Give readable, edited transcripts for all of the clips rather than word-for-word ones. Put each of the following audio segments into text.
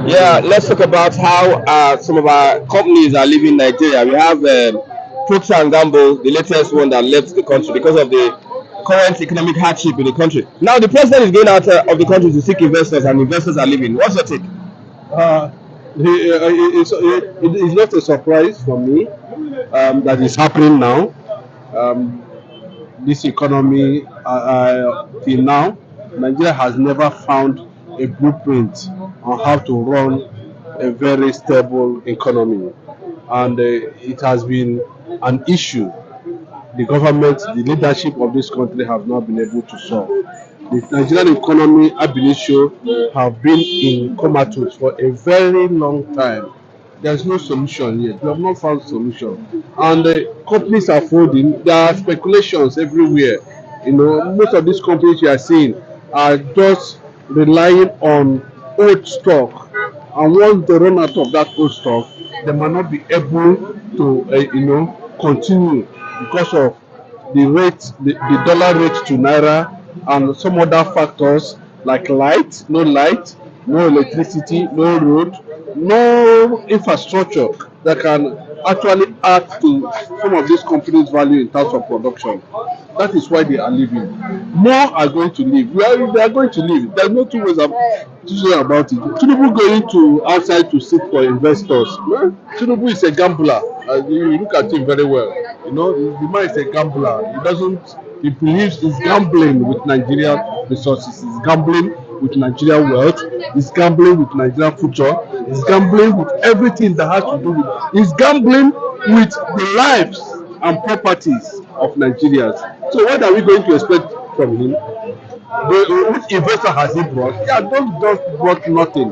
Yeah, let's talk about how some of our companies are leaving Nigeria. We have Procter and Gamble, the latest one that left the country because of the current economic hardship in the country. Now the president is going out of the country to seek investors, and investors are leaving. What's your take? Uh, it's not a surprise for me that is happening now. Um, this economy, till now, Nigeria has never found a blueprint on how to run a very stable economy, and it has been an issue the government, the leadership of this country have not been able to solve. The Nigerian economy, ab initio, have been in comatose for a very long time. There's no solution yet. We have not found solution, and companies are folding. There are speculations everywhere. You know, most of these companies you are seeing are just relying on old stock, and once they run out of that old stock, they might not be able to, continue because of the dollar rate to naira, and some other factors like no electricity, no road, no infrastructure that can actually add to some of these companies' value in terms of production. That is why they are leaving. More are going to leave. They are going to leave. There's no two ways about it. Tinubu going to outside to seek for investors. Well, Tinubu is a gambler. You look at him very well. You know, the man is a gambler. He doesn't. He believes he's gambling with Nigerian resources. He's gambling with Nigerian wealth. He's gambling with Nigerian future. He's gambling with everything that has to do with. He's gambling with the lives and properties of Nigerians. So what are we going to expect from him? Which investor has he brought? Yeah, those just brought nothing.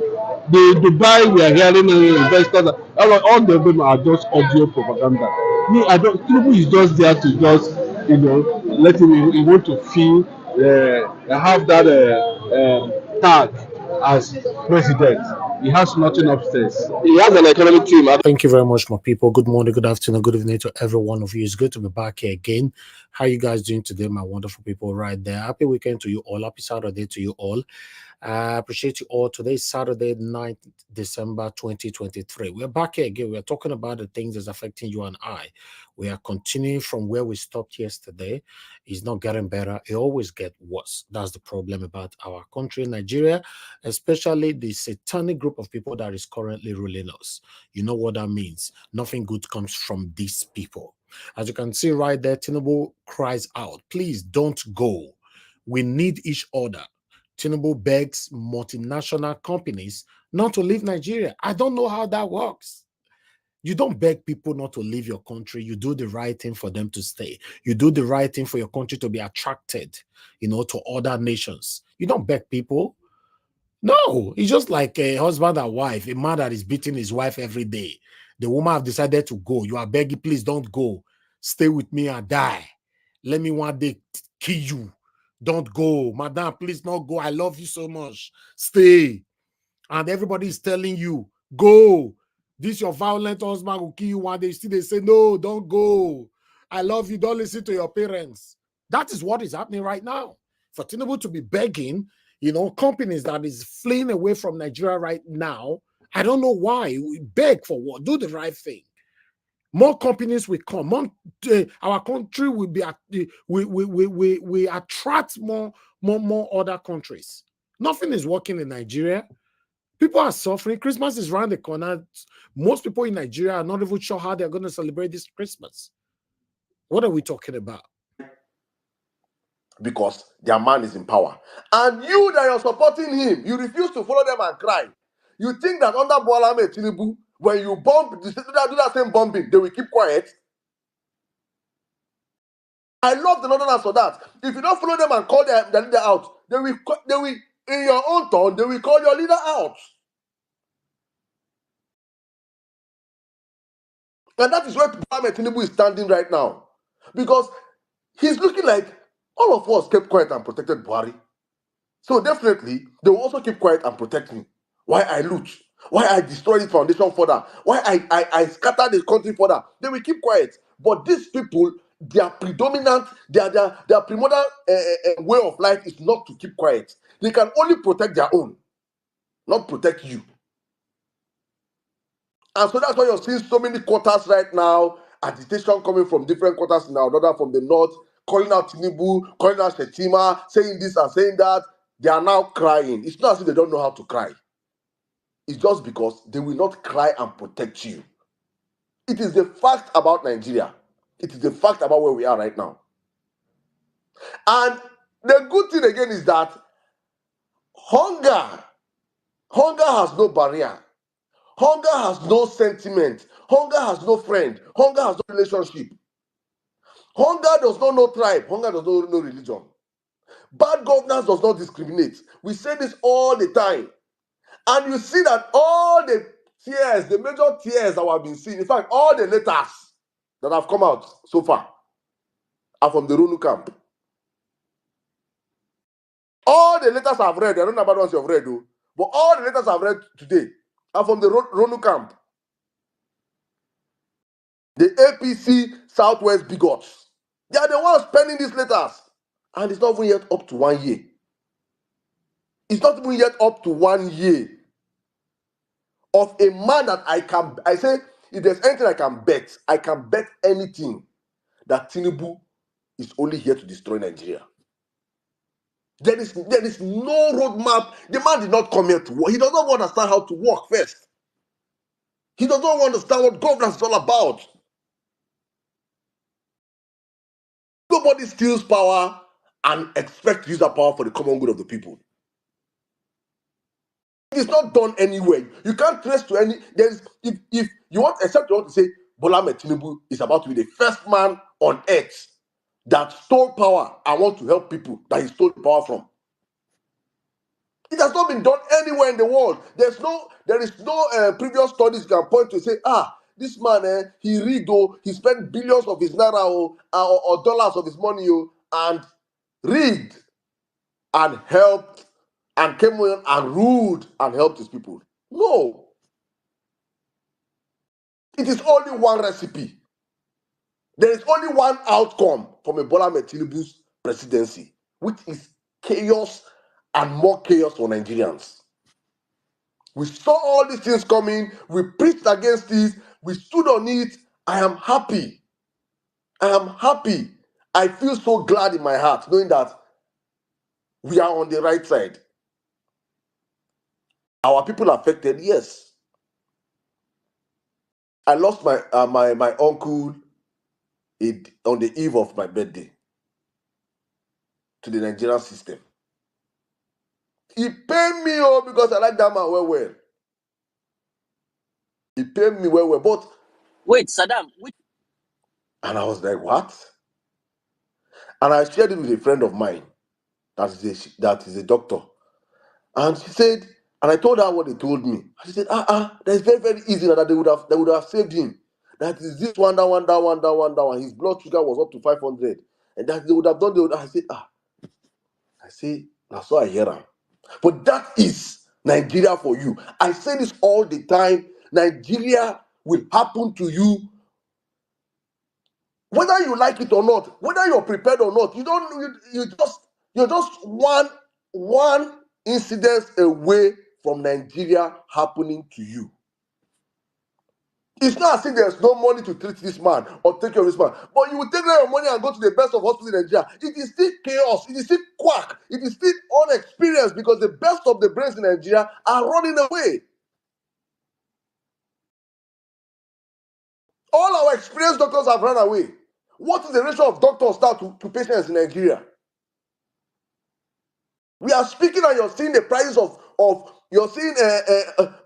The Dubai we are hearing investors, all of them are just audio propaganda. Me, I don't. Tinubu is just there to just, let him. He want to feel, have that tag as president. He has nothing upstairs. He has an economic team. Thank you very much, my people. Good morning, good afternoon, good evening to every one of you. It's good to be back here again. How you guys doing today, my wonderful people right there? Happy weekend to you all. Happy Saturday to you all. I appreciate you all. Today is Saturday, 9th December 2023. We're back here again. We're talking about the things that's affecting you and I. We are continuing from where we stopped yesterday. It's not getting better. It always gets worse. That's the problem about our country, Nigeria, especially the satanic group of people that is currently ruling us. You know what that means. Nothing good comes from these people. As you can see right there, Tinubu cries out, please don't go. We need each other. Tinubu begs multinational companies not to leave Nigeria. I don't know how that works. You don't beg people not to leave your country. You do the right thing for them to stay. You do the right thing for your country to be attracted, to other nations. You don't beg people. No, it's just like a husband and wife, a man that is beating his wife every day. The woman have decided to go. You are begging, please don't go. Stay with me and die. Let me one day kill you. Don't go. Madam, please not go. I love you so much. Stay. And everybody is telling you, go. This your violent husband will kill you one day. Still they say, no, don't go. I love you. Don't listen to your parents. That is what is happening right now. For Tinubu to be begging, companies that is fleeing away from Nigeria right now, I don't know why. We beg for what? Do the right thing. More companies will come. Our country will be we attract more other countries. Nothing is working in Nigeria. People are suffering. Christmas is around the corner. Most people in Nigeria are not even sure how they're going to celebrate this Christmas. What are we talking about? Because their man is in power. And you that you're supporting him, you refuse to follow them and cry. You think that under Bola Ahmed Tinubu, when you bomb, do that same bombing, they will keep quiet? I love the Northerners for that. If you don't follow them and call their leader out, they will, in your own turn, they will call your leader out. And that is where Bola Ahmed Tinubu is standing right now. Because he's looking like all of us kept quiet and protected Buhari. So definitely, they will also keep quiet and protect me. Why I loot? Why I destroy the foundation further? Why I scatter the country further? They will keep quiet. But these people, their predominant, their primordial way of life is not to keep quiet. They can only protect their own, not protect you. And so that's why you're seeing so many quarters right now, agitation coming from different quarters in our order from the north, calling out Tinubu, calling out Shetima, saying this and saying that. They are now crying. It's not as if they don't know how to cry. It's just because they will not cry and protect you. It is the fact about Nigeria. It is the fact about where we are right now. And the good thing again is that hunger has no barrier. Hunger has no sentiment. Hunger has no friend. Hunger has no relationship. Hunger does not know tribe. Hunger does not know religion. Bad governance does not discriminate. We say this all the time. And you see that all the tears, the major tears that we have been seeing, in fact, all the letters that have come out so far are from the Ronu camp. All the letters I've read, I don't know about ones you've read, though, but all the letters I've read today are from the Ronu camp. The APC Southwest bigots. They are the ones penning these letters. And it's not even yet up to 1 year. It's not even yet up to 1 year of a man that I say, if there's anything I can bet anything that Tinubu is only here to destroy Nigeria. There is no roadmap. The man did not come here to work. He does not understand how to work first. He does not understand what governance is all about. Nobody steals power and expects to use that power for the common good of the people. It's not done anywhere. You can't trace to any. If you want, except you want to say Bola Tinubu is about to be the first man on earth that stole power and want to help people that he stole the power from. It has not been done anywhere in the world. There is no previous studies you can point to say, this man, he rigged, he spent billions of his naira or dollars of his money and rigged and helped and came in and ruled and helped his people. No. It is only one recipe. There is only one outcome from a Bola Tinubu's presidency, which is chaos and more chaos for Nigerians. We saw all these things coming. We preached against this. We stood on it. I am happy. I am happy. I feel so glad in my heart knowing that we are on the right side. Our people affected, yes. I lost my uncle on the eve of my birthday to the Nigerian system. He paid me because I like that man well. He paid me well, but wait, Saddam, and I was like, what? And I shared it with a friend of mine that is a doctor. And she said, and I told her what they told me. She said, that's very, very easy that they would have saved him. That is this one, that one. His blood sugar was up to 500. And that they would have done, I said, I say, that's why I hear him. But that is Nigeria for you. I say this all the time. Nigeria will happen to you whether you like it or not, whether you're prepared or not. You're just one incident away from Nigeria happening to you. It's not as if there's no money to treat this man or take care of this man. But you will take your money and go to the best of hospitals in Nigeria. It is still chaos. It is still quack. It is still unexperienced because the best of the brains in Nigeria are running away. All our experienced doctors have run away. What is the ratio of doctors now to patients in Nigeria? We are speaking and you're seeing the prices of you're seeing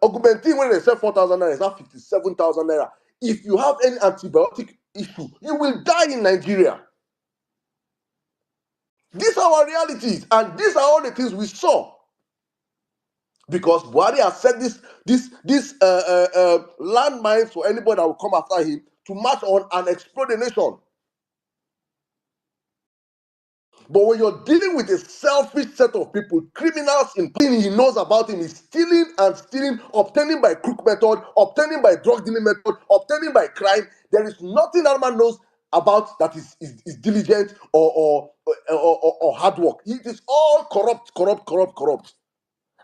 augmentin when they sell 4,000 naira, it's now 57,000 naira. If you have any antibiotic issue, you will die in Nigeria. These are our realities, and these are all the things we saw. Because Buhari has set this landmines for anybody that will come after him to march on and explode the nation. But when you're dealing with a selfish set of people, criminals in he knows about him is stealing, obtaining by crook method, obtaining by drug dealing method, obtaining by crime. There is nothing that man knows about that is diligent or hard work. It is all corrupt.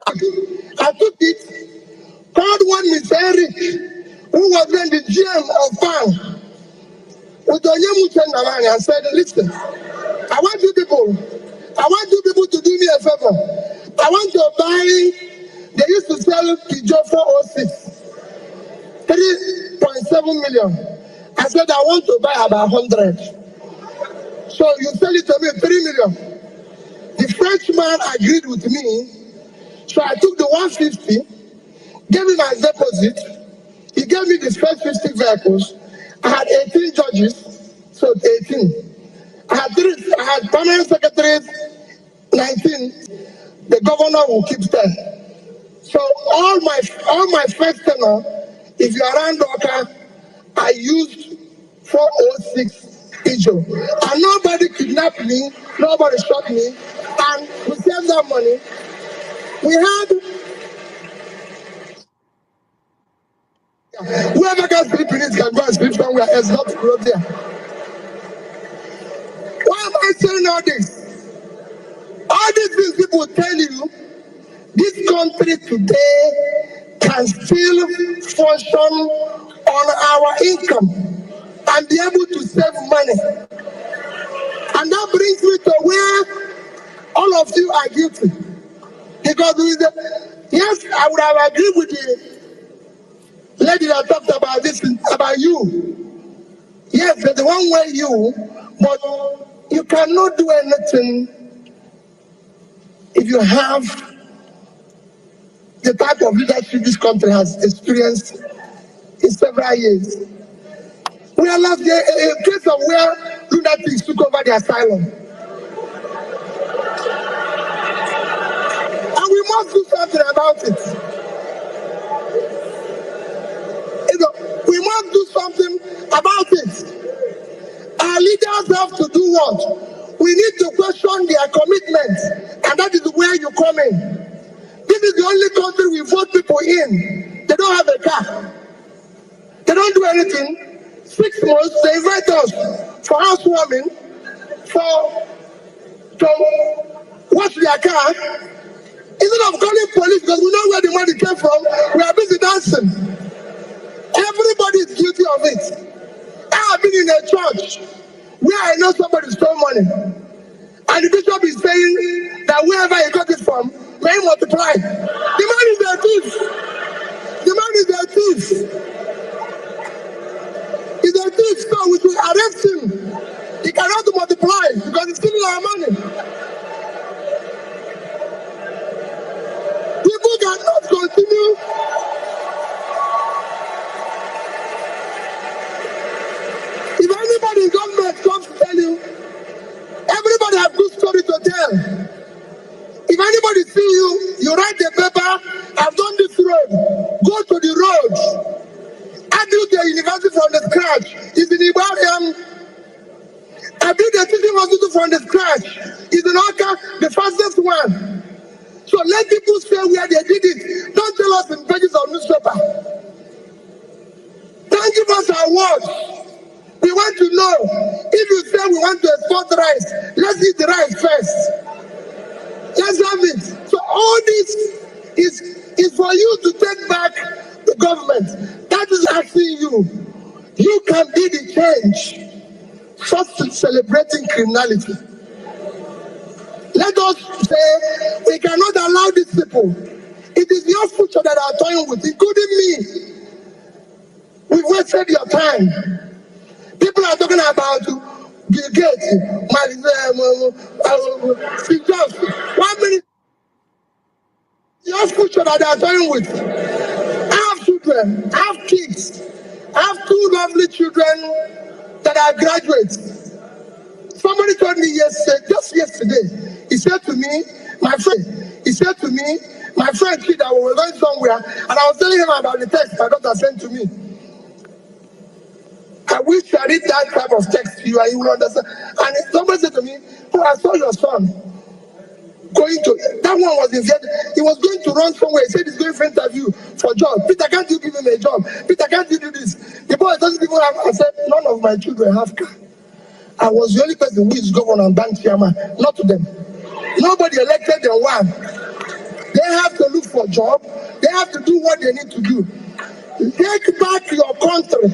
I took it, called one Mr. Eric, who was then the GM of PAN, with Nnamdi, and said, listen, I want you people to do me a favor. I want to buy, they used to sell Peugeot 406, 3.7 million. I said, I want to buy about 100. So you sell it to me 3 million. The Frenchman agreed with me. So I took the 150, gave him my deposit. He gave me the first 50 vehicles. I had 18 judges, so 18. I had permanent secretaries, 19. The governor will keep 10. So all my first tenor, if you are around Doka, I used 406 Ijo. And nobody kidnapped me, nobody shot me, and we saved that money. We had whoever can sleep in it can go and sleep somewhere else, not to go there. Why am I saying all this? All these things people tell you, this country today can still function on our income and be able to save money. And that brings me to where all of you are guilty. Because yes, I would have agreed with the lady that talked about this, about you. Yes, there's the one way you, but you cannot do anything if you have the type of leadership this country has experienced in several years. We are last a case of where lunatics took over the asylum. And we must do something about it. We must do something about it. Our leaders have to do what? We need to question their commitment, and that is where you come in. This is the only country we vote people in. They don't have a car. They don't do anything. 6 months, they invite us for housewarming, to wash their car. Instead of calling police because we know where the money came from, we are busy dancing. Everybody is guilty of it. I have been in a church where I know somebody stole money. And the bishop is saying that wherever he got it from, may he multiply. The man is a thief. The man is a thief. He's a thief, so we should arrest him. He cannot multiply because he's stealing our money. People cannot continue. If anybody in government comes to tell you, everybody has good story to tell. If anybody see you, you write the paper, I've done this road. Go to the road. I built the university from the scratch. It's in Ibadan. I built the teaching hospital from the scratch. It's in Oka, the fastest one. So let people say where they did it. Don't tell us in pages of newspaper. Don't give us our words. We want to know. If you say we want to export rice, let's eat the rice first. Let's have it. So all this is for you to take back the government. That is asking you. You can be the change. First, celebrating criminality. Let us say we cannot allow these people. It is your future that are toying with, including me. We've wasted your time. People are talking about Bill Gates, Steve Jobs. 1 minute. Your future that they are toying with. I have children. I have kids. I have 2 lovely children that are graduates. Somebody told me just yesterday, he said to me, my friend kid that we were going somewhere, and I was telling him about the text my daughter sent to me. I wish I read that type of text to you and you will understand. And somebody said to me, oh, I saw your son going to, that one was in Vietnam. He was going to run somewhere. He said he's going for interview for job. Peter, can't you give him a job? Peter, can't you do this? The boy doesn't even have, I said, none of my children have car. I was the only person who is governor and bank chairman, not to them. Nobody elected them one. They have to look for a job. They have to do what they need to do. Take back your country.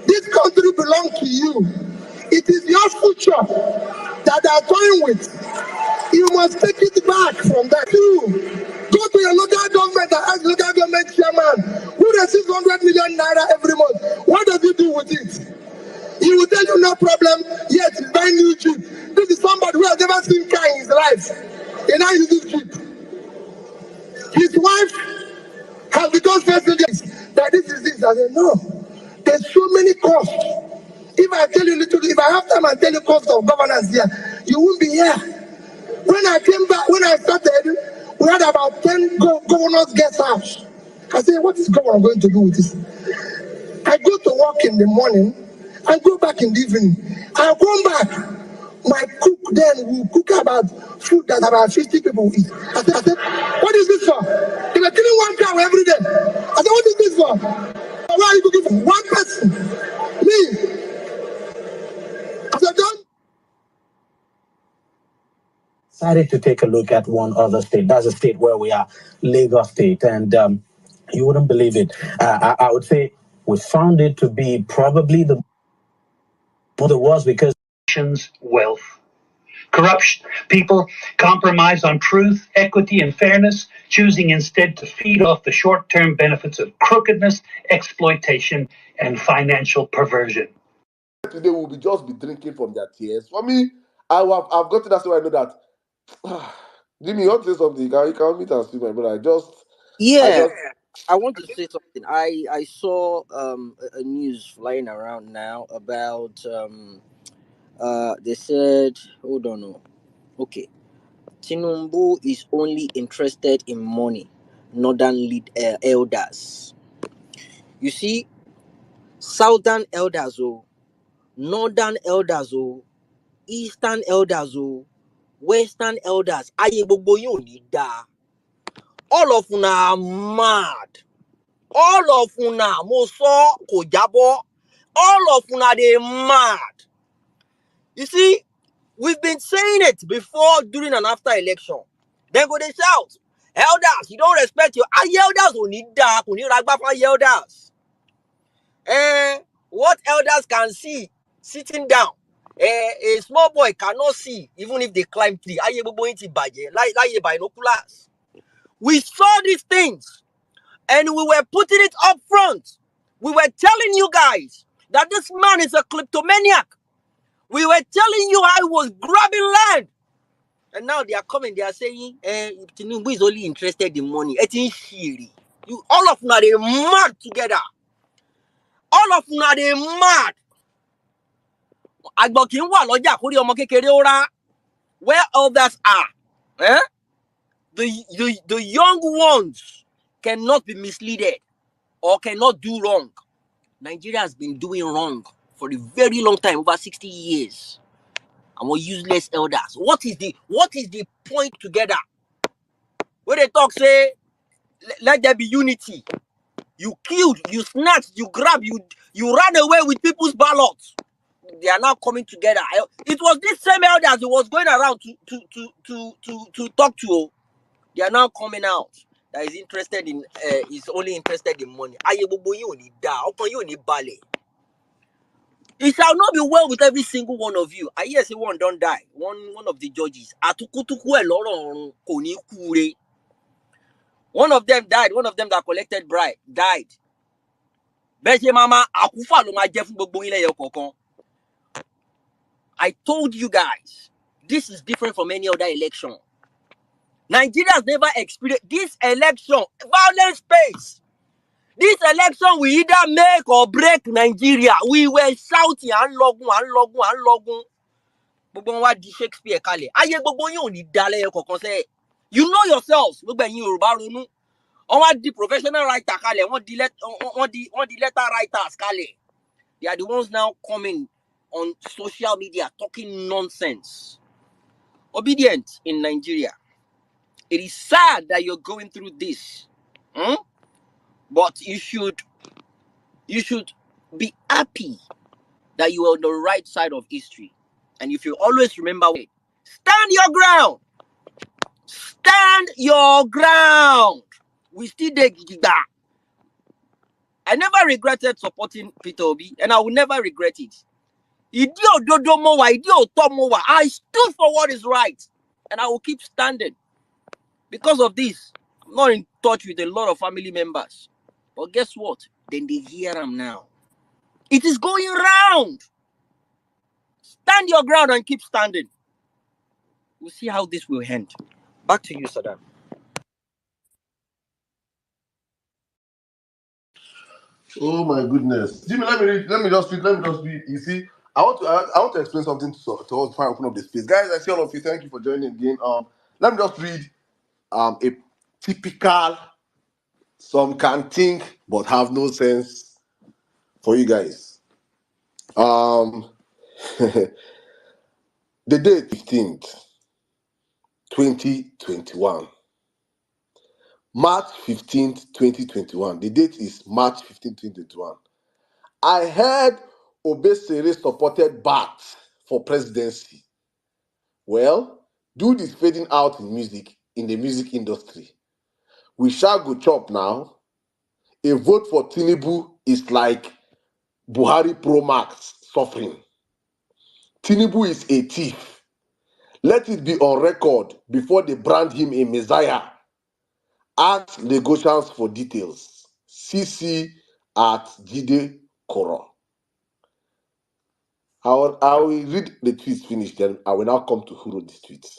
This country belongs to you. It is your future that they are toying with. You must take it back from that. You go to your local government and ask local government chairman who receives 100 million naira every month. What does he do with it? He will tell you no problem, yet he's buying new jeep. This is somebody who has never seen car in his life. He now uses jeep. His wife has become facilities that this is this. I said, no. There's so many costs. If I tell you little, if I have time and tell you cost of governance here, you won't be here. When I came back, when I started, we had about 10 governors guest house. I said, what is governor going to do with this? I go to work in the morning, I go back in the evening. I come back. My cook then will cook about food that about 50 people will eat. I said, what is this for? They were killing one cow every day. I said, what is this for? Why are you cooking for one person? Me. I said, don't. Decided to take a look at one other state. That's a state where we are, Lagos State. And you wouldn't believe it. I would say we found it to be probably the worst because wealth. Corruption. People compromise on truth, equity, and fairness, choosing instead to feed off the short-term benefits of crookedness, exploitation, and financial perversion. Today we'll just be drinking from their tears. For me, I've got to that so I know that. Jimmy, you want to say something? You can meet and see my brother. I want to say something. I saw a news flying around now about they said, hold on, no. Okay, Tinubu is only interested in money, northern elders. You see, southern elders, oh, northern elders, oh, eastern elders, oh, western elders. Aye gbogbo yin ò ní da. All of una are mad. All of una mo sọ kò jábọ́. All of una they mad. You see, we've been saying it before, during and after election. Then go they shout, elders, you don't respect your elders ò ní da, kò ní ragbá fún elders. What elders can see sitting down, a small boy cannot see even if they climb tree. Ayé gbogbo yín ti bàjẹ́ láyé binoculars. We saw these things and we were putting it up front. We were telling you guys that this man is a kleptomaniac. We were telling you how he was grabbing land. And now they are coming, they are saying, Tinubu is only interested in money. You, all of them are they mad together. All of them are they mad. Where others are, the young ones cannot be misled or cannot do wrong. Nigeria has been doing wrong for a very long time, over 60 years. And we're useless elders. What is the point together? When they talk, say, let there be unity. You killed, you snatched, you grabbed, you ran away with people's ballots. They are now coming together. It was this same elders who was going around to talk to. They are now coming out. That is interested in is only interested in money. It shall not be well with every single one of you. I hear say one don't die. One of the judges. One of them died. One of them that collected bribe died. I told you guys, this is different from any other election. Nigeria has never experienced this election, violent space. This election will either make or break Nigeria. We were shouting, Anlogun. Shakespeare Kale. You know yourselves. The professional writer Kale. The letter writers Kale. They are the ones now coming on social media talking nonsense. Obedient in Nigeria. It is sad that you're going through this. But you should be happy that you are on the right side of history. And if you always remember, stand your ground. Stand your ground. We still dig that. I never regretted supporting Peter Obi, and I will never regret it. I stood for what is right, and I will keep standing. Because of this, I'm not in touch with a lot of family members. But guess what? Then they hear them now. It is going round. Stand your ground and keep standing. We'll see how this will end. Back to you, Saddam. Oh my goodness, Jimmy. Let me read. Let me just read. Let me just read. You see, I want to explain something to us before I open up the space, guys. I see all of you. Thank you for joining again. Let me just read a typical, some can think but have no sense for you guys. The date 15th, 2021. March 15th, 2021. The date is March 15th, 2021. I heard Obesere supported Bat for presidency. Well, dude is fading out in music, in the music industry. We shall go chop now. A vote for Tinubu is like Buhari Pro Max suffering. Tinubu is a thief. Let it be on record before they brand him a messiah. Ask Lagosians for details. CC at Jide Koro. I will read the tweets finished, then I will now come to who wrote the tweets.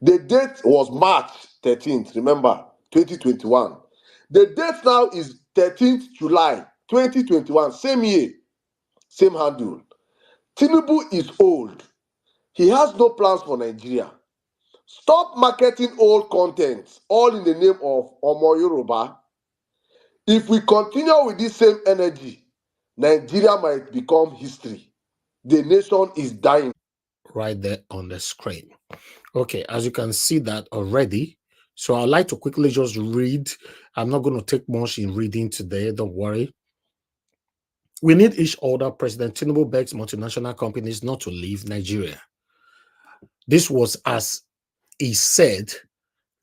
The date was March 13th, remember, 2021. The date now is 13th July 2021, same year, same handle. Tinubu is old. He has no plans for Nigeria. Stop marketing old content, all in the name of Omo Yoruba. If we continue with this same energy, Nigeria might become history. The nation is dying. Right there on the screen. Okay, as you can see that already. So I'd like to quickly just read. I'm not going to take much in reading today, don't worry. We need each other. President Tinubu begs multinational companies not to leave Nigeria. This was as he said,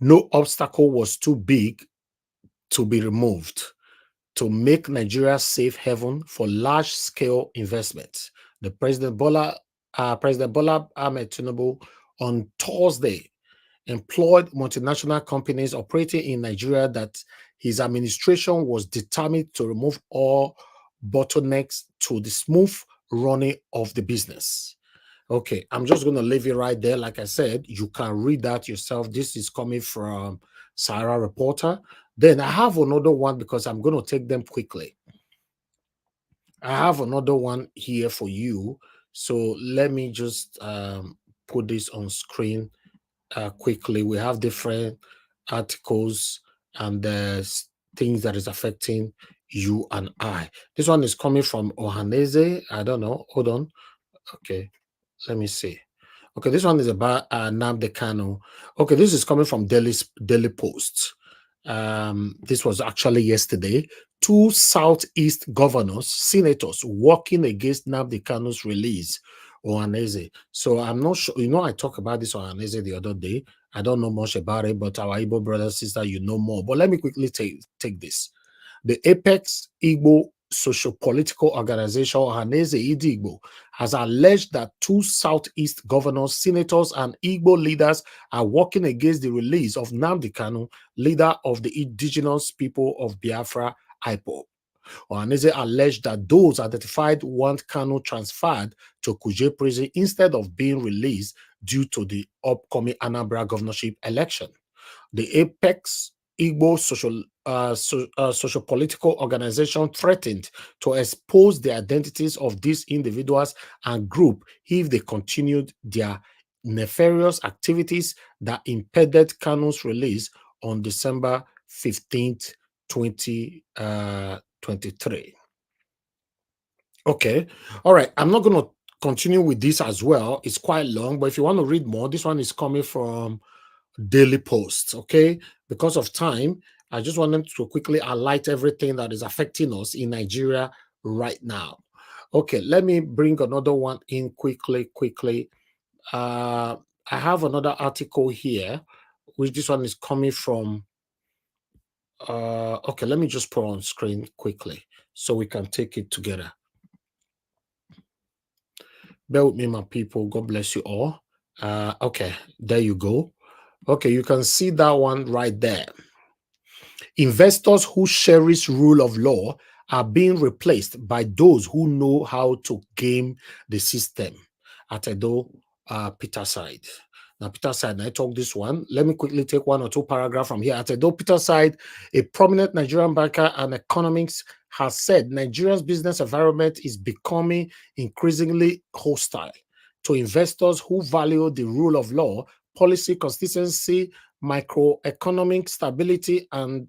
no obstacle was too big to be removed to make Nigeria safe haven for large-scale investments. The President Bola Ahmed Tinubu on Thursday employed multinational companies operating in Nigeria that his administration was determined to remove all bottlenecks to the smooth running of the business. Okay, I'm just going to leave it right there. Like I said, you can read that yourself. This is coming from Sahara Reporter. Then I have another one because I'm going to take them quickly. I have another one here for you. So let me just put this on screen quickly. We have different articles and things that is affecting you and I. This one is coming from Ohaneze. I don't know. Hold on. Okay, let me see. Okay, this one is about Nnamdi Kanu. Okay, this is coming from Daily Post. This was actually yesterday. Two Southeast governors, senators, working against Nnamdi Kanu's release, Ohaneze. So I'm not sure. You know, I talked about this Ohaneze the other day. I don't know much about it, but our Igbo brother, sister, you know more. But let me quickly take this. The Apex Igbo Socio-Political Organization, Ohaneze Igbo, has alleged that two Southeast governors, senators, and Igbo leaders are working against the release of Nnamdi Kanu, leader of the indigenous people of Biafra, IPOB. Ohaneze alleged that those identified want Kanu transferred to Kuje prison instead of being released due to the upcoming Anambra governorship election. The Apex Igbo Socio-Political Organization threatened to expose the identities of these individuals and group if they continued their nefarious activities that impeded Kanu's release on December 15th, 2023. Okay, all right. I'm not going to continue with this as well. It's quite long, but if you want to read more, this one is coming from Daily Post. Okay, because of time, I just wanted to quickly highlight everything that is affecting us in Nigeria right now. Okay, let me bring another one in quickly. I have another article here, which this one is coming from. Okay, let me just put on screen quickly so we can take it together. Bear with me, my people. God bless you all. Okay, there you go. Okay, you can see that one right there. Investors who cherish rule of law are being replaced by those who know how to game the system. At Edo, Peter side. Now, Peter side, I talk this one. Let me quickly take one or two paragraphs from here. At Edo, Peter side, a prominent Nigerian banker and economics has said Nigeria's business environment is becoming increasingly hostile to investors who value the rule of law, policy consistency, microeconomic stability, and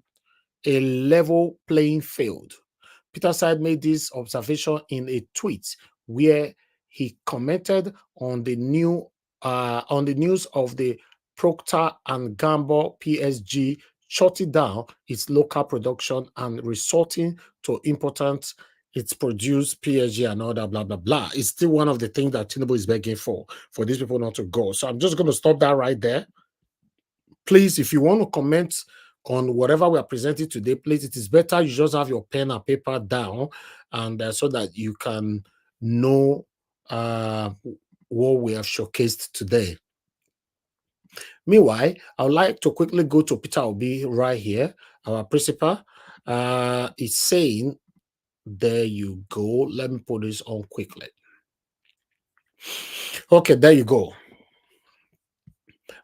a level playing field. Peter Side made this observation in a tweet where he commented on the news of the Procter and Gamble PSG shutting down its local production and resorting to important its produced PSG and all that blah blah blah. It's still one of the things that Tinubu is begging for these people not to go. So I'm just going to stop that right there. Please, if you want to comment on whatever we are presenting today, please, it is better you just have your pen and paper down, and so that you can know what we have showcased today. Meanwhile, I would like to quickly go to Peter Obi right here, our principal. It's saying, there you go. Let me put this on quickly. Okay, there you go.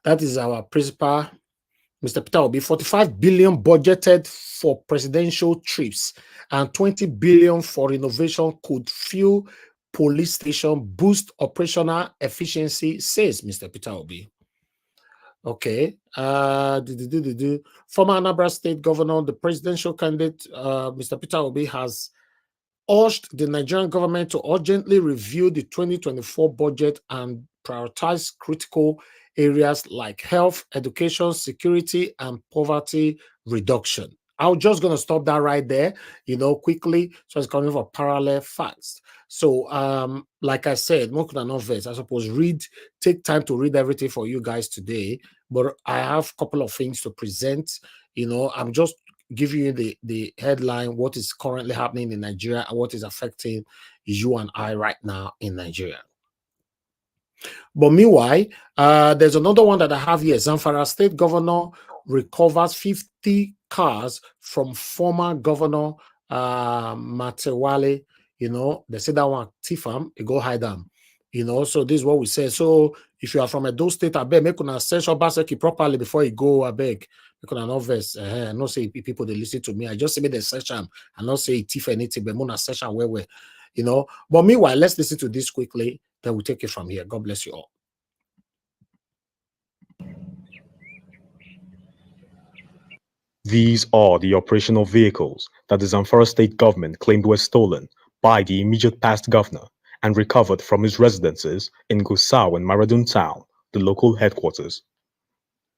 That is our principal, Mr. Peter Obi. 45 billion budgeted for presidential trips and 20 billion for renovation could fuel police station, boost operational efficiency, says Mr. Peter Obi. Okay. Former Anambra State Governor, the presidential candidate, Mr. Peter Obi, has urged the Nigerian government to urgently review the 2024 budget and prioritize critical areas like health, education, security, and poverty reduction. I'm just going to stop that right there, quickly. So it's coming for parallel facts. So, like I said, I suppose take time to read everything for you guys today. But I have a couple of things to present. I'm just giving you the headline, what is currently happening in Nigeria and what is affecting you and I right now in Nigeria. But meanwhile, there's another one that I have here. Zamfara State Governor recovers 50 cars from former Governor Matawalle. They say that one Tifam, they go hide them. So this is what we say. So if you are from Edo State, I beg make una search Obaseki properly before you go. I beg make una not vex. I not say people they listen to me. I just say me the search them. I not say Tif anything, but muna search them where. But meanwhile, let's listen to this quickly. Then we'll take it from here. God bless you all. These are the operational vehicles that the Zamfara state government claimed were stolen by the immediate past governor and recovered from his residences in Gusau and Maradun town, the local headquarters.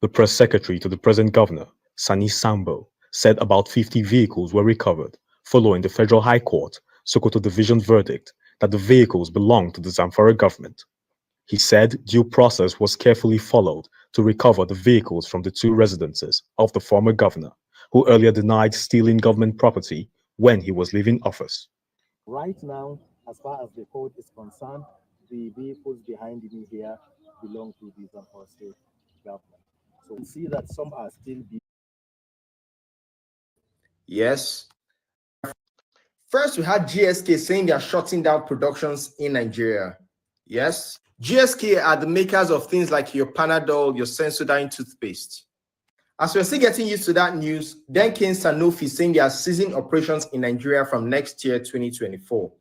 The press secretary to the present governor, Sani Sambo, said about 50 vehicles were recovered following the Federal High Court, Sokoto Division verdict that the vehicles belonged to the Zamfara government. He said due process was carefully followed to recover the vehicles from the two residences of the former governor, who earlier denied stealing government property when he was leaving office. Right now, as far as the court is concerned, the vehicles behind me here belong to the Zamfara state government. So we see that some are still being. Yes. First, we had GSK saying they are shutting down productions in Nigeria. Yes. GSK are the makers of things like your Panadol, your Sensodyne toothpaste. As we're still getting used to that news, then came Sanofi saying they are ceasing operations in Nigeria from next year, 2024.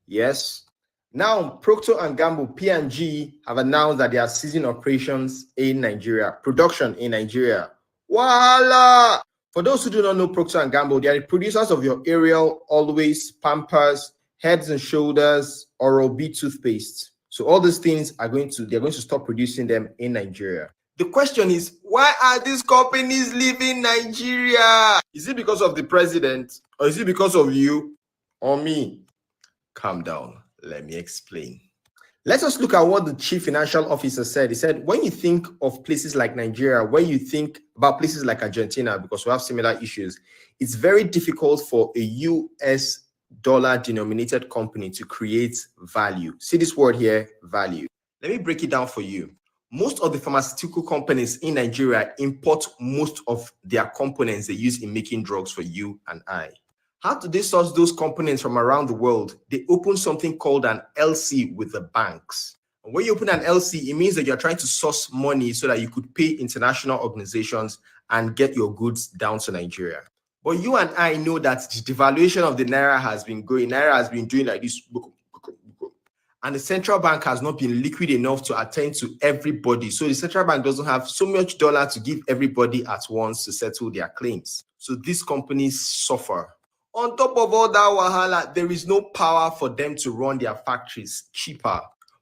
Yes. Now, Procter & Gamble, P&G, have announced that they are ceasing operations in Nigeria, production in Nigeria. Voila! For those who do not know Procter & Gamble, they are the producers of your Ariel, Always, Pampers, Heads and Shoulders, Oral-B toothpaste. So all these things they're going to stop producing them in Nigeria. The question is, why are these companies leaving Nigeria? Is it because of the president, or is it because of you or me? Calm down. Let me explain. Let us look at what the chief financial officer said. He said, when you think of places like Nigeria, when you think about places like Argentina, because we have similar issues, it's very difficult for a US dollar denominated company to create value. See this word here, value. Let me break it down for you. Most of the pharmaceutical companies in Nigeria import most of their components they use in making drugs for you and I. How do they source those components from around the world? They open something called an LC with the banks. And when you open an LC, it means that you're trying to source money so that you could pay international organizations and get your goods down to Nigeria. But you and I know that the devaluation of the Naira has been going. Naira has been doing like this. And the central bank has not been liquid enough to attend to everybody. So the central bank doesn't have so much dollar to give everybody at once to settle their claims. So these companies suffer. On top of all that wahala, there is no power for them to run their factories cheaper.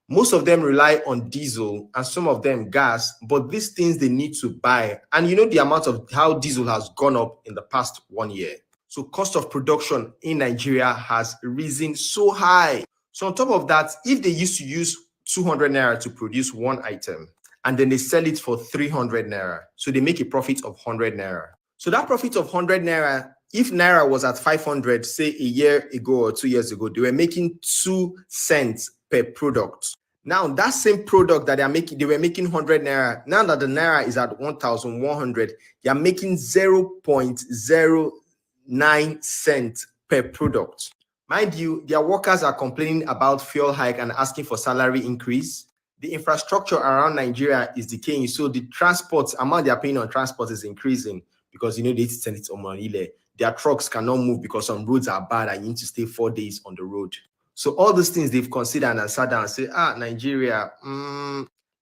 Most of them rely on diesel and some of them gas, but these things they need to buy. And you know the amount of how diesel has gone up in the past 1 year. So cost of production in Nigeria has risen so high. So on top of that, if they used to use 200 naira to produce one item, and then they sell it for 300 naira, so they make a profit of 100 naira. So that profit of 100 naira, if naira was at 500, say a year ago or 2 years ago, they were making 2 cents per product. Now that same product that they were making 100 naira. Now that the naira is at 1,100, they are making 0.09 cents per product. Mind you, their workers are complaining about fuel hike and asking for salary increase. The infrastructure around Nigeria is decaying, so the transport amount they are paying on transport is increasing because you know they need to send it on Manile. Their trucks cannot move because some roads are bad and you need to stay 4 days on the road. So all these things they've considered and sat down and say, Nigeria,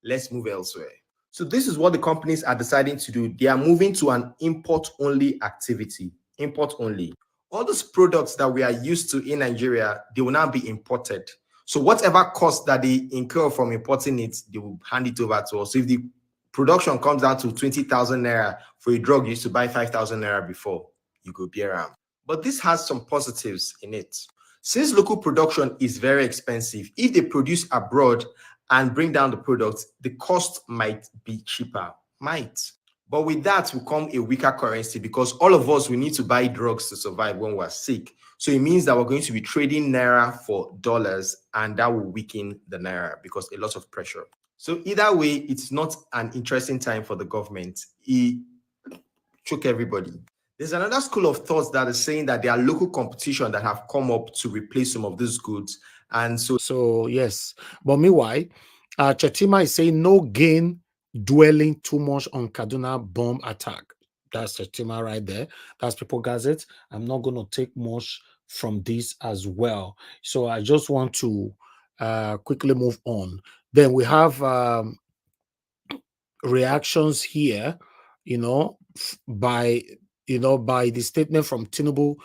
let's move elsewhere. So this is what the companies are deciding to do. They are moving to an import-only activity. Import only. All those products that we are used to in Nigeria, they will now be imported. So whatever cost that they incur from importing it, they will hand it over to us. So if the production comes down to 20,000 naira for a drug you used to buy 5,000 naira before, you go bear around. But this has some positives in it. Since local production is very expensive, if they produce abroad and bring down the product, the cost might be cheaper. Might. But with that will come a weaker currency because all of us, we need to buy drugs to survive when we're sick. So it means that we're going to be trading naira for dollars, and that will weaken the naira because a lot of pressure. So either way, it's not an interesting time for the government. It choke everybody. There's another school of thoughts that is saying that there are local competition that have come up to replace some of these goods. And So yes, but meanwhile, Chetima is saying no gain dwelling too much on Kaduna bomb attack. That's Chetima right there. That's People Gazette. I'm not going to take much from this as well. So I just want to quickly move on. Then we have reactions here, by the statement from Tinubu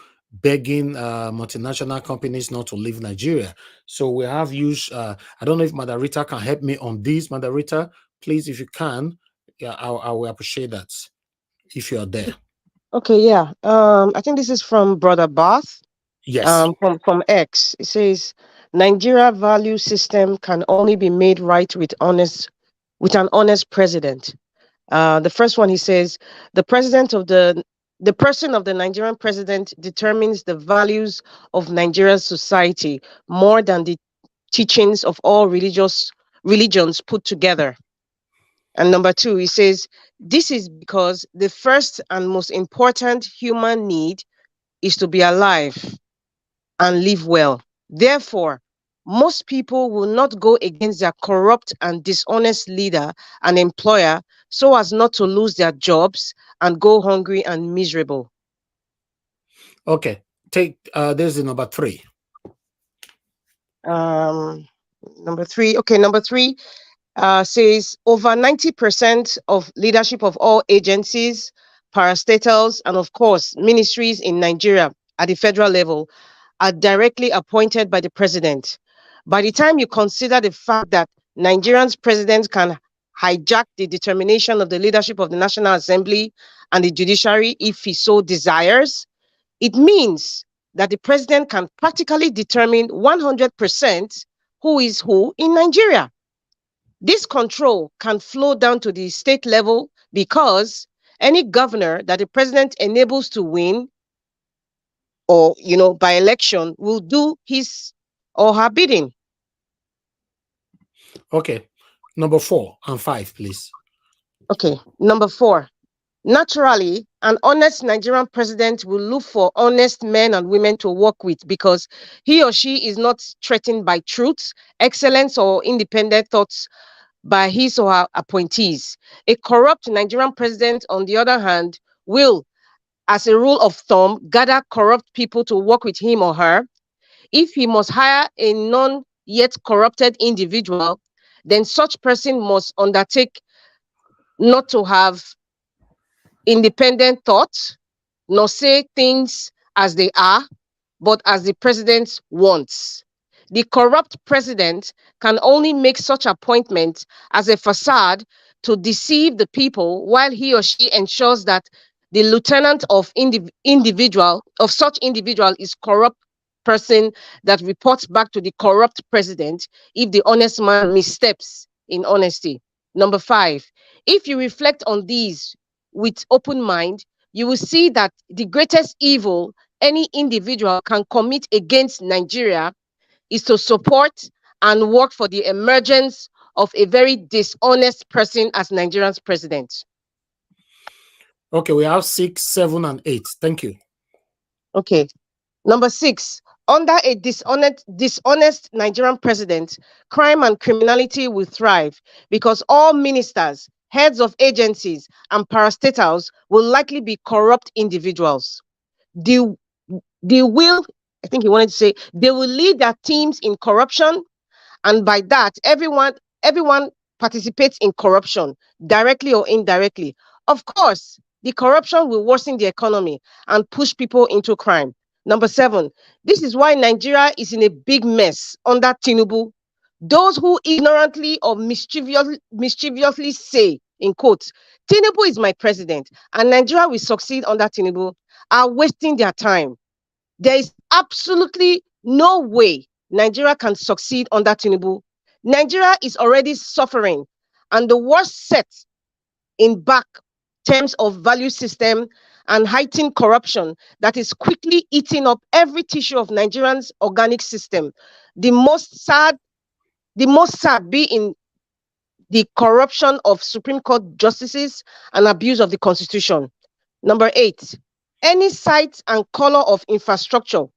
begging multinational companies not to leave Nigeria. So we have used, I don't know if Madarita can help me on this. Madarita, please, if you can, yeah, I will appreciate that if you are there. Okay, yeah. I think this is from Brother Bath. Yes. From X. It says Nigeria value system can only be made right with an honest president. The first one, he says the person of the Nigerian president determines the values of Nigeria's society more than the teachings of all religions put together. And number two, he says this is because the first and most important human need is to be alive and live well. Therefore, most people will not go against their corrupt and dishonest leader and employer so as not to lose their jobs and go hungry and miserable. Okay. There's the number three. Number three. Okay, number three says over 90% of leadership of all agencies, parastatals, and of course, ministries in Nigeria at the federal level are directly appointed by the president. By the time you consider the fact that Nigerians' president can hijack the determination of the leadership of the National Assembly and the judiciary if he so desires, it means that the president can practically determine 100% who is who in Nigeria. This control can flow down to the state level because any governor that the president enables to win or, by election will do his or her bidding. Okay. Number 4 and 5, please. Okay. Number 4. Naturally, an honest Nigerian president will look for honest men and women to work with because he or she is not threatened by truth, excellence, or independent thoughts by his or her appointees. A corrupt Nigerian president, on the other hand, will, as a rule of thumb, gather corrupt people to work with him or her. If he must hire a non yet corrupted individual, then such person must undertake not to have independent thought, nor say things as they are, but as the president wants. The corrupt president can only make such appointment as a facade to deceive the people while he or she ensures that the lieutenant of such individual is corrupt person that reports back to the corrupt president if the honest man missteps in honesty. Number 5, if you reflect on these with open mind, you will see that the greatest evil any individual can commit against Nigeria is to support and work for the emergence of a very dishonest person as Nigeria's president. Okay, we have 6, 7, and 8. Thank you. Okay. Number 6, under a dishonest Nigerian president, crime and criminality will thrive because all ministers, heads of agencies, and parastatals will likely be corrupt individuals. They will, I think he wanted to say, they will lead their teams in corruption, and by that, everyone participates in corruption, directly or indirectly. Of course, the corruption will worsen the economy and push people into crime. Number 7, this is why Nigeria is in a big mess under Tinubu. Those who ignorantly or mischievously say, in quotes, Tinubu is my president and Nigeria will succeed under Tinubu, are wasting their time. There is absolutely no way Nigeria can succeed under Tinubu. Nigeria is already suffering, and the worst set in back terms of value system and heightened corruption that is quickly eating up every tissue of Nigerians' organic system. The most sad being the corruption of Supreme Court justices and abuse of the Constitution. Number 8, any site and color of infrastructural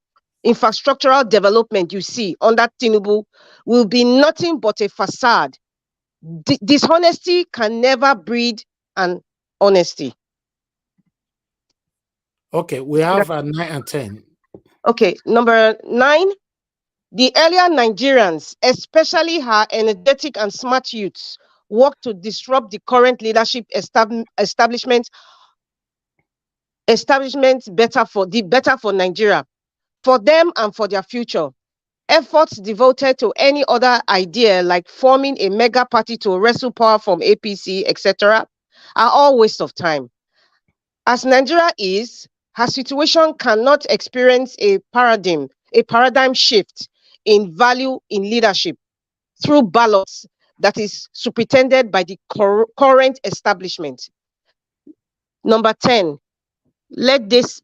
development you see under Tinubu will be nothing but a facade. Dishonesty can never breed an honesty. Okay, we have 9 and 10. Okay, number 9, the earlier Nigerians, especially her energetic and smart youths, work to disrupt the current leadership establishment better for Nigeria, for them and for their future. Efforts devoted to any other idea like forming a mega party to wrestle power from APC, etc., are all waste of time. As Nigeria is, her situation cannot experience a paradigm shift in value in leadership through ballots that is superintended by the current establishment. Number 10, let this,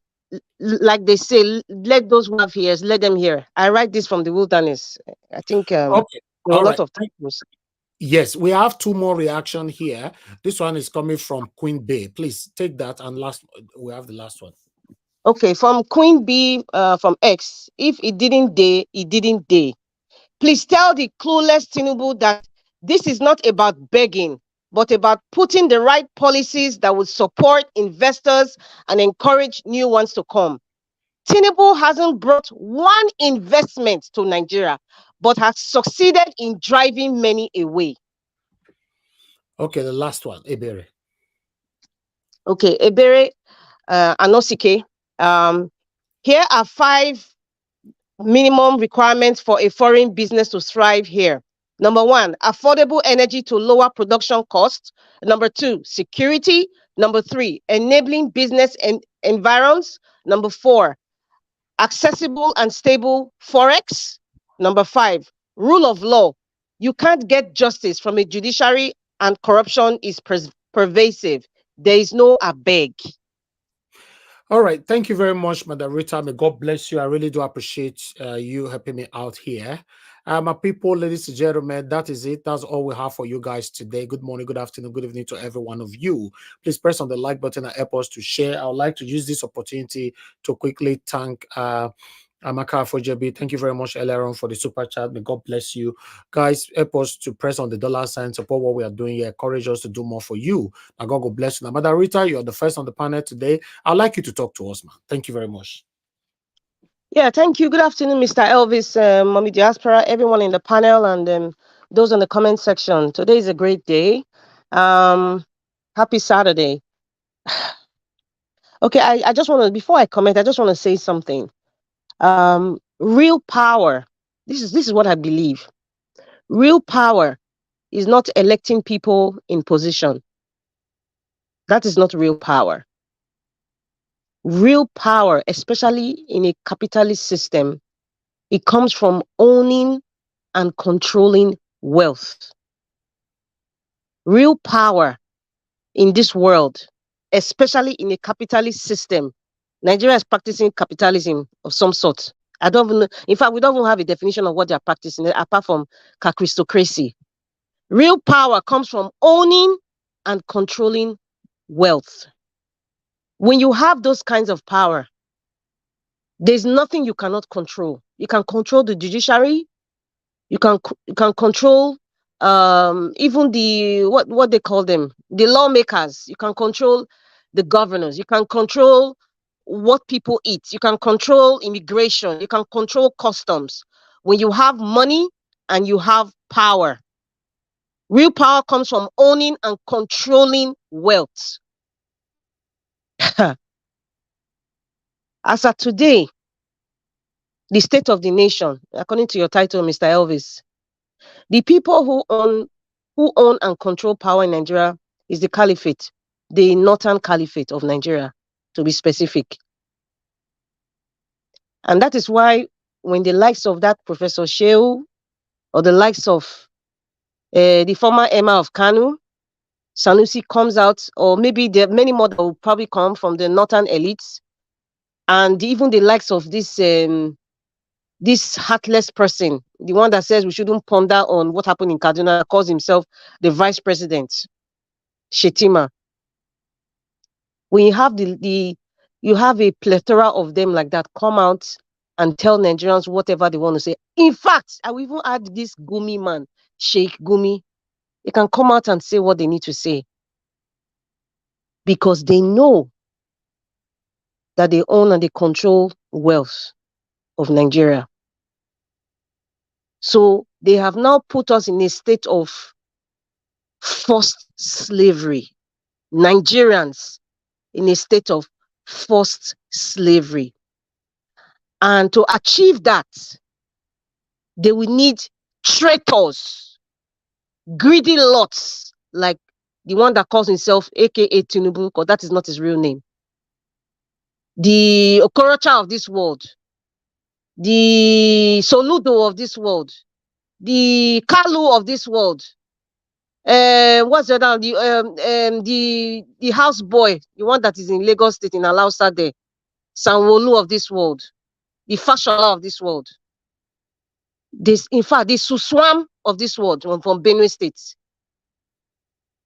like they say, let those who have ears, let them hear. I write this from the wilderness. I think Okay. a lot of titles. Yes, we have 2 more reaction here. This one is coming from Queen Bey. Please take that, and we have the last one. Okay, from Queen B from X. If it didn't day, it didn't day. Please tell the clueless Tinubu that this is not about begging, but about putting the right policies that will support investors and encourage new ones to come. Tinubu hasn't brought one investment to Nigeria, but has succeeded in driving many away. Okay, the last one, Ebere. Okay, Ebere Anosike. Here are 5 minimum requirements for a foreign business to thrive here. Number 1, affordable energy to lower production costs. Number 2, security. Number 3, enabling business and environs. Number 4, accessible and stable forex. Number 5, rule of law. You can't get justice from a judiciary, and corruption is pervasive. There is no abeg. All right. Thank you very much, Madam Rita. May God bless you. I really do appreciate you helping me out here. My people, ladies and gentlemen, that is it. That's all we have for you guys today. Good morning, good afternoon, good evening to every one of you. Please press on the like button and help us to share. I would like to use this opportunity to quickly thank Amaka Fojebi. Thank you very much, Eleron, for the super chat. May God bless you. Guys, help us to press on the dollar sign, support what we are doing here, encourage us to do more for you. Now, God will bless you. Now, Madam Rita, you're the first on the panel today. I'd like you to talk to us, man. Thank you very much. Yeah, thank you. Good afternoon, Mr. Elvis, Mommy Diaspora, everyone in the panel, and those in the comment section. Today is a great day. Happy Saturday. Okay, I just want to, before I comment, I just want to say something. Real power. This is what I believe. Real power is not electing people in position. That is not real power. Real power, especially in a capitalist system, it comes from owning and controlling wealth. Real power in this world, especially in a capitalist system, Nigeria is practicing capitalism of some sort. I don't even know. In fact, we don't even have a definition of what they are practicing apart from aristocracy. Real power comes from owning and controlling wealth. When you have those kinds of power, there's nothing you cannot control. You can control the judiciary. You can control even the what they call them, the lawmakers. You can control the governors. You can control what people eat. You can control immigration. You can control customs. When you have money and you have power, real power comes from owning and controlling wealth. As of today, the state of the nation, according to your title, Mr. Elvis, the people who own and control power in Nigeria is the caliphate, the northern caliphate of Nigeria, to be specific. And that is why when the likes of that Professor Sheu or the likes of the former Emir of Kanu, Sanusi comes out, or maybe there are many more that will probably come from the northern elites, and even the likes of this heartless person, the one that says we shouldn't ponder on what happened in Kaduna, calls himself the vice president, Shetima. When you have you have a plethora of them like that come out and tell Nigerians whatever they want to say. In fact, I will even add this Gumi man, Sheikh Gumi. They can come out and say what they need to say because they know that they own and they control wealth of Nigeria. So they have now put us in a state of forced slavery. Nigerians in a state of forced slavery. And to achieve that, they will need traitors, greedy lots, like the one that calls himself aka Tinubu, because that is not his real name. The Okorocha of this world, the Soludo of this world, the Kalu of this world. What's the other? The house boy, the one that is in Lagos State in Alausa there, Sanwo-Olu of this world, the Fashola of this world. This, in fact, the Suswam of this world from Benue State.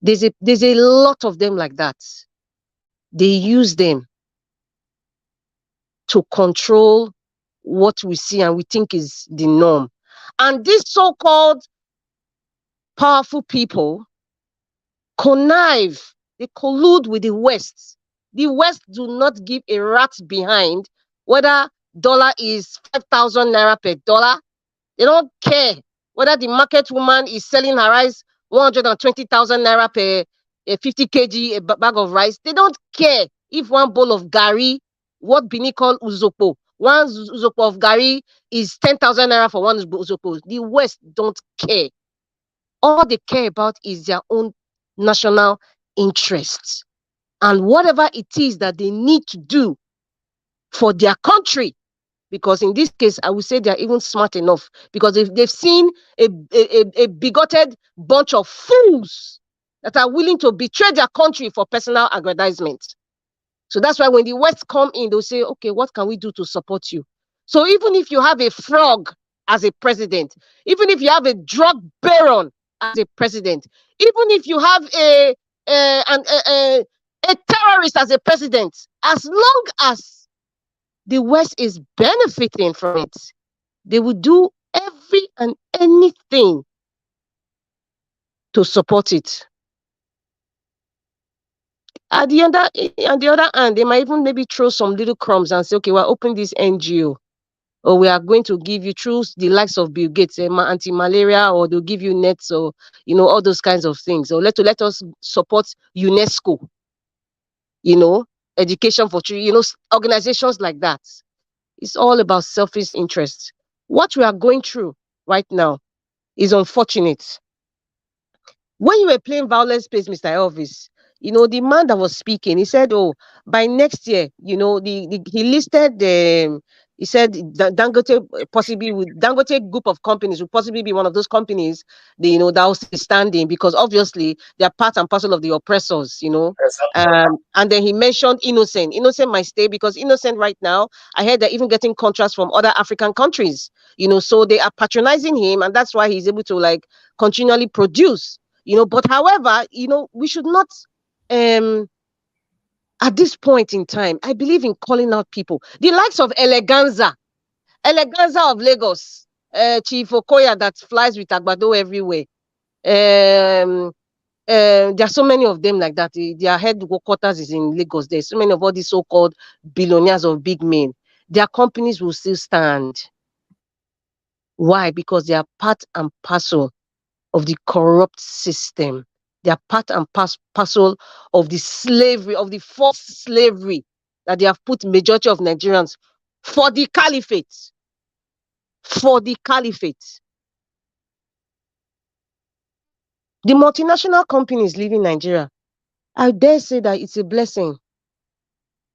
There's a lot of them like that. They use them to control what we see and we think is the norm. And these so-called powerful people connive, they collude with the West. The West do not give a rat's behind whether dollar is 5,000 naira per dollar. They don't care whether the market woman is selling her rice 120,000 naira per 50 kg bag of rice. They don't care if one bowl of gari, what Bini call uzopo, one uzopo of gari is 10,000 naira for one uzopo. The West don't care. All they care about is their own national interests. And whatever it is that they need to do for their country, because in this case, I would say they're even smart enough, because if they've seen a bigoted bunch of fools that are willing to betray their country for personal aggrandizement. So that's why when the West come in, they'll say, okay, what can we do to support you? So even if you have a frog as a president, even if you have a drug baron as a president, even if you have a terrorist as a president, as long as the West is benefiting from it, they will do every and anything to support it. On the other hand, they might even maybe throw some little crumbs and say, okay, we're opening this NGO, or we are going to give you through the likes of Bill Gates, anti-malaria, or they'll give you nets, or all those kinds of things. Or let us support UNESCO, education for children, organizations like that. It's all about selfish interest. What we are going through right now is unfortunate. When you were playing Violent Space, Mr. Elvis, the man that was speaking, he said, oh, by next year, he listed he said Dangote Dangote group of companies would possibly be one of those companies that will stay standing, because obviously they're part and parcel of the oppressors, and then he mentioned Innocent. Innocent might stay because Innocent right now, I heard they're even getting contracts from other African countries, so they are patronizing him, and that's why he's able to continually produce. But however, we should not, at this point in time, I believe in calling out people. The likes of Eleganza of Lagos, Chief Okoya that flies with Agbado everywhere. There are so many of them like that. Their headquarters is in Lagos. There's so many of all these so-called billionaires of big men. Their companies will still stand. Why? Because they are part and parcel of the corrupt system. They are part and parcel of the slavery, of the forced slavery that they have put majority of Nigerians for the caliphate. For the caliphate. The multinational companies leaving Nigeria, I dare say that it's a blessing.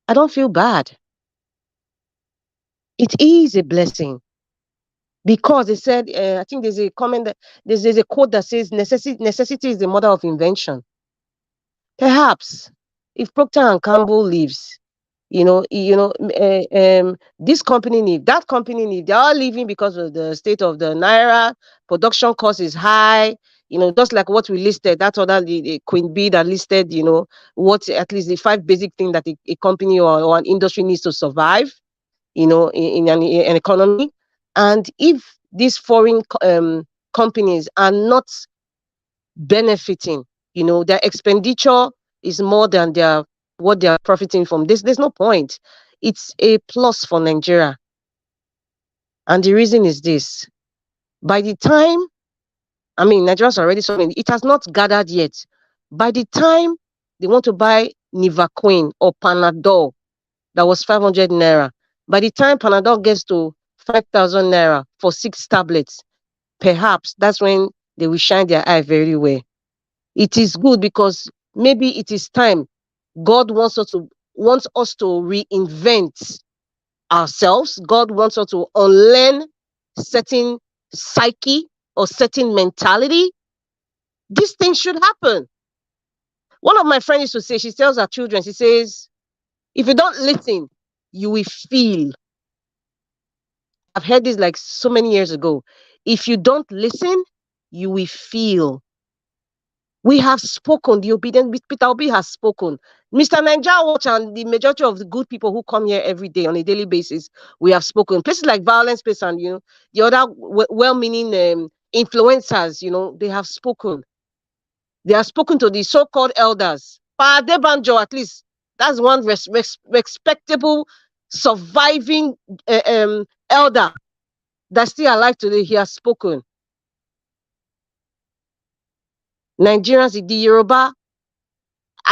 I don't feel bad. It is a blessing. Because they said, I think there's a comment, there's a quote that says, necessity is the mother of invention. Perhaps if Procter and Gamble leaves, this company leave, that company leave, they're all leaving because of the state of the naira. Production cost is high. Just like what we listed, that other the Queen B that listed, what at least the 5 basic things that a company or an industry needs to survive, in an economy. And if these foreign companies are not benefiting, their expenditure is more than what they are profiting from. There's no point. It's a plus for Nigeria. And the reason is this. By the time, Nigeria's already suffering. It has not gathered yet. By the time they want to buy Nivaquin or Panadol, that was 500 naira. By the time Panadol gets to 5,000 naira for 6 tablets, perhaps that's when they will shine their eye very well. It is good because maybe it is time. God wants us to reinvent ourselves. God wants us to unlearn certain psyche or certain mentality. This thing should happen. One of my friends used to say, she tells her children, she says, if you don't listen, you will feel. I've heard this like so many years ago. If you don't listen, you will feel. We have spoken. The obedient Peter Obi has spoken. Mr. Nigeria Watch and the majority of the good people who come here every day on a daily basis, we have spoken. Places like Violent Space and the other well-meaning influencers, they have spoken. They have spoken to the so-called elders. Pa Adebanjo, at least, that's one respectable, surviving elder that's still alive today. He has spoken. Nigerians, the Yoruba,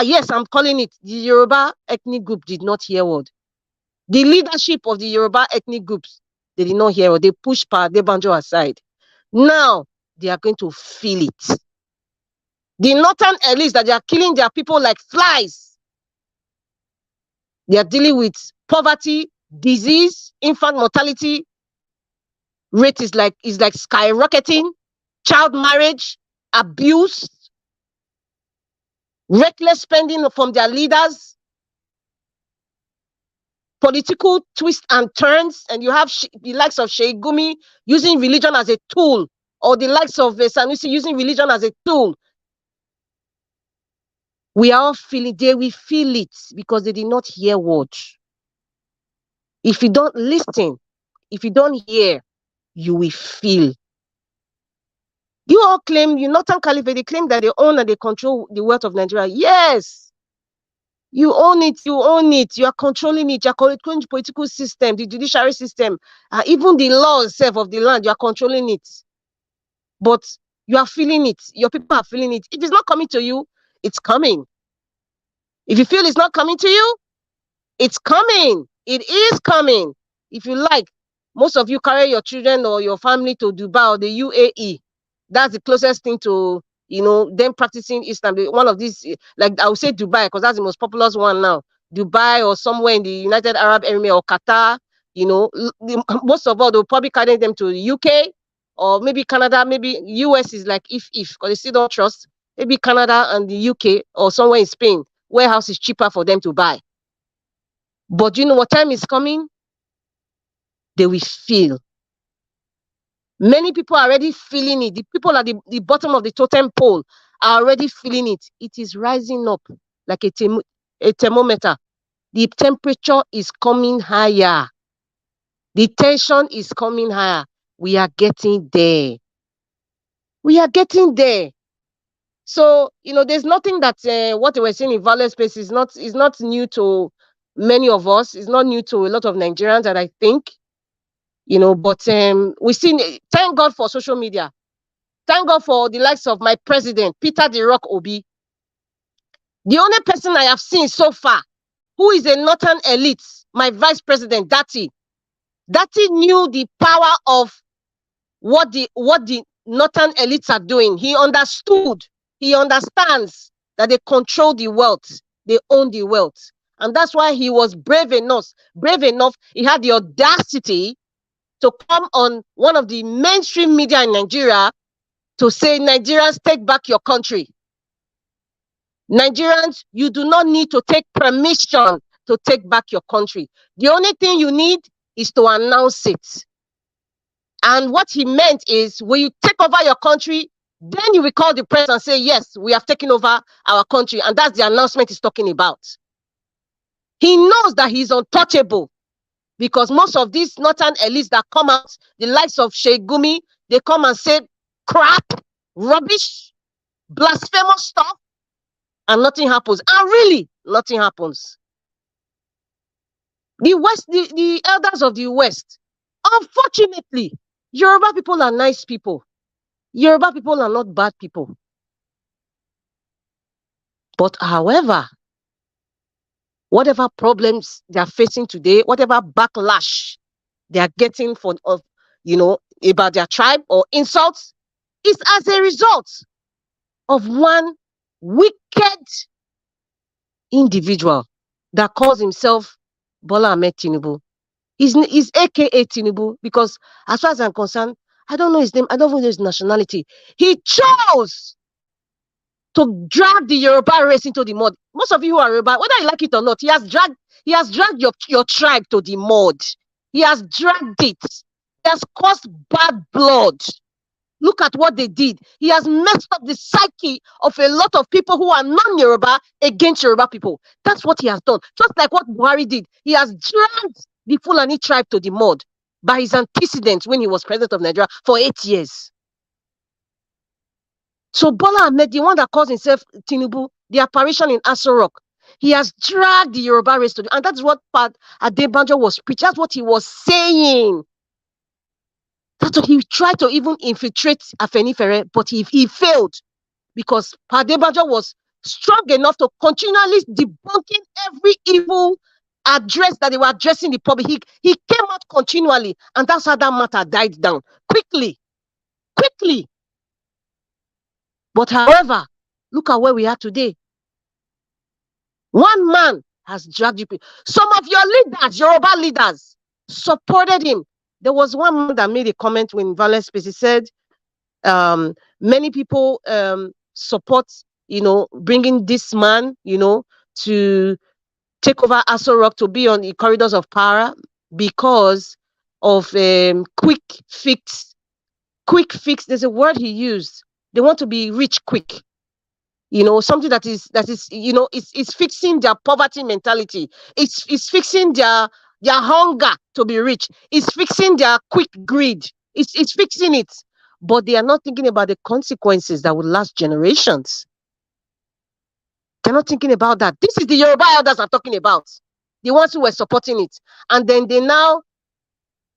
yes, I'm calling it, the Yoruba ethnic group did not hear word. The leadership of the Yoruba ethnic groups, they did not hear word. They pushed Pa Adebanjo aside. Now, they are going to feel it. The northern elites that they are killing their people like flies. They are dealing with poverty, disease, infant mortality rate is like skyrocketing, child marriage, abuse, reckless spending from their leaders, political twists and turns, and you have the likes of Sheikh Gumi using religion as a tool, or the likes of Sanusi using religion as a tool. We are all feeling, they will feel it because they did not hear word. If you don't listen, if you don't hear, you will feel. You all claim, you Northern Caliphate, they claim that they own and they control the wealth of Nigeria. Yes, you own it, you own it, you are controlling it, you are controlling the political system, the judiciary system, even the law itself of the land, you are controlling it. But you are feeling it, your people are feeling it. If it's not coming to you, it's coming. If you feel it's not coming to you, it's coming. It is coming. If you like, most of you carry your children or your family to Dubai or the UAE. That's the closest thing to, them practicing Islam. One of these, like I would say Dubai, because that's the most popular one now. Dubai or somewhere in the United Arab Emirates or Qatar, most of all, they'll probably carry them to the UK or maybe Canada, maybe US is like if, because they still don't trust. Maybe Canada and the UK or somewhere in Spain, warehouse is cheaper for them to buy. But you know what time is coming? They will feel. Many people are already feeling it. The people at the bottom of the totem pole are already feeling it. It is rising up like a thermometer. The temperature is coming higher. The tension is coming higher. We are getting there. We are getting there. So, there's nothing that what they were saying in Valley Space is not new to many of us. It's not new to a lot of Nigerians that I think. But we see, thank God for social media. Thank God for the likes of my president, Peter the Rock Obi. The only person I have seen so far who is a northern elite, my vice president, Dati. Dati knew the power of what the northern elites are doing. He understood, he understands that they control the wealth, they own the wealth. And that's why he was brave enough, he had the audacity to come on one of the mainstream media in Nigeria to say, Nigerians, take back your country. Nigerians, you do not need to take permission to take back your country. The only thing you need is to announce it. And what he meant is, when you take over your country, then you will call the press and say, yes, we have taken over our country. And that's the announcement he's talking about. He knows that he's untouchable. Because most of these northern elites that come out, the likes of Sheikh Gumi, they come and say crap, rubbish, blasphemous stuff, and nothing happens. And really, nothing happens. The West, the elders of the West, unfortunately, Yoruba people are nice people. Yoruba people are not bad people. But however, whatever problems they are facing today, whatever backlash they are getting about their tribe or insults, is as a result of one wicked individual that calls himself Bola Ahmed Tinubu. He's AKA Tinubu because, as far as I'm concerned, I don't know his name, I don't know his nationality. He chose to drag the Yoruba race into the mud. Most of you who are Yoruba, whether you like it or not, he has dragged your tribe to the mud. He has dragged it. He has caused bad blood. Look at what they did. He has messed up the psyche of a lot of people who are non-Yoruba against Yoruba people. That's what he has done. Just like what Buhari did. He has dragged the Fulani tribe to the mud by his antecedents when he was president of Nigeria for 8 years. So Bola Ahmed, the one that calls himself Tinubu, the apparition in Aso Rock, he has dragged the Yoruba race to the, and that's what Pat Adebanjo was preaching. That's what he was saying. That's what he tried to even infiltrate Afenifere, but he failed because Pat Adebanjo was strong enough to continually debunking every evil address that they were addressing the public. He came out continually, and that's how that matter died down quickly. But however, look at where we are today. One man has dragged you. Some of your leaders, Yoruba leaders, supported him. There was one man that made a comment when Violence Space. He said, many people support, bringing this man, to take over Aso Rock, to be on the corridors of power because of quick fix. Quick fix. There's a word he used. They want to be rich quick. Something that is it's fixing their poverty mentality. It's fixing their hunger to be rich. It's fixing their quick greed. It's fixing it. But they are not thinking about the consequences that will last generations. They're not thinking about that. This is the Yoruba elders I'm talking about. The ones who were supporting it. And then they now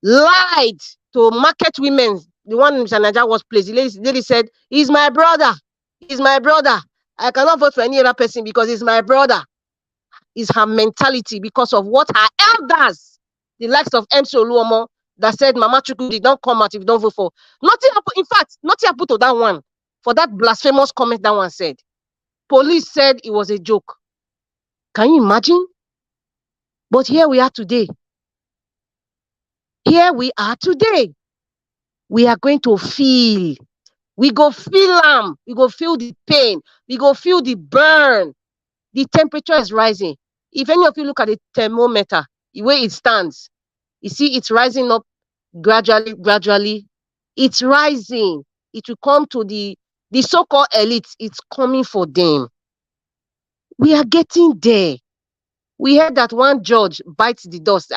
lied to market women. The one in Sanaja was placed. The lady said, he's my brother. He's my brother. I cannot vote for any other person because he's my brother. It's her mentality because of what her elders, the likes of MC Oluomo, that said Mama Chuku did not come out if you don't vote for. Nothing happened. In fact, nothing happened to that one. For that blasphemous comment that one said. Police said it was a joke. Can you imagine? But here we are today. Here we are today. We are going to feel. We go feel them. We go feel the pain. We go feel the burn. The temperature is rising. If any of you look at the thermometer, the way it stands, you see it's rising up gradually. It's rising. It will come to the so-called elites. It's coming for them. We are getting there. We heard that one judge bites the dust.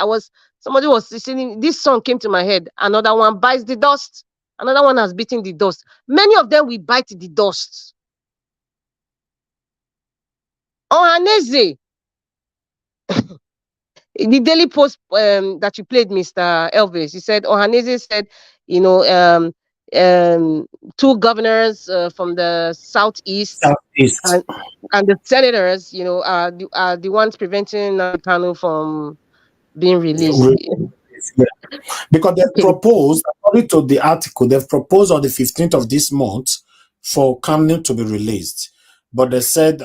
Somebody was listening. This song came to my head. Another one bites the dust. Another one has beaten the dust. Many of them will bite the dust. Ohaneze, the Daily Post that you played, Mr. Elvis, he said, Ohaneze said, two governors from the southeast. And the senators, are the ones preventing Nnamdi Kanu from being released. Because they've proposed, according to the article, they've proposed on the 15th of this month for Kanu to be released. But they said,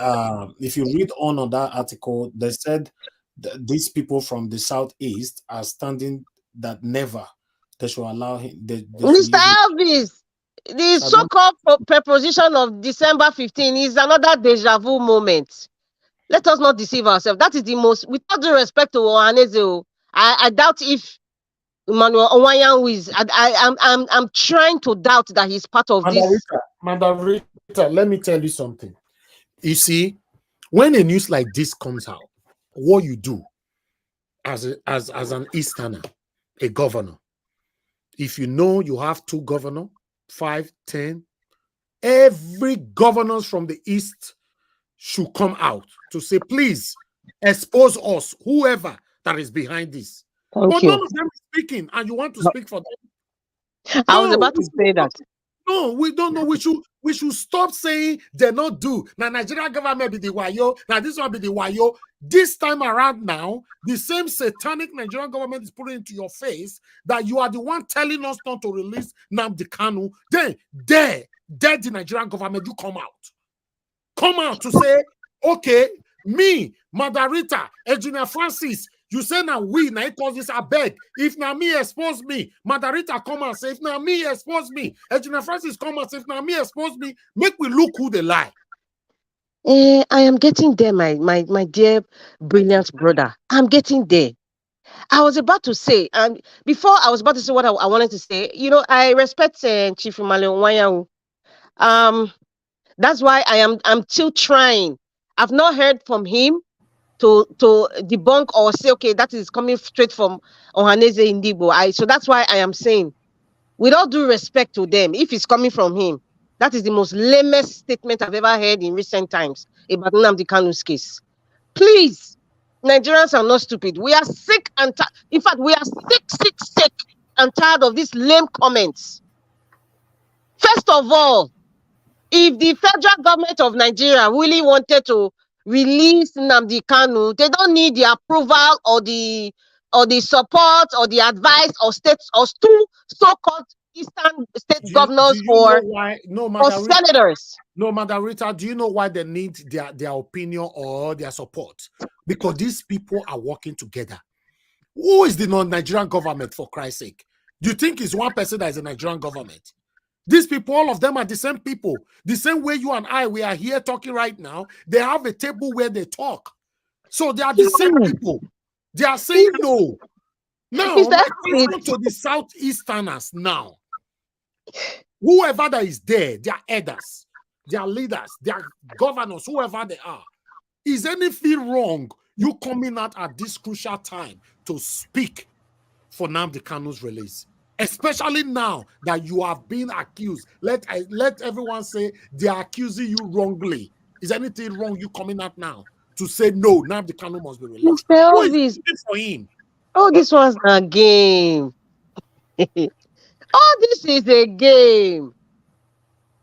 if you read on that article, they said these people from the southeast are standing that never they should allow him. Mr. Elvis, the so-called preposition of December 15 is another deja vu moment. Let us not deceive ourselves. That is the most, with all due respect to Ohaneze, I doubt if Emmanuel Onwayan is. I'm trying to doubt that he's part of this. Mandarita, let me tell you something. You see, when a news like this comes out, what you do as an Easterner, a governor, if you know you have two governors, 5, 10, every governors from the East should come out to say, please expose us, whoever that is behind this. But none of them is speaking, and you want to speak for them. I was about to say that. No, we don't know. We should stop saying they not do. Now Nigerian government be the wayo. Now this one be the wayo. This time around now, the same satanic Nigerian government is putting into your face that you are the one telling us not to release Nnamdi Kanu. Then the Nigerian government, you come out to say, okay, me, Madarita, Engineer Francis, you say now we, now it cause this, I beg. If now me expose me, Madarita come and say, if now me expose me, Engineer Francis come and say, if now me expose me, make we look who they lie. I am getting there, my dear, brilliant brother. I'm getting there. I was about to say, and before I was about to say what I wanted to say, I respect Chief Emmanuel Onwayan. That's why I'm still trying. I've not heard from him to debunk or say, okay, that is coming straight from Ohaneze Ndigbo. So that's why I am saying, with all due respect to them, if it's coming from him, that is the most lamest statement I've ever heard in recent times about Nnamdi Kanu's case. Please, Nigerians are not stupid. We are sick and tired. In fact, we are sick and tired of these lame comments. First of all, if the federal government of Nigeria really wanted to release Nnamdi Kanu, they don't need the approval or the support or the advice or states or two so-called Eastern state Do governors you know or why? No, senators. No, Madam Rita, do you know why they need their opinion or their support? Because these people are working together. Who is the non-Nigerian government, for Christ's sake? Do you think it's one person that is a Nigerian government? These people, all of them are the same people. The same way you and I, we are here talking right now. They have a table where they talk. So they are the same people. They are saying no. Now, my question to the Southeasterners now. Whoever that is there, their elders, their leaders, their governors, whoever they are, is anything wrong you coming out at this crucial time to speak for Nnamdi Kanu's release? Especially now that you have been accused. Let everyone say they are accusing you wrongly. Is anything wrong you coming out now to say no, Nnamdi Kanu must be released? Who is looking for him? Oh, this one's a game. Oh, this is a game.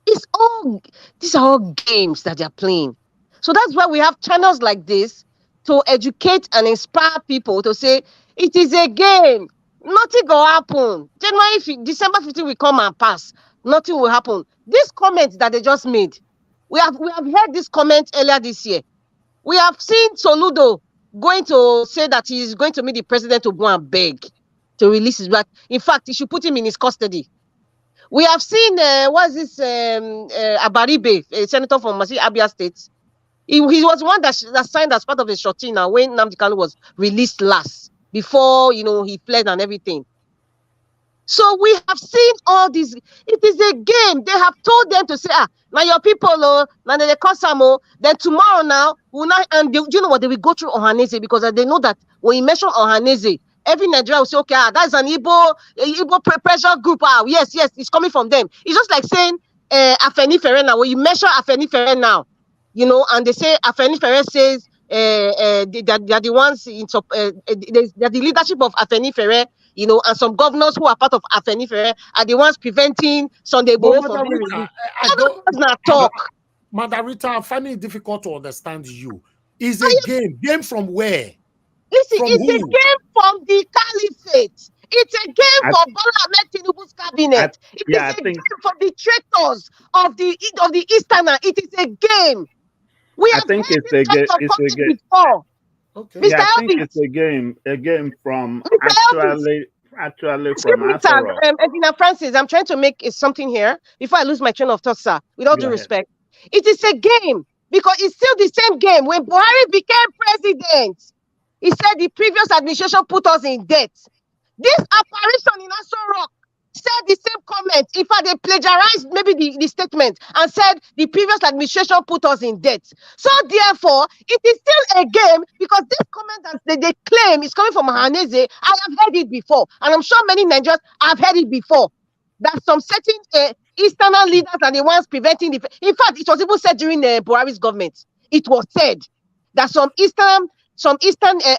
These are all games that they're playing. So that's why we have channels like this to educate and inspire people to say it is a game. Nothing will happen. December 15 will come and pass. Nothing will happen. This comment that they just made, we have heard this comment earlier this year. We have seen Soludo going to say that he is going to meet the president to go and beg to release his right. In fact, he should put him in his custody. We have seen Abaribe, a senator from Abia State. He was one that signed as part of the Shotina when Nnamdi Kanu was released last, before he fled and everything. So we have seen all this. It is a game. They have told them to say, now your people, now they call then tomorrow now, and do you know what? They will go through Ohanese, because they know that when you mention Ohanese, every Nigerian will say, okay, that's an Igbo pressure group. Yes, it's coming from them. It's just like saying Afeni Fere now. When you mention Afeni Fere now, and they say Afeni Fere says they are the ones they're the leadership of Afeni Fere, and some governors who are part of Afeni Fere are the ones preventing Sunday Igboho from being released. Talk. Madam Rita, I'm finding it difficult to understand you. Is a game. Game from where? Listen, it's a game from the caliphate. It's a game for Bola Ahmed Tinubu's cabinet. It is a game for the traitors of the Easterner. It is a game. We have heard this kind of conflict before. Okay. Yeah, I think it's a game from actually from Asaro. Edina Francis, I'm trying to make something here before I lose my train of thought, sir. With all due respect, it is a game because it's still the same game. When Buhari became president, he said the previous administration put us in debt. This apparition in Aso Rock said the same comment. In fact, they plagiarized maybe the statement and said the previous administration put us in debt. So therefore, it is still a game because this comment that they claim is coming from Ohanese. I have heard it before, and I'm sure many Nigerians have heard it before. That some certain Eastern leaders are the ones preventing the. In fact, it was even said during the Buhari's government. It was said that some Eastern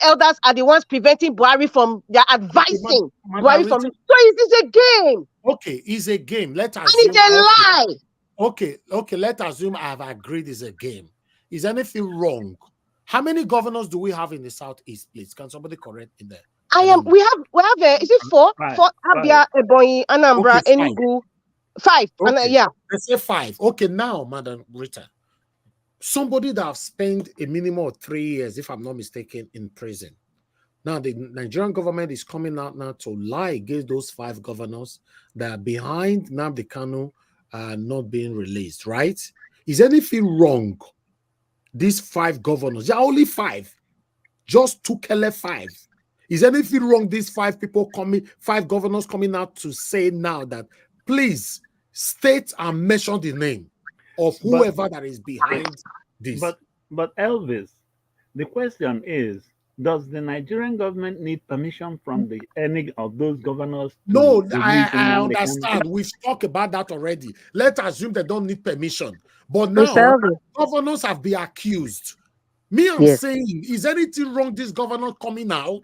elders are the ones preventing Buhari from their advising Buhari from. So it is a game. Okay, it's a game. Let us. And it's a lie. Okay. Let's assume I have agreed it's a game. Is anything wrong? How many governors do we have in the Southeast, please? Can somebody correct in there? We have is it four? Four, Abia, Ebonyi, Anambra, Enugu. 5. Okay. Yeah. Let's say 5. Okay, now, Madam Rita. Somebody that have spent a minimum of 3 years, if I'm not mistaken, in prison. Now, the Nigerian government is coming out now to lie against those 5 governors that are behind Nnamdi Kanu not being released, right? Is anything wrong? These 5 governors, there are only 5, just Tukele 5. Is anything wrong? These 5 people 5 governors coming out to say now that please state and mention the name of whoever that is behind this. But Elvis, the question is, does the Nigerian government need permission from any of those governors? No, I understand. We've talked about that already. Let's assume they don't need permission. But now, governors have been accused. I'm saying, is anything wrong this governor coming out?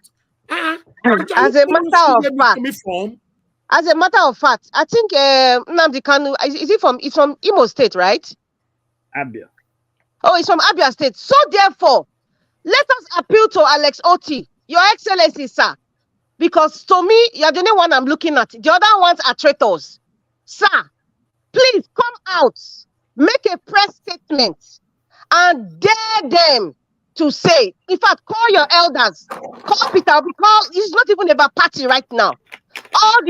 As a matter of fact, I think Nnamdi Kanu, is he from Imo State, right? Abia. Oh, it's from Abia State. So therefore, let us appeal to Alex Oti, Your Excellency, sir. Because to me, you're the only one I'm looking at. The other ones are traitors. Sir, please come out, make a press statement, and dare them to say, in fact, call your elders, call Peter, because it's not even about party right now. All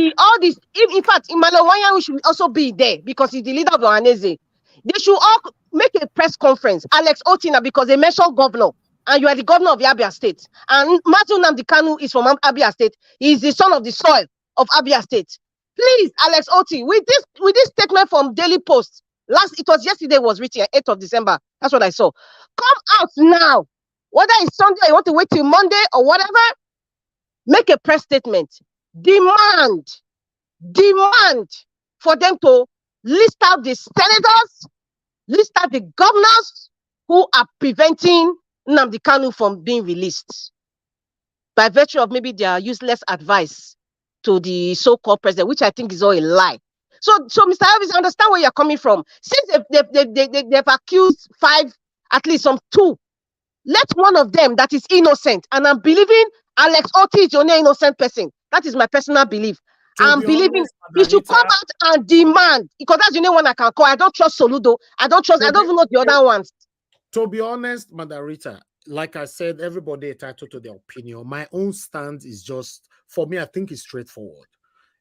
these, in fact, Imalawayan should also be there because he's the leader of the Ohanese. They should all make a press conference. Alex Otina, because they mentioned governor, and you are the governor of the Abia State. And Nnamdi Kanu is from Abia State. He is the son of the soil of Abia State. Please, Alex Oti, with this statement from Daily Post, it was yesterday, was written 8th of December. That's what I saw. Come out now. Whether it's Sunday or you want to wait till Monday or whatever, make a press statement. Demand for them to list out the senators, list out the governors who are preventing Nnamdi Kanu from being released by virtue of maybe their useless advice to the so-called president, which I think is all a lie. So Mr. Elvis, I understand where you're coming from. Since they've accused 5, at least some 2, let one of them that is innocent, and I'm believing Alex Oti is the only innocent person. That is my personal belief. I'm believing he should come out and demand, because that's the only one I can call. I don't trust Soludo. I don't even know the other ones. To be honest, Madarita, like I said, everybody entitled to their opinion. My own stand is just, for me, I think it's straightforward.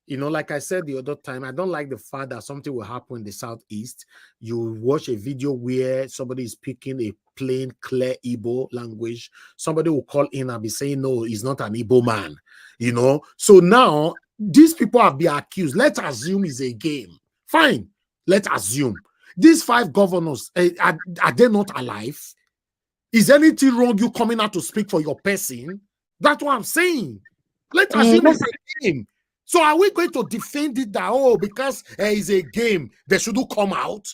You know, like I said the other time, I don't like the fact that something will happen in the Southeast. You watch a video where somebody is speaking a plain, clear Igbo language. Somebody will call in and be saying, no, he's not an Igbo man. You know, so now these people have been accused. Let's assume it's a game. Fine. Let's assume. These 5 governors, are they not alive? Is anything wrong you coming out to speak for your person? That's what I'm saying. Let's assume it's a game. So are we going to defend it that, because it's a game, they shouldn't come out?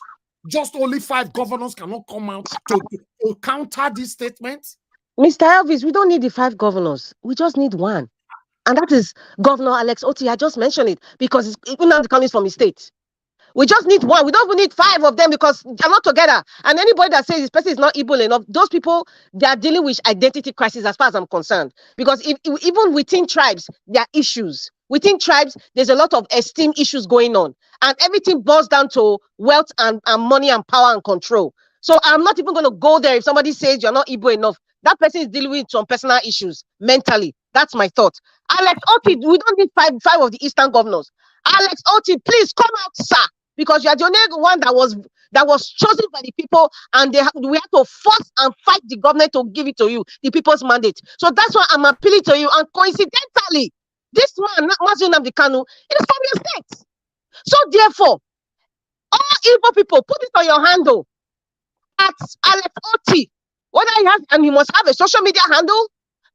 Just only 5 governors cannot come out to counter this statement? Mr. Elvis, we don't need the 5 governors. We just need one. And that is Governor Alex Oti. I just mentioned it because Nnamdi Kanu is from his state. We just need one. We don't even need 5 of them because they're not together. And anybody that says this person is not able enough, those people, they are dealing with identity crisis as far as I'm concerned. Because even within tribes, there are issues. Within tribes, there's a lot of esteem issues going on. And everything boils down to wealth and money and power and control. So I'm not even going to go there if somebody says you're not able enough. That person is dealing with some personal issues mentally. That's my thought. Alex Oti, we don't need five of the Eastern governors. Alex Oti, please come out, sir, because you are the only one that was chosen by the people, and we have to force and fight the government to give it to you, the people's mandate. So that's why I'm appealing to you. And coincidentally, this man, Nnamdi Kanu, is from your state. So therefore, all Igbo people, put it on your handle at Alex Oti. Whether he has, and he must have a social media handle,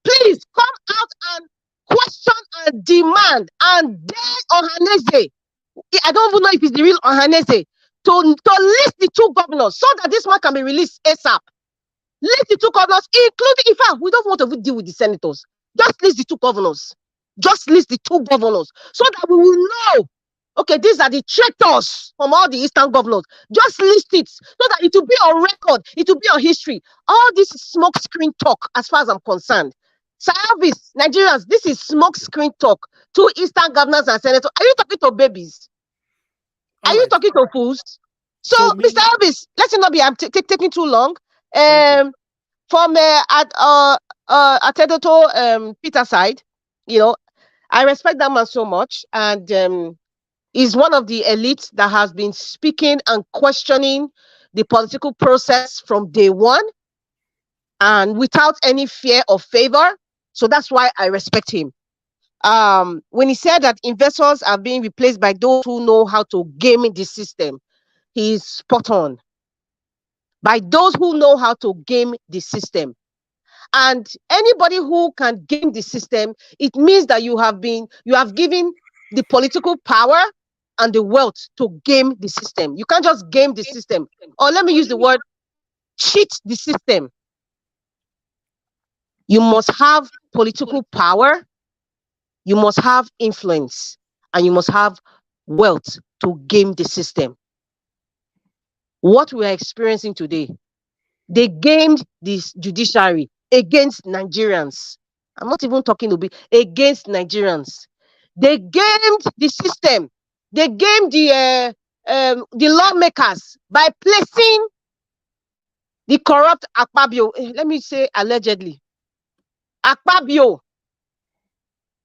please come out and question and demand and dare Ohanese. I don't even know if it's the real Ohanese to list the 2 governors so that this man can be released ASAP. List the 2 governors, including, in fact, we don't want to deal with the senators. Just list the 2 governors. Just list the 2 governors so that we will know. Okay, these are the traitors from all the Eastern governors. Just list it so that it will be on record. It will be on history. All this is smoke screen talk as far as I'm concerned. Service, Nigerians, this is smoke screen talk. 2 Eastern governors and senators. Are you talking to babies? Are you talking to fools? So Mr. Elvis, let's not be taking too long. From Atedoto Peter side, you know, I respect that man so much, and he's one of the elites that has been speaking and questioning the political process from day one, and without any fear or favor. So that's why I respect him. When he said that investors are being replaced by those who know how to game the system, he's spot on. By those who know how to game the system. And anybody who can game the system, it means that you have given the political power and the wealth to game the system. You can't just game the system. Or let me use the word, cheat the system. You must have political power, you must have influence, and you must have wealth to game the system. What we are experiencing today, they gamed this judiciary against Nigerians. I'm not even talking to be against Nigerians. They gamed the system. They gamed the lawmakers by placing the corrupt Akpabio, let me say allegedly, Akpabio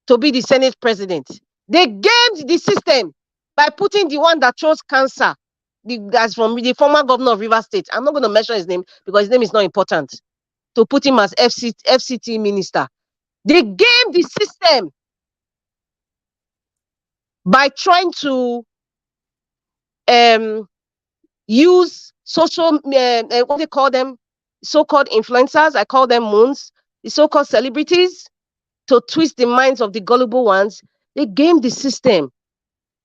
to be the Senate president. They gamed the system by putting the one that chose cancer, that's from the former governor of Rivers State. I'm not going to mention his name because his name is not important. To put him as FCT minister. They gamed the system by trying to use social, what they call them, so-called influencers. I call them moons, the so-called celebrities, to twist the minds of the gullible ones. They game the system.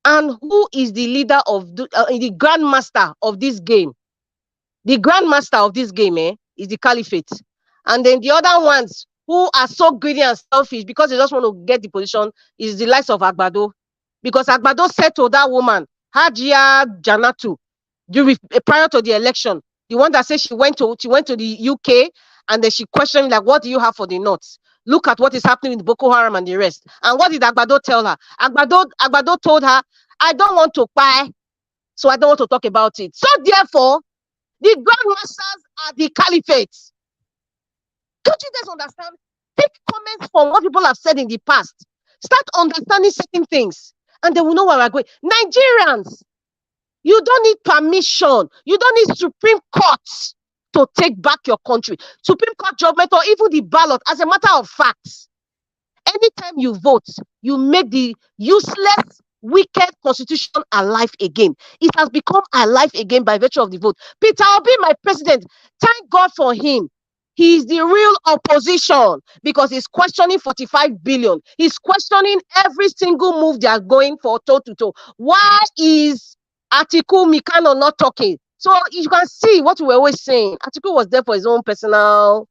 And who is the leader of the grandmaster of this game? The grandmaster of this game is the caliphate. And then the other ones who are so greedy and selfish because they just want to get the position is the likes of Agbado. Because Agbado said to that woman, Hajia Janatu, prior to the election, the one that said she went to the UK and then she questioned, like, what do you have for the North? Look at what is happening with Boko Haram and the rest. And what did Agbado tell her? Agbado told her, I don't want to buy, so I don't want to talk about it. So therefore, the grandmasters are the caliphate. Don't you guys understand? Take comments from what people have said in the past. Start understanding certain things, and they will know where we're going. Nigerians, you don't need permission. You don't need Supreme Court to take back your country. Supreme Court judgment or even the ballot. As a matter of fact, anytime you vote, you make the useless, wicked constitution alive again. It has become alive again by virtue of the vote. Peter Obi, my president, thank God for him. He is the real opposition because he's questioning 45 billion. He's questioning every single move they are going for toe to toe. Why is Atiku Mikano not talking? So you can see what we were always saying. Atiku was there for his own personal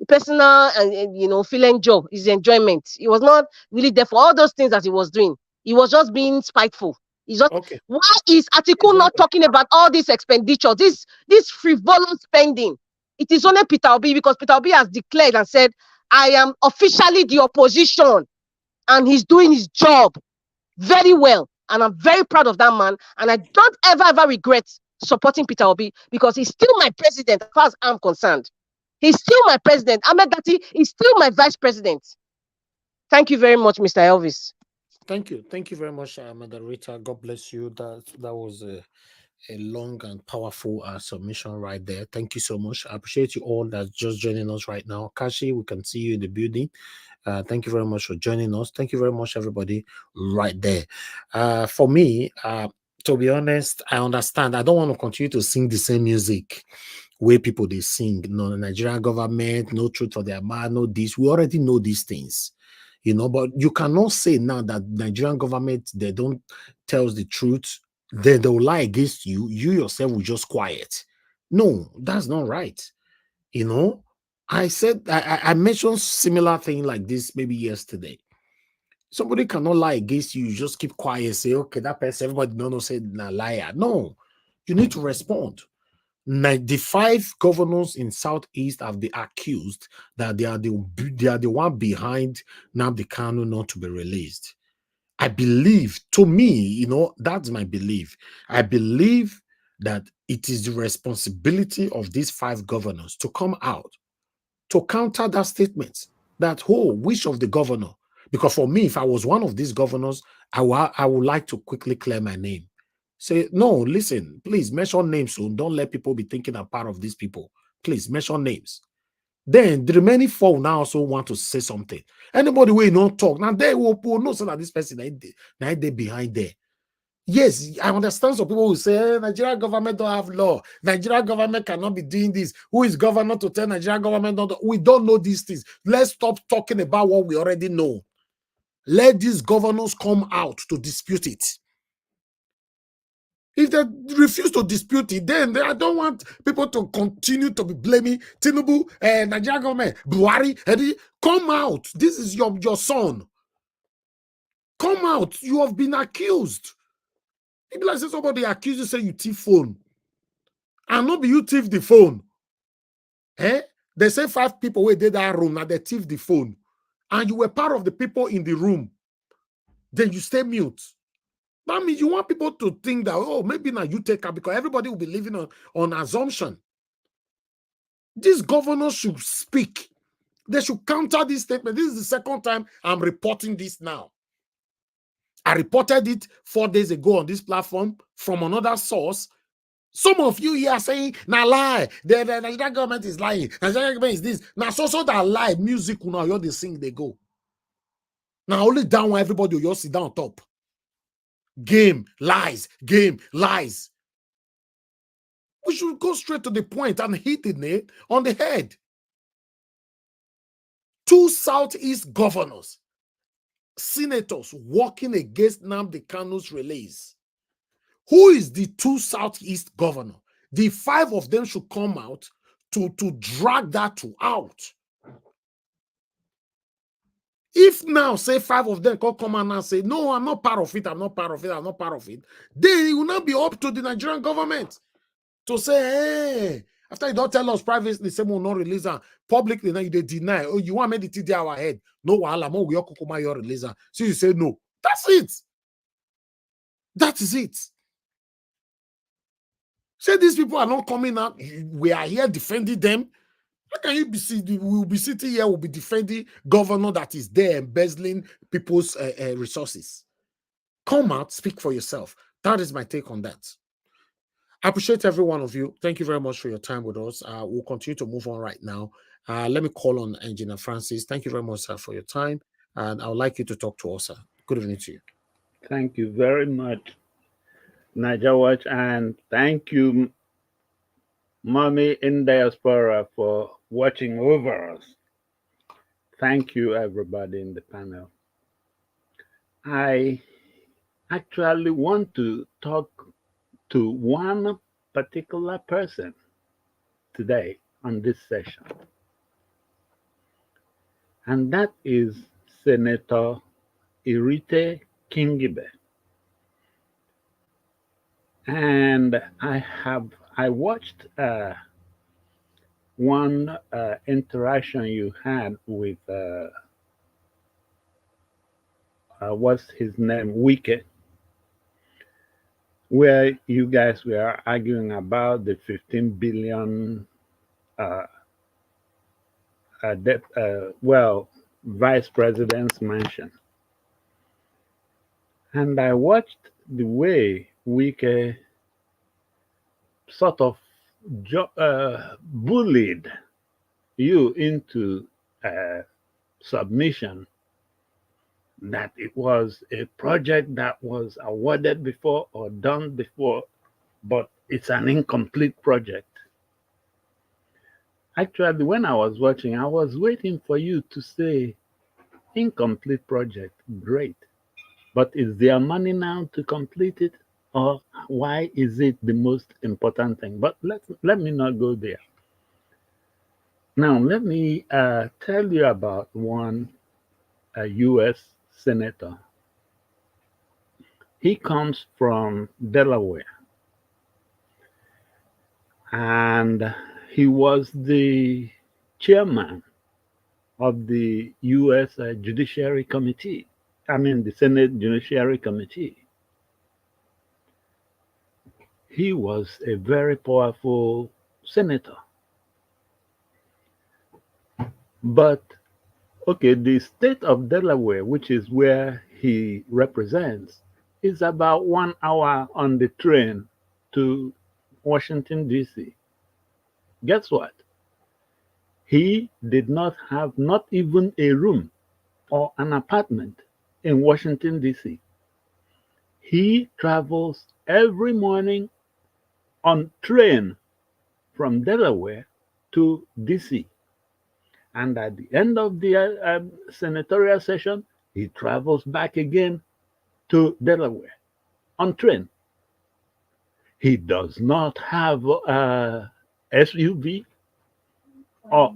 and feeling joy, his enjoyment. He was not really there for all those things that he was doing. He was just being spiteful. He's just Okay. Why is Atiku not talking about all this expenditure, this frivolous spending? It is only Peter Obi, because Peter Obi has declared and said, I am officially the opposition, and he's doing his job very well. And I'm very proud of that man. And I don't ever regret supporting Peter Obi because he's still my president as far as I'm concerned. He's still my president. Ahmed Dati is still my vice president. Thank you very much, Mr. Elvis. Thank you very much, moderator. God bless you. That was a long and powerful submission right there. Thank you so much. I appreciate you all that's just joining us right now. Kashi, we can see you in the building. Thank you very much for joining us. Thank you very much, everybody, right there. For me, to be honest, I understand. I don't want to continue to sing the same music where people they sing. No, the Nigerian government, no truth for their mouth, no this. We already know these things. But you cannot say now that Nigerian government, they don't tell us the truth, then they'll lie against you. You yourself will just quiet. No, that's not right. I said, I mentioned similar thing like this maybe yesterday. Somebody cannot lie against you. You just keep quiet, say, okay, that person, everybody don't know, say, nah, liar. No, you need to respond. 95 governors in Southeast have been accused that they are the one behind Nnamdi Kanu not to be released. I believe, to me, that's my belief. I believe that it is the responsibility of these 5 governors to come out to counter that statement that, which of the governor? Because for me, if I was one of these governors, I would like to quickly clear my name. Say, no, listen, please mention names soon. Don't let people be thinking I'm part of these people. Please mention names. Then the remaining 4 now also want to say something. Anybody will not talk. Now they will know so that this person they behind there. Yes, I understand some people will say, Nigerian government don't have law. Nigerian government cannot be doing this. Who is governor to tell Nigerian government? We don't know these things. Let's stop talking about what we already know. Let these governors come out to dispute it. If they refuse to dispute it, then I don't want people to continue to be blaming Tinubu and Nigerian government. Buhari, come out. This is your son. Come out. You have been accused. People like say somebody accuse you, say you thief phone. And not be you thief the phone. They say 5 people who did that room, now they thief the phone. and you were part of the people in the room, then you stay mute. That means you want people to think that, oh, maybe now you take up, because everybody will be living on assumption. These governors should speak. They should counter this statement. This is the second time I'm reporting this now. I reported it 4 days ago on this platform from another source. Some of you here are saying, now lie. The Nigerian government is lying. Nigerian government is this. Now, so that lie, music, you know, they sing, they go. Now, only down when everybody will sit down on top. Game, lies, game, lies. We should go straight to the point and hit it on the head. 2 Southeast governors, senators working against Nnamdi Kanu's release. Who is the 2 Southeast governor? The 5 of them should come out to drag that out. If now, say 5 of them can come out and say, no, I'm not part of it, I'm not part of it, I'm not part of it, then it will not be up to the Nigerian government to say, hey, after you don't tell us privately, say we will not release her. Publicly, now you deny. Oh, you want me to take our head? No, we are your release her. So you say no. That's it. That is it. Say these people are not coming out. We are here defending them. How can you be? We will be sitting here. We'll be defending governor that is there embezzling people's resources. Come out, speak for yourself. That is my take on that. I appreciate every one of you. Thank you very much for your time with us. We'll continue to move on right now. Let me call on Engineer Francis. Thank you very much, sir, for your time. And I would like you to talk to us, sir. Good evening to you. Thank you very much, Niger Watch, and thank you, Mommy in Diaspora, for watching over us. Thank you, everybody in the panel. I actually want to talk to one particular person today on this session, and that is Senator Irite Kingibe. And I watched one interaction you had with what's his name, Wike, where you guys were arguing about the 15 billion vice president's mansion. And I watched the way Wike sort of bullied you into submission that it was a project that was awarded before or done before, but it's an incomplete project. Actually, when I was watching, I was waiting for you to say, incomplete project, great. But is there money now to complete it? Or why is it the most important thing? But let me not go there. Now, let me tell you about one U.S. senator. He comes from Delaware. And he was the chairman of the U.S. Judiciary Committee. I mean, the Senate Judiciary Committee. He was a very powerful senator. But, okay, the state of Delaware, which is where he represents, is about 1 hour on the train to Washington, D.C. Guess what? He did not have not even a room or an apartment in Washington, D.C. He travels every morning on train from Delaware to D.C. And at the end of the senatorial session, he travels back again to Delaware on train. He does not have a SUV or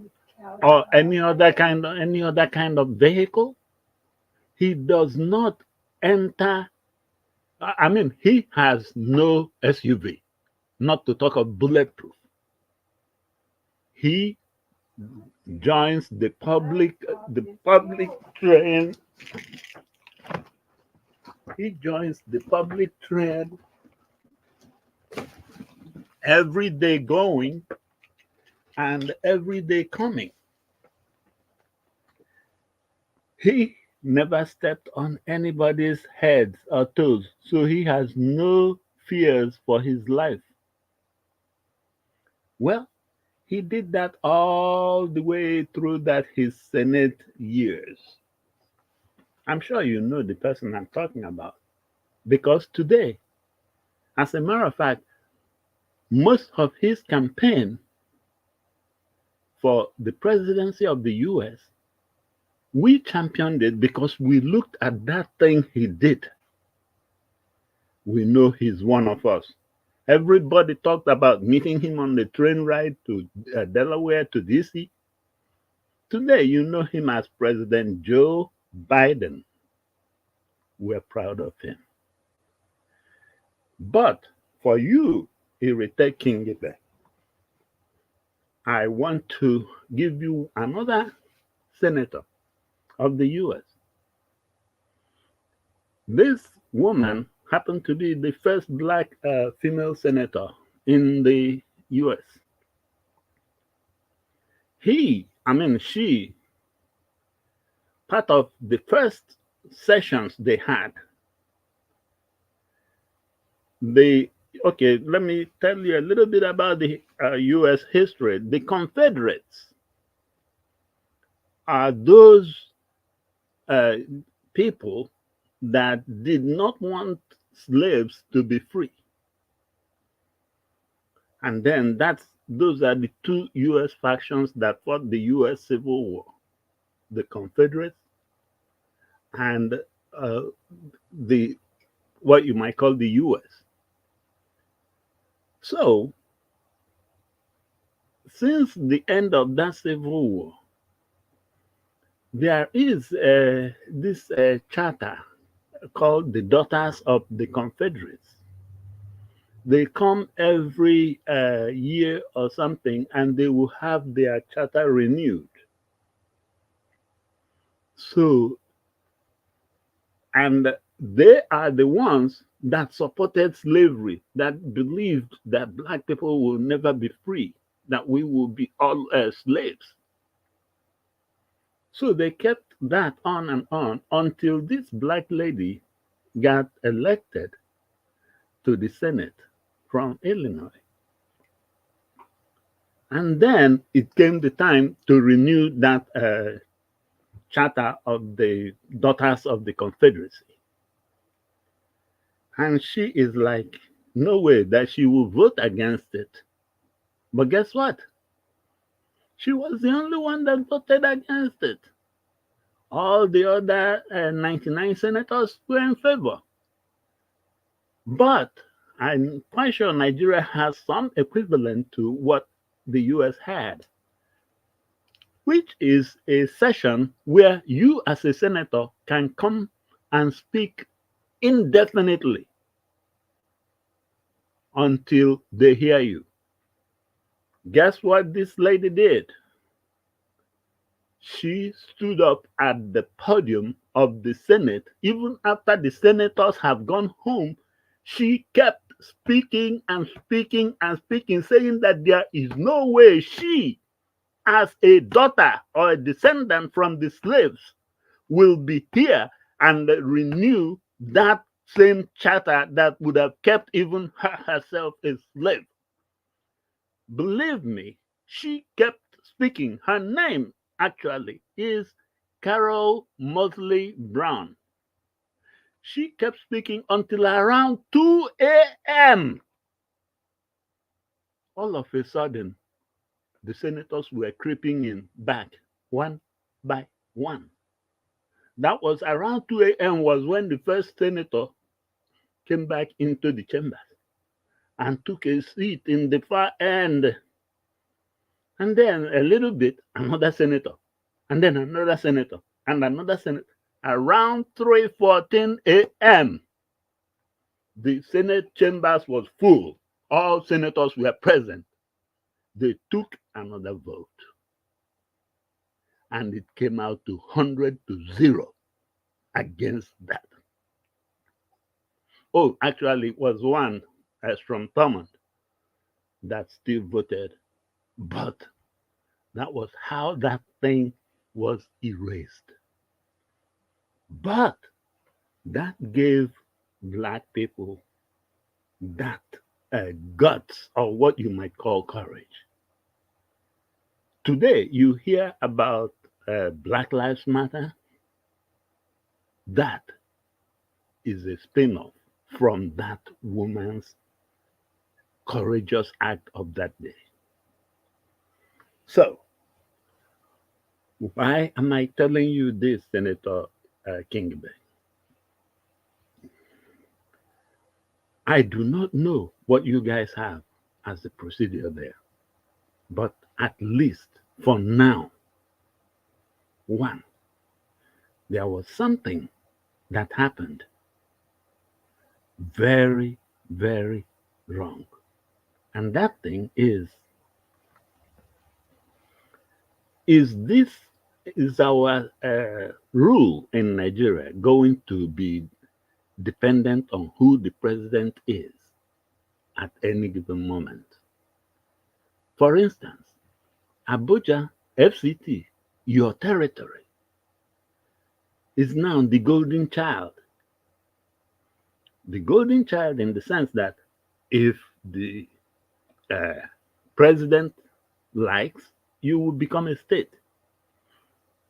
any other kind of vehicle. He does not enter. I mean, he has no SUV, not to talk of bulletproof. He joins the public train. He joins the public train every day going and every day coming. He never stepped on anybody's heads or toes, so he has no fears for his life. Well, he did that all the way through that his Senate years. I'm sure you know the person I'm talking about. Because today, as a matter of fact, most of his campaign for the presidency of the US, we championed it because we looked at that thing he did. We know he's one of us. Everybody talked about meeting him on the train ride to Delaware to DC. Today, you know him as President Joe Biden. We're proud of him. But for you, Irete Kingibe, I want to give you another senator of the US. This woman happened to be the first black female senator in the US. She, part of the first sessions they had, let me tell you a little bit about the US history. The Confederates are those people that did not want slaves to be free. And then those are the two US factions that fought the US Civil War, the Confederates and the what you might call the US. So, since the end of that Civil War, there is this charter called the Daughters of the Confederates. They come every year or something, and they will have their charter renewed. So, and they are the ones that supported slavery, that believed that black people will never be free, that we will be all slaves. So they kept that on and on until this black lady got elected to the Senate from Illinois. And then it came the time to renew that charter of the Daughters of the Confederacy. And she is like, no way that she will vote against it. But guess what? She was the only one that voted against it. All the other 99 senators were in favor. But I'm quite sure Nigeria has some equivalent to what the US had, which is a session where you as a senator can come and speak indefinitely until they hear you. Guess what this lady did? She stood up at the podium of the Senate. Even after the senators have gone home, she kept speaking and speaking and speaking, saying that there is no way she, as a daughter or a descendant from the slaves, will be here and renew that same charter that would have kept even her herself a slave. Believe me, she kept speaking. Her name actually is Carol Mosley Brown. She kept speaking until around 2 a.m. All of a sudden, the senators were creeping in back one by one. That was around 2 a.m. was when the first senator came back into the chamber and took a seat in the far end. And then a little bit, another senator, and then another senator, and another senator. Around 3:14 a.m., the Senate chambers was full. All senators were present. They took another vote. and it came out to 100-0 against that. Oh, actually, it was one as from Thurmond that still voted, but that was how that thing was erased. But that gave black people that guts, or what you might call courage. Today, you hear about Black Lives Matter. That is a spin off from that woman's courageous act of that day. So, why am I telling you this, Senator Kingbe? I do not know what you guys have as the procedure there, but at least for now, one, there was something that happened very, very wrong. And that thing is is our rule in Nigeria going to be dependent on who the president is at any given moment? For instance, Abuja FCT, your territory, is now the golden child. The golden child in the sense that if the uh, president likes, you will become a state.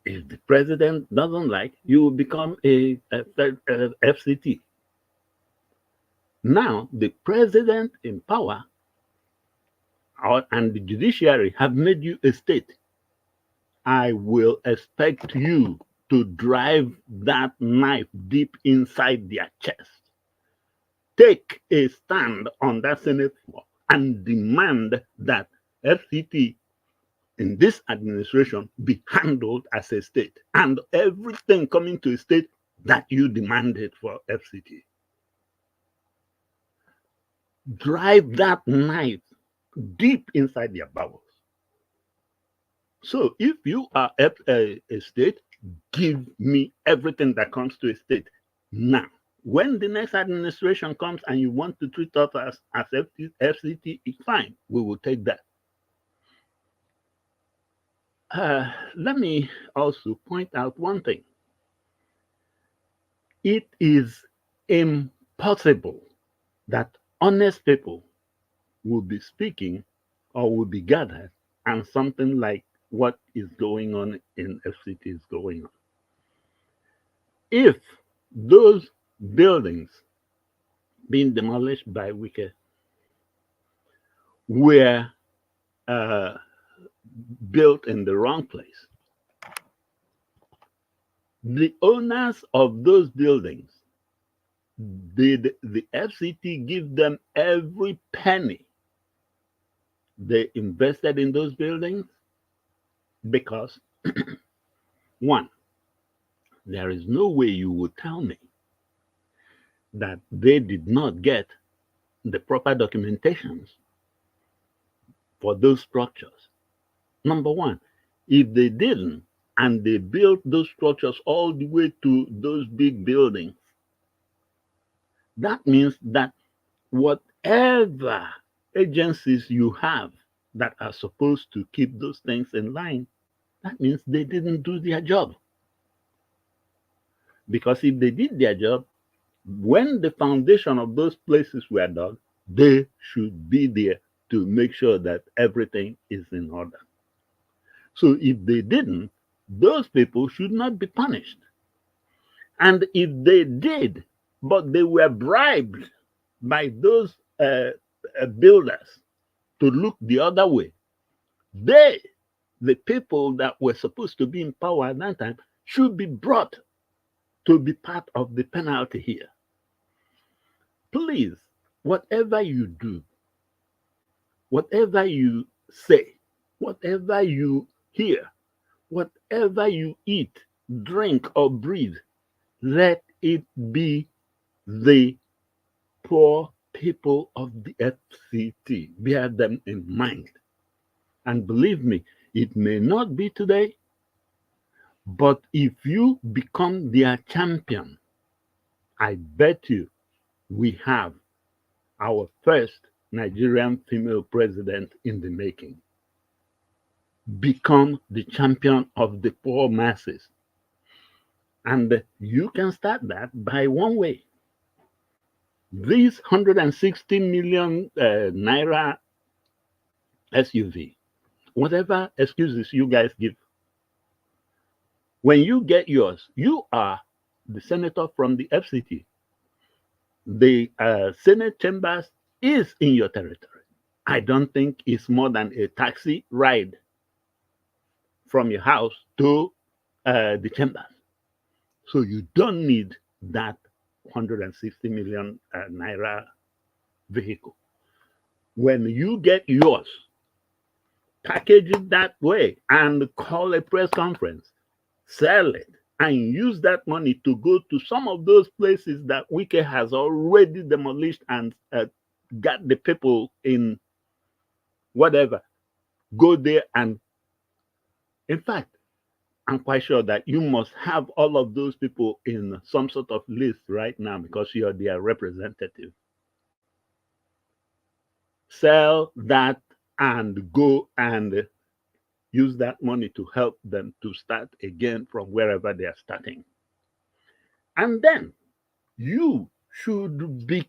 If the president doesn't like, you will become a FCT. Now, the president in power and the judiciary have made you a state. I will expect you to drive that knife deep inside their chest. Take a stand on that Senate floor and demand that FCT in this administration be handled as a state, and everything coming to a state that you demanded for FCT. Drive that knife deep inside their bowels. So if you are a state, give me everything that comes to a state now. When the next administration comes and you want to treat us as FCT, it's fine. We will take that. Let me also point out one thing. It is impossible that honest people will be speaking or will be gathered and something like what is going on in FCT is going on. If those buildings being demolished by Wike were built in the wrong place, the owners of those buildings, did the FCT give them every penny they invested in those buildings? Because, one, there is no way you would tell me that they did not get the proper documentations for those structures. Number one, if they didn't, and they built those structures all the way to those big buildings, that means that whatever agencies you have that are supposed to keep those things in line, that means they didn't do their job. Because if they did their job, when the foundation of those places were dug, they should be there to make sure that everything is in order. So if they didn't, those people should not be punished. And if they did, but they were bribed by those builders to look the other way, they, the people that were supposed to be in power at that time, should be brought to be part of the penalty here. Please, whatever you do, whatever you say, whatever you hear, whatever you eat, drink, or breathe, let it be the poor people of the FCT. Bear them in mind. And believe me, it may not be today, But if you become their champion, I bet you we have our first Nigerian female president in the making. Become the champion of the poor masses. And you can start that by one way. This 160 million naira SUV, whatever excuses you guys give, when you get yours, you are the senator from the FCT. The Senate chambers is in your territory. I don't think it's more than a taxi ride from your house to the chambers. So you don't need that 160 million naira vehicle. When you get yours, package it that way and call a press conference, sell it, and use that money to go to some of those places that Wike has already demolished and got the people in whatever. Go there and, in fact, I'm quite sure that you must have all of those people in some sort of list right now because you're their representative. Sell that and go and use that money to help them to start again from wherever they are starting. And then you should be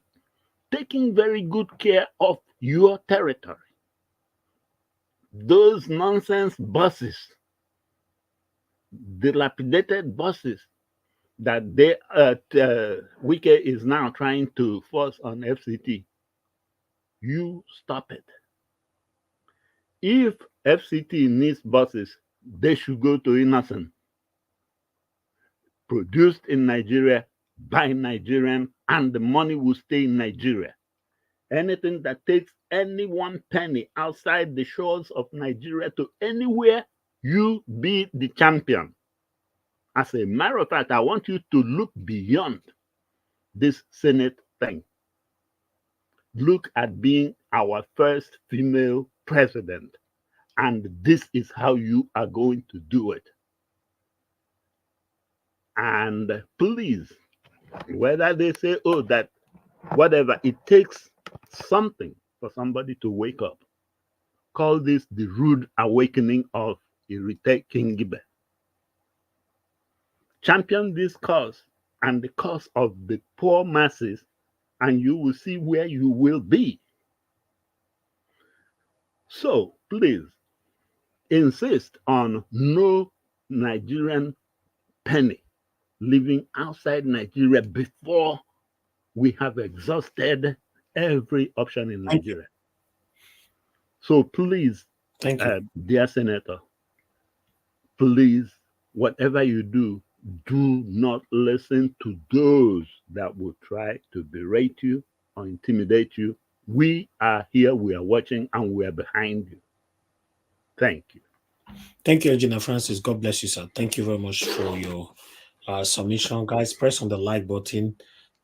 taking very good care of your territory. Those nonsense buses, dilapidated buses that Wike is now trying to force on FCT, you stop it. If FCT needs buses, they should go to Innocent, produced in Nigeria by Nigerian, and the money will stay in Nigeria. Anything that takes any one penny outside the shores of Nigeria to anywhere, you be the champion. As a matter of fact, I want you to look beyond this Senate thing. Look at being our first female president. And this is how you are going to do it. And please, whether they say, oh, that whatever, it takes something for somebody to wake up. Call this the rude awakening of Irite Kingibe. Champion this cause and the cause of the poor masses, and you will see where you will be. So please insist on no Nigerian penny living outside Nigeria before we have exhausted every option in Nigeria. So please, Thank you. Dear Senator, please, whatever you do, do not listen to those that will try to berate you or intimidate you. We are here, we are watching, and we are behind you. Thank you. Thank you, Regina Francis. God bless you, sir. Thank you very much for your submission. Guys, press on the like button,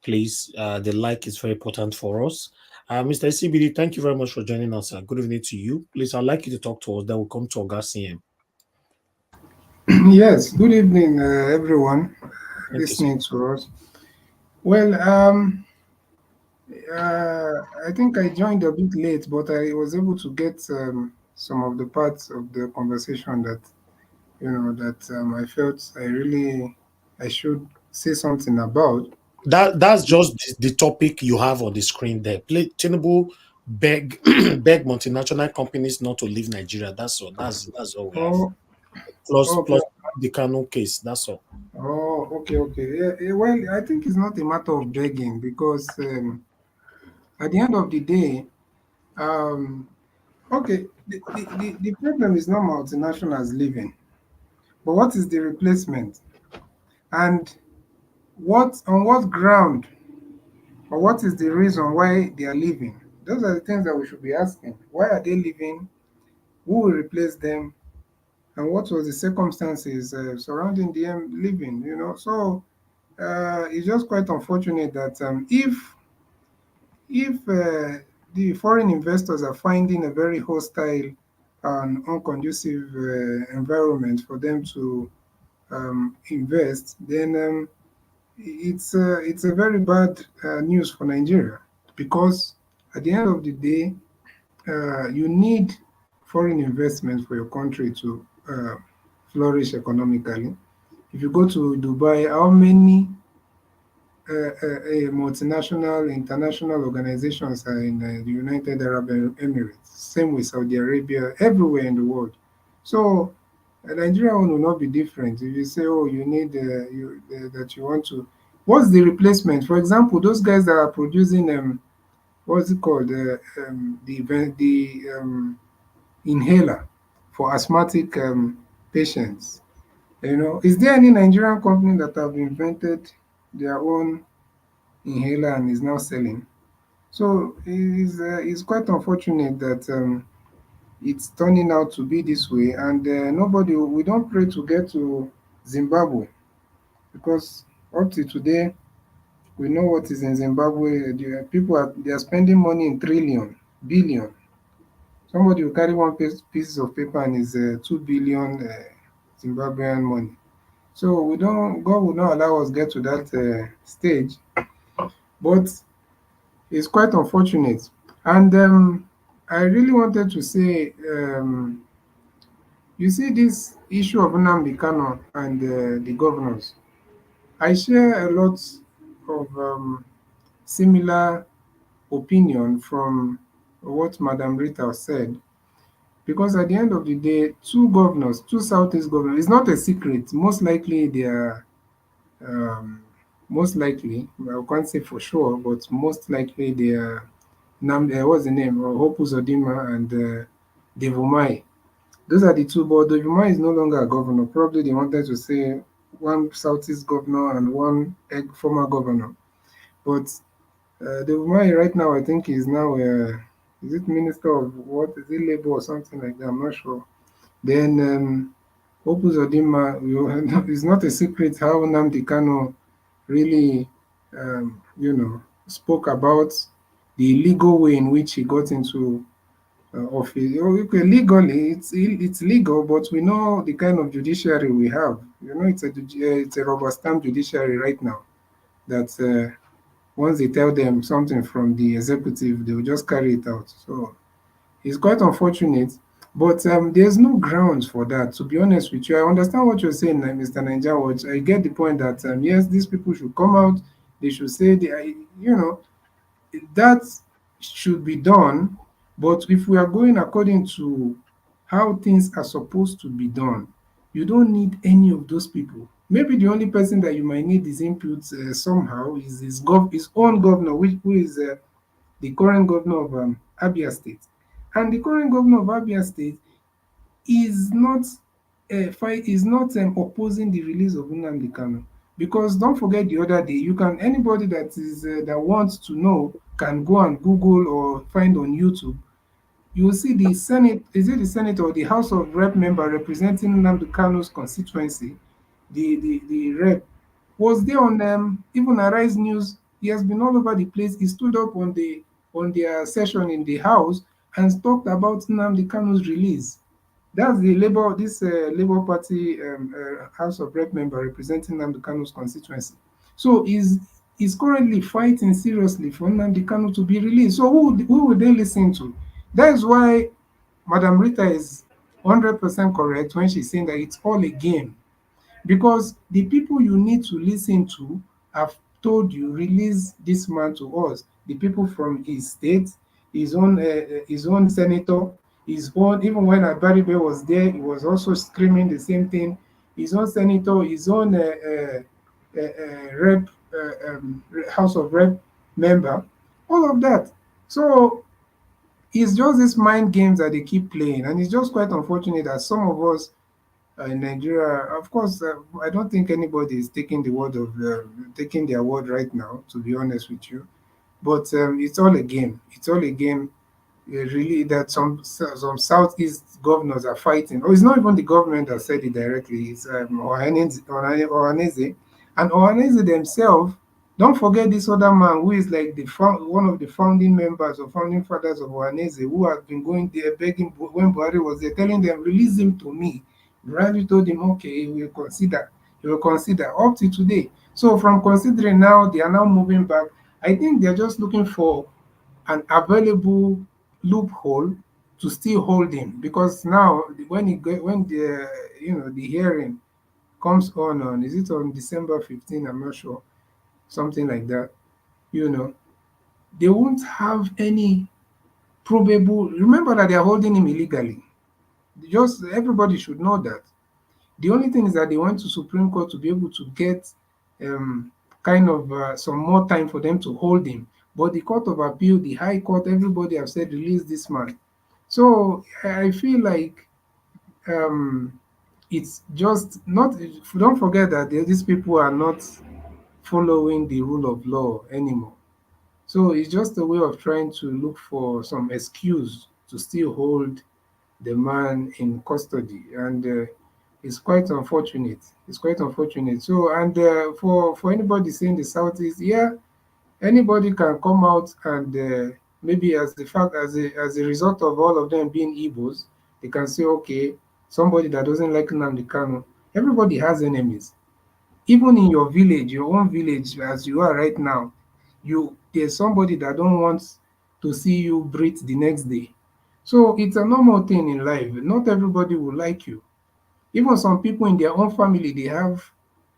please. The like is very important for us. Mr. CBD, thank you very much for joining us. Good evening to you. Please, I'd like you to talk to us. Then we'll come to Oga CM. Yes, good evening, everyone Thank you, sir. listening to us. Well, I think I joined a bit late, but I was able to get some of the parts of the conversation that I felt I should say something about. That's just the topic you have on the screen there. Tinubu beg beg multinational companies not to leave Nigeria. That's all. That's all we have. Oh, Plus okay. the Kanu case. That's all. Oh, okay. Yeah, well, I think it's not a matter of begging because at the end of the day, um, okay, the problem is not multinationals leaving, but what is the replacement? And what on what ground or what is the reason why they are leaving? Those are the things that we should be asking. Why are they leaving? Who will replace them? And what was the circumstances surrounding them leaving? So it's just quite unfortunate that if the foreign investors are finding a very hostile and unconducive environment for them to invest, then it's a very bad news for Nigeria, because at the end of the day, you need foreign investment for your country to flourish economically. If you go to Dubai, how many multinational, international organizations are in the United Arab Emirates? Same with Saudi Arabia, everywhere in the world. So Nigeria will not be different. If you say, oh, you need that you want to, what's the replacement? For example, those guys that are producing what's it called, the inhaler for asthmatic patients. Is there any Nigerian company that have invented their own inhaler and is now selling? So it's quite unfortunate that it's turning out to be this way, and we don't pray to get to Zimbabwe, because up to today we know what is in Zimbabwe. They are spending money in trillion, billion. Somebody will carry one piece of paper and is 2 billion Zimbabwean money. So God will not allow us get to that stage, but it's quite unfortunate. And I really wanted to say, you see this issue of Nnamdi Kanu and the governors. I share a lot of similar opinion from what Madam Rita said, because at the end of the day, two governors, two Southeast governors, it's not a secret. Most likely they are, um, most likely, I can't say for sure, but most likely they are, what's the name? Hopu Zodima and Devumai. Those are the two, but Devumai is no longer a governor. Probably they wanted to say one Southeast governor and one former governor. But Devumai right now, I think, is now, is it Minister of what? Is it Labor or something like that? I'm not sure. Then Hopu Zodima, it's not a secret how Nnamdi Kanu really, spoke about the illegal way in which he got into office. Okay, legally, it's legal, but we know the kind of judiciary we have. It's a rubber stamp judiciary right now. That once they tell them something from the executive, they will just carry it out. So it's quite unfortunate, but there's no grounds for that. To be honest with you, I understand what you're saying, Mr. Ninja Watch. I get the point that yes, these people should come out. They should say that should be done. But if we are going according to how things are supposed to be done, you don't need any of those people. Maybe the only person that you might need his input somehow is his own governor, who is the current governor of Abia State. And the current governor of Abia State is not opposing the release of Nnamdi Kanu. Because don't forget the other day, anybody that wants to know can go and Google or find on YouTube. You will see the Senate, is it the Senate or the House of Rep member representing Nnamdi Kanu's constituency, the rep, was there on even Arise News. He has been all over the place. He stood up on their session in the House and talked about Nnamdi Kanu's release. That's the Labour Party House of Rep member representing Nnamdi Kanu's constituency. So he's currently fighting seriously for Nnamdi Kanu to be released. So who would they listen to? That is why Madam Rita is 100% correct when she's saying that it's all a game, because the people you need to listen to have told you release this man to us. The people from his state, his own senator, his own, even when Abaribe was there, he was also screaming the same thing. His own senator, his own rep, House of Rep member, all of that. So it's just these mind games that they keep playing, and it's just quite unfortunate that some of us in Nigeria, of course, I don't think anybody is taking their word right now. To be honest with you, but it's all a game. It's all a game. Really, that some southeast governors are fighting. Oh, it's not even the government that said it directly. It's Ohaneze, and Ohaneze themselves. Don't forget this other man who is like one of the founding members or founding fathers of Ohaneze, who has been going there begging when Buhari was there, telling them, release him to me. Buhari told him, okay, he will consider. they will consider up to today. So from considering now, they are now moving back. I think they're just looking for an available loophole to still hold him, because now when the the hearing comes on is it on December 15? I'm not sure, something like that. You know, they won't have any probable. Remember that they are holding him illegally. Just everybody should know that. The only thing is that they went to Supreme Court to be able to get kind of some more time for them to hold him. But the Court of Appeal, the High Court, everybody have said release this man. So I feel like it's just not. Don't forget that these people are not following the rule of law anymore. So it's just a way of trying to look for some excuse to still hold the man in custody, and it's quite unfortunate. It's quite unfortunate. So, and for anybody saying the Southeast, yeah, anybody can come out and maybe as the fact as a result of all of them being Igbos, they can say, okay, somebody that doesn't like Nnamdi Kanu. Everybody has enemies. Even in your village, your own village, as you are right now, there's somebody that don't want to see you breathe the next day. So it's a normal thing in life. Not everybody will like you. Even some people in their own family, they have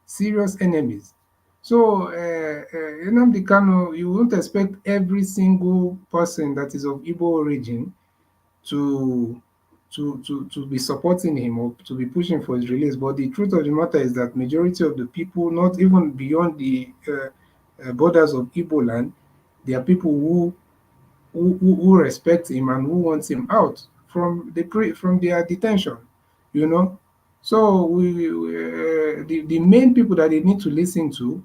serious enemies. So Nnamdi Kanu, you won't expect every single person that is of Igbo origin to to be supporting him or to be pushing for his release. But the truth of the matter is that majority of the people, not even beyond the borders of Igbo land, there are people who respect him and who wants him out from from their detention. You know, so the main people that they need to listen to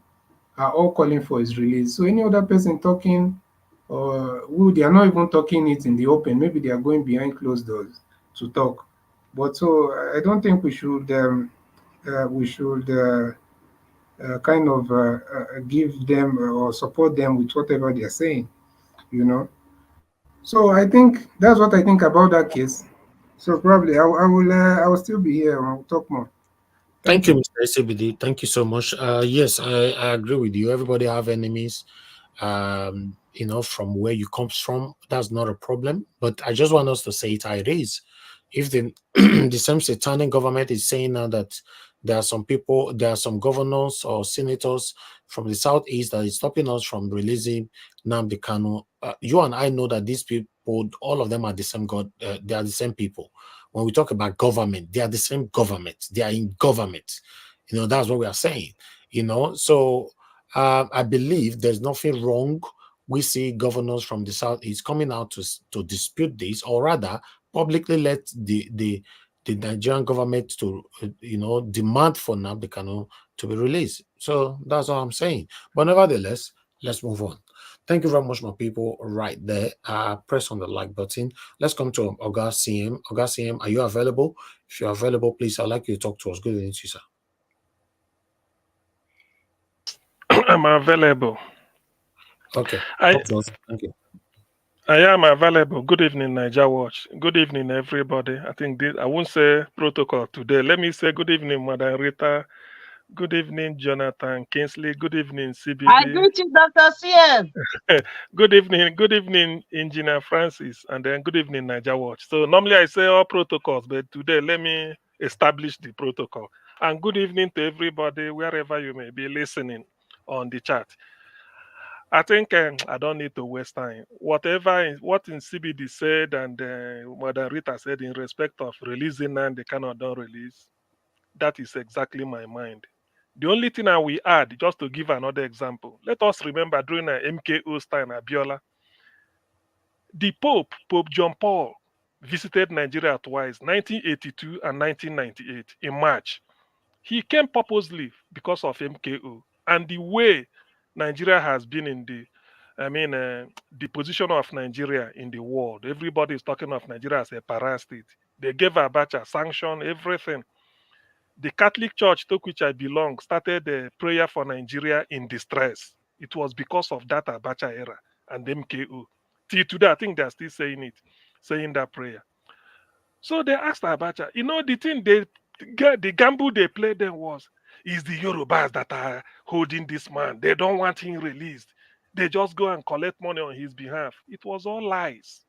are all calling for his release. So any other person talking, or who they are not even talking it in the open, maybe they are going behind closed doors to talk. But so I don't think we should kind of give them or support them with whatever they are saying. You know. So I think that's what I think about that case. So probably I will still be here and I'll talk more. Thank Thank you, you. Mr. SABD. Thank you so much. Yes, I agree with you. Everybody have enemies. From where you comes from, that's not a problem. But I just want us to say it how it is. If the the same satanic government is saying now that there are some people, there are some governors or senators from the southeast that is stopping us from releasing Nnamdi Kanu, you and I know that these people, all of them are the same God. They are the same people. When we talk about government, they are the same government. They are in government. That's what we are saying. So I believe there's nothing wrong. We see governors from the southeast coming out to dispute this, or rather, publicly let the Nigerian government to demand for Nnamdi Kanu to be released. So that's all I'm saying. But nevertheless, let's move on. Thank you very much, my people. Right there, press on the like button. Let's come to Oga CM. Oga CM, are you available? If you're available, please, I'd like you to talk to us. Good evening to you, sir. I'm available. Okay, I talk to us. Thank you. I am available. Good evening, Niger Watch. Good evening, everybody. I think I won't say protocol today. Let me say good evening, Madam Rita. Good evening, Jonathan Kingsley. Good evening, I CBD. greet you, Dr. CM. Good evening, Engineer Francis, and then good evening, Niger Watch. So normally I say all protocols, but today let me establish the protocol. And good evening to everybody, wherever you may be listening on the chat. I think I don't need to waste time. What in CBD said and Madam Rita said in respect of releasing and they cannot don't release, that is exactly my mind. The only thing I will add, just to give another example, let us remember during MKO's time, Abiola, the Pope John Paul, visited Nigeria twice, 1982 and 1998, in March. He came purposely because of MKO and the way Nigeria has been in the position of Nigeria in the world. Everybody is talking of Nigeria as a para state. They gave Abacha sanction, everything. The Catholic Church to which I belong started a prayer for Nigeria in distress. It was because of that Abacha era and MKO. Till today, I think they're still saying it, saying that prayer. So they asked Abacha, the thing the gamble they played then was It's the Yorubas that are holding this man. They don't want him released. They just go and collect money on his behalf. It was all lies.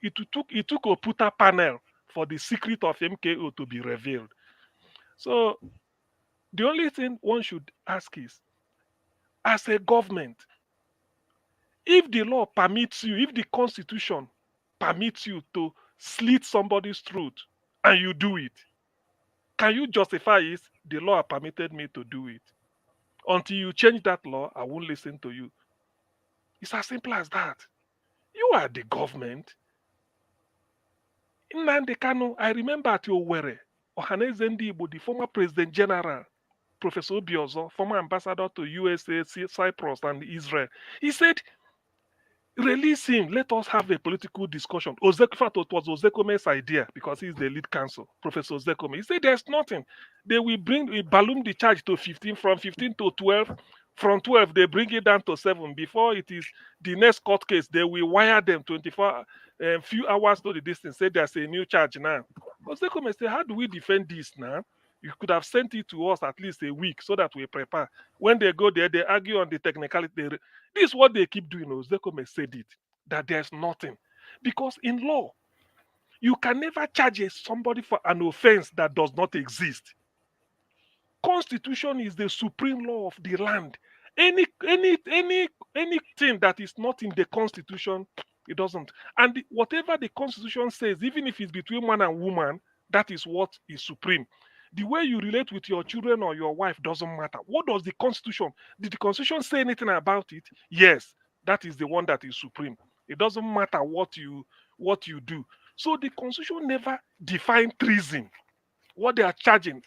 It took a Puta panel for the secret of MKO to be revealed. So the only thing one should ask is, as a government, if the law permits you, if the constitution permits you to slit somebody's throat and you do it, can you justify it? The law permitted me to do it. Until you change that law, I won't listen to you. It's as simple as that. You are the government. Nnamdi Kanu, I remember at Owerri, Ohaneze Ndị Igbo, the former President General, Professor Obiozo, former ambassador to USA, Cyprus, and Israel, he said, release him. Let us have a political discussion. In fact, it was Ozekome's idea because he's the lead counsel, Professor Ozekome. He said there's nothing. They will balloon the charge to 15, from 15 to 12. From 12, they bring it down to 7. Before it is the next court case, they will wire them 24 few hours to the distance. Say there's a new charge now. Ozekome said, how do we defend this now? You could have sent it to us at least a week so that we prepare. When they go there, they argue on the technicality. This is what they keep doing. Ozekome said it, that there's nothing. Because in law, you can never charge somebody for an offense that does not exist. Constitution is the supreme law of the land. Anything that is not in the constitution, it doesn't. And whatever the constitution says, even if it's between man and woman, that is what is supreme. The way you relate with your children or your wife doesn't matter. What does the constitution? Did the constitution say anything about it? Yes, that is the one that is supreme. It doesn't matter what you do. So the constitution never defined treason. What they are charging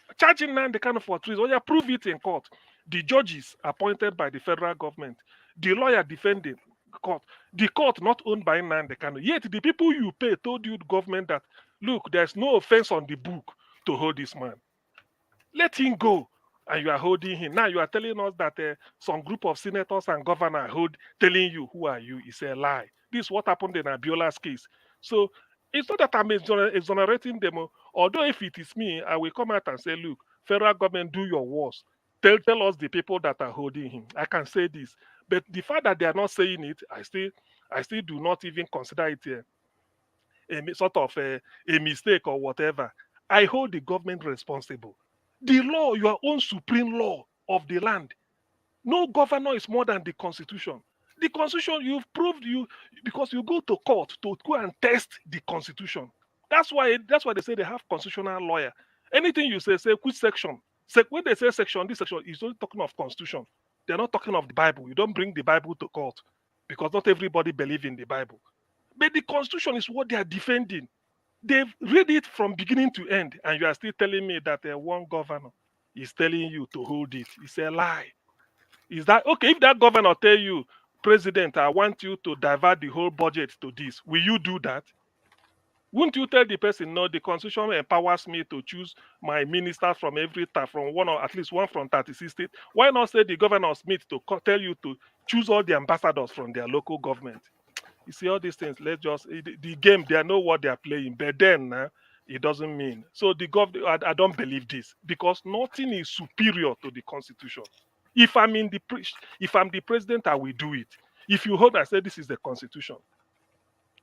now the kind of for treason. Oh, yeah, prove it in court. The judges appointed by the federal government, the lawyer defending court, the court not owned by Nnamdi Kanu. Yet the people you pay told you, the government, that look, there's no offense on the book to hold this man. Let him go. And you are holding him. Now you are telling us that some group of senators and governors telling you who are you. It's a lie. This is what happened in Abiola's case. So it's not that I'm exonerating them. Although if it is me, I will come out and say, look, federal government, do your worst. Tell us the people that are holding him. I can say this. But the fact that they are not saying it, I still do not even consider it a sort of a mistake or whatever. I hold the government responsible. The law, your own supreme law of the land. No governor is more than the constitution. The constitution, you've proved because you go to court to go and test the constitution. That's why they say they have constitutional lawyer. Anything you say which section. When they say section, this section is only talking of constitution. They're not talking of the Bible. You don't bring the Bible to court because not everybody believes in the Bible. But the constitution is what they are defending. They've read it from beginning to end, and you are still telling me that one governor is telling you to hold it. It's a lie. Is that okay? If that governor tell you, President, I want you to divert the whole budget to this, will you do that? Wouldn't you tell the person, no, the constitution empowers me to choose my ministers from from one or at least one from 36 states? Why not say the governor of Smith to tell you to choose all the ambassadors from their local government? You see all these things. Let's just the game. They know what they are playing, but then it doesn't mean. So the government. I don't believe this because nothing is superior to the constitution. If I'm if I'm the president, I will do it. If you hold, I say this is the constitution.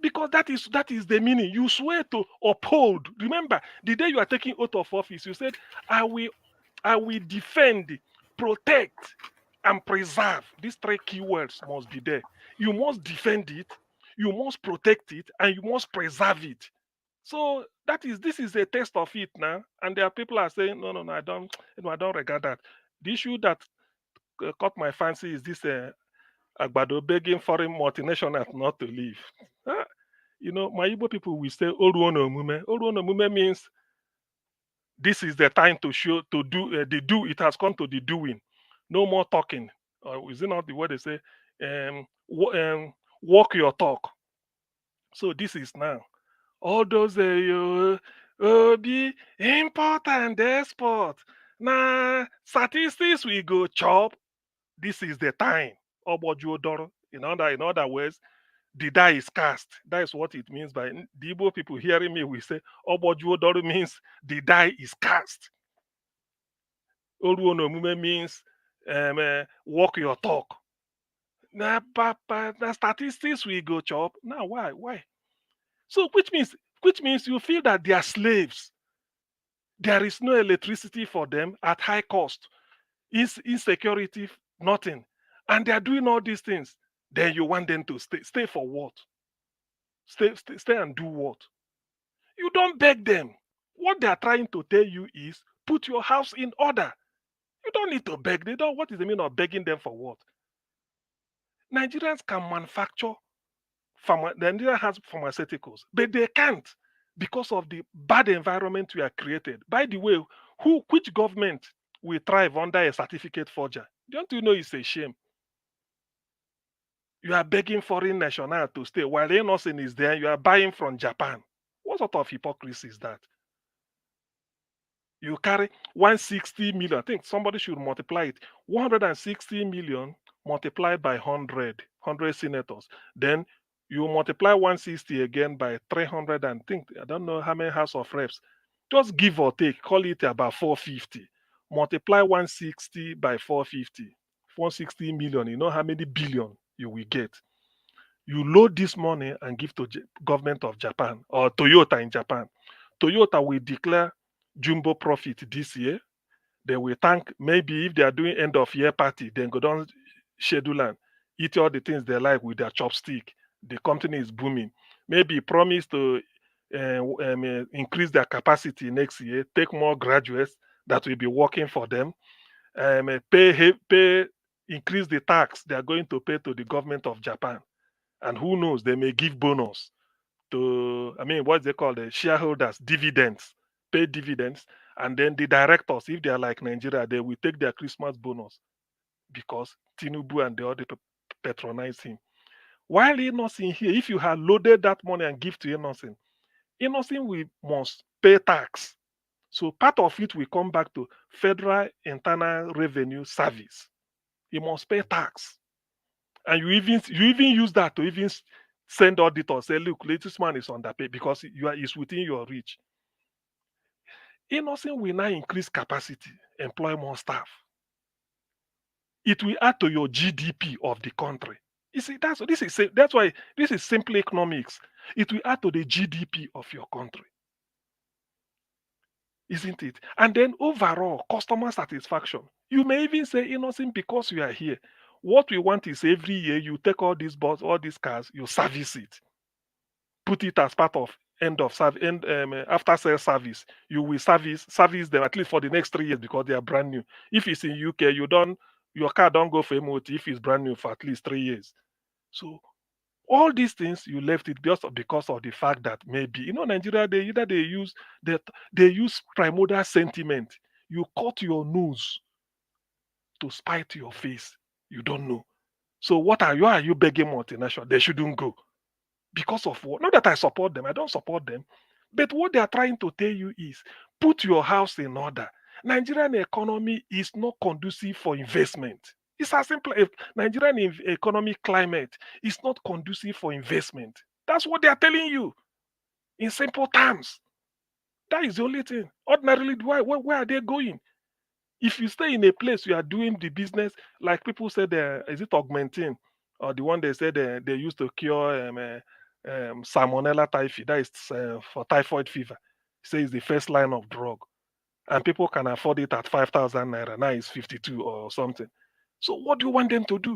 Because that is the meaning. You swear to uphold. Remember, the day you are taking oath of office, you said, I will defend, protect, and preserve. These three keywords must be there. You must defend it, you must protect it, and you must preserve it. So this is a test of it now. And there are people are saying, no, I don't regard that. The issue that caught my fancy is this Agbado begging foreign multinationals not to leave. My Igbo people will say Oruono Mume. Oruono Mume means this is the time to show to do the do. It has come to the doing. No more talking. Is it not the word they say? Walk your talk. So this is now. All those be import and export. Now statistics we go chop. This is the time. Obojuodoro. In other words, the die is cast. That is what it means by the Igbo people hearing me. We say Obojuodoro means the die is cast. Oruono Mume means walk your talk. Now, the statistics we go chop. Now, why? Why? So, which means you feel that they are slaves. There is no electricity for them at high cost. Insecurity, nothing. And they are doing all these things. Then you want them to stay. Stay for what? Stay and do what? You don't beg them. What they are trying to tell you is put your house in order. You don't need to beg. They don't. What is the meaning of begging them for what? Nigerians can manufacture. Nigeria has pharmaceuticals, but they can't because of the bad environment we are created. By the way, which government will thrive under a certificate forger? Don't you know it's a shame? You are begging foreign national to stay while innocent is there. You are buying from Japan. What sort of hypocrisy is that? You carry 160 million. I think somebody should multiply it. 160 million multiplied by 100 senators. Then you multiply 160 again by 300 and think, I don't know how many House of Reps. Just give or take, call it about 450. Multiply 160 by 450. 160 million. You know how many billion you will get. You load this money and give to government of Japan or Toyota in Japan. Toyota will declare jumbo profit this year. They will thank, maybe if they are doing end of year party, then go down schedule and eat all the things they like with their chopstick. The company is booming. Maybe promise to increase their capacity next year, take more graduates that will be working for them, pay increase the tax they are going to pay to the government of Japan. And who knows, they may give bonus to, what they call the shareholders, dividends, pay dividends. And then the directors, if they are like Nigeria, they will take their Christmas bonus because Tinubu and the other patronize him. While Innocent here, if you had loaded that money and give to Innocent, Innocent must pay tax. So part of it will come back to Federal Internal Revenue Service. He must pay tax. And you even use that to even send auditors, say, look, latest man is underpaid because it's within your reach. Innocent will now increase capacity, employ more staff. It will add to your GDP of the country. You see, that's why this is simple economics. It will add to the GDP of your country. Isn't it? And then overall, customer satisfaction. You may even say, Innocent, because you are here, what we want is every year you take all these all these cars, you service it. Put it as part of after sales service. You will service them at least for the next 3 years because they are brand new. If it's in UK, your car don't go for MOT if it's brand new for at least 3 years. So all these things you left it just because of the fact that maybe Nigeria they use primordial sentiment. You cut your nose to spite your face. You don't know. So why are you begging multinational? They shouldn't go. Because of what? Not that I support them, I don't support them. But what they are trying to tell you is put your house in order. Nigerian economy is not conducive for investment. It's as simple as Nigerian economic climate is not conducive for investment. That's what they are telling you in simple terms. That is the only thing. Ordinarily, where are they going? If you stay in a place you are doing the business, like people said, is it augmentin or the one they said they used to cure salmonella typhi, that is for typhoid fever. Say it's the first line of drug, and people can afford it at 5,000 naira. Now it's 52 or something. So what do you want them to do?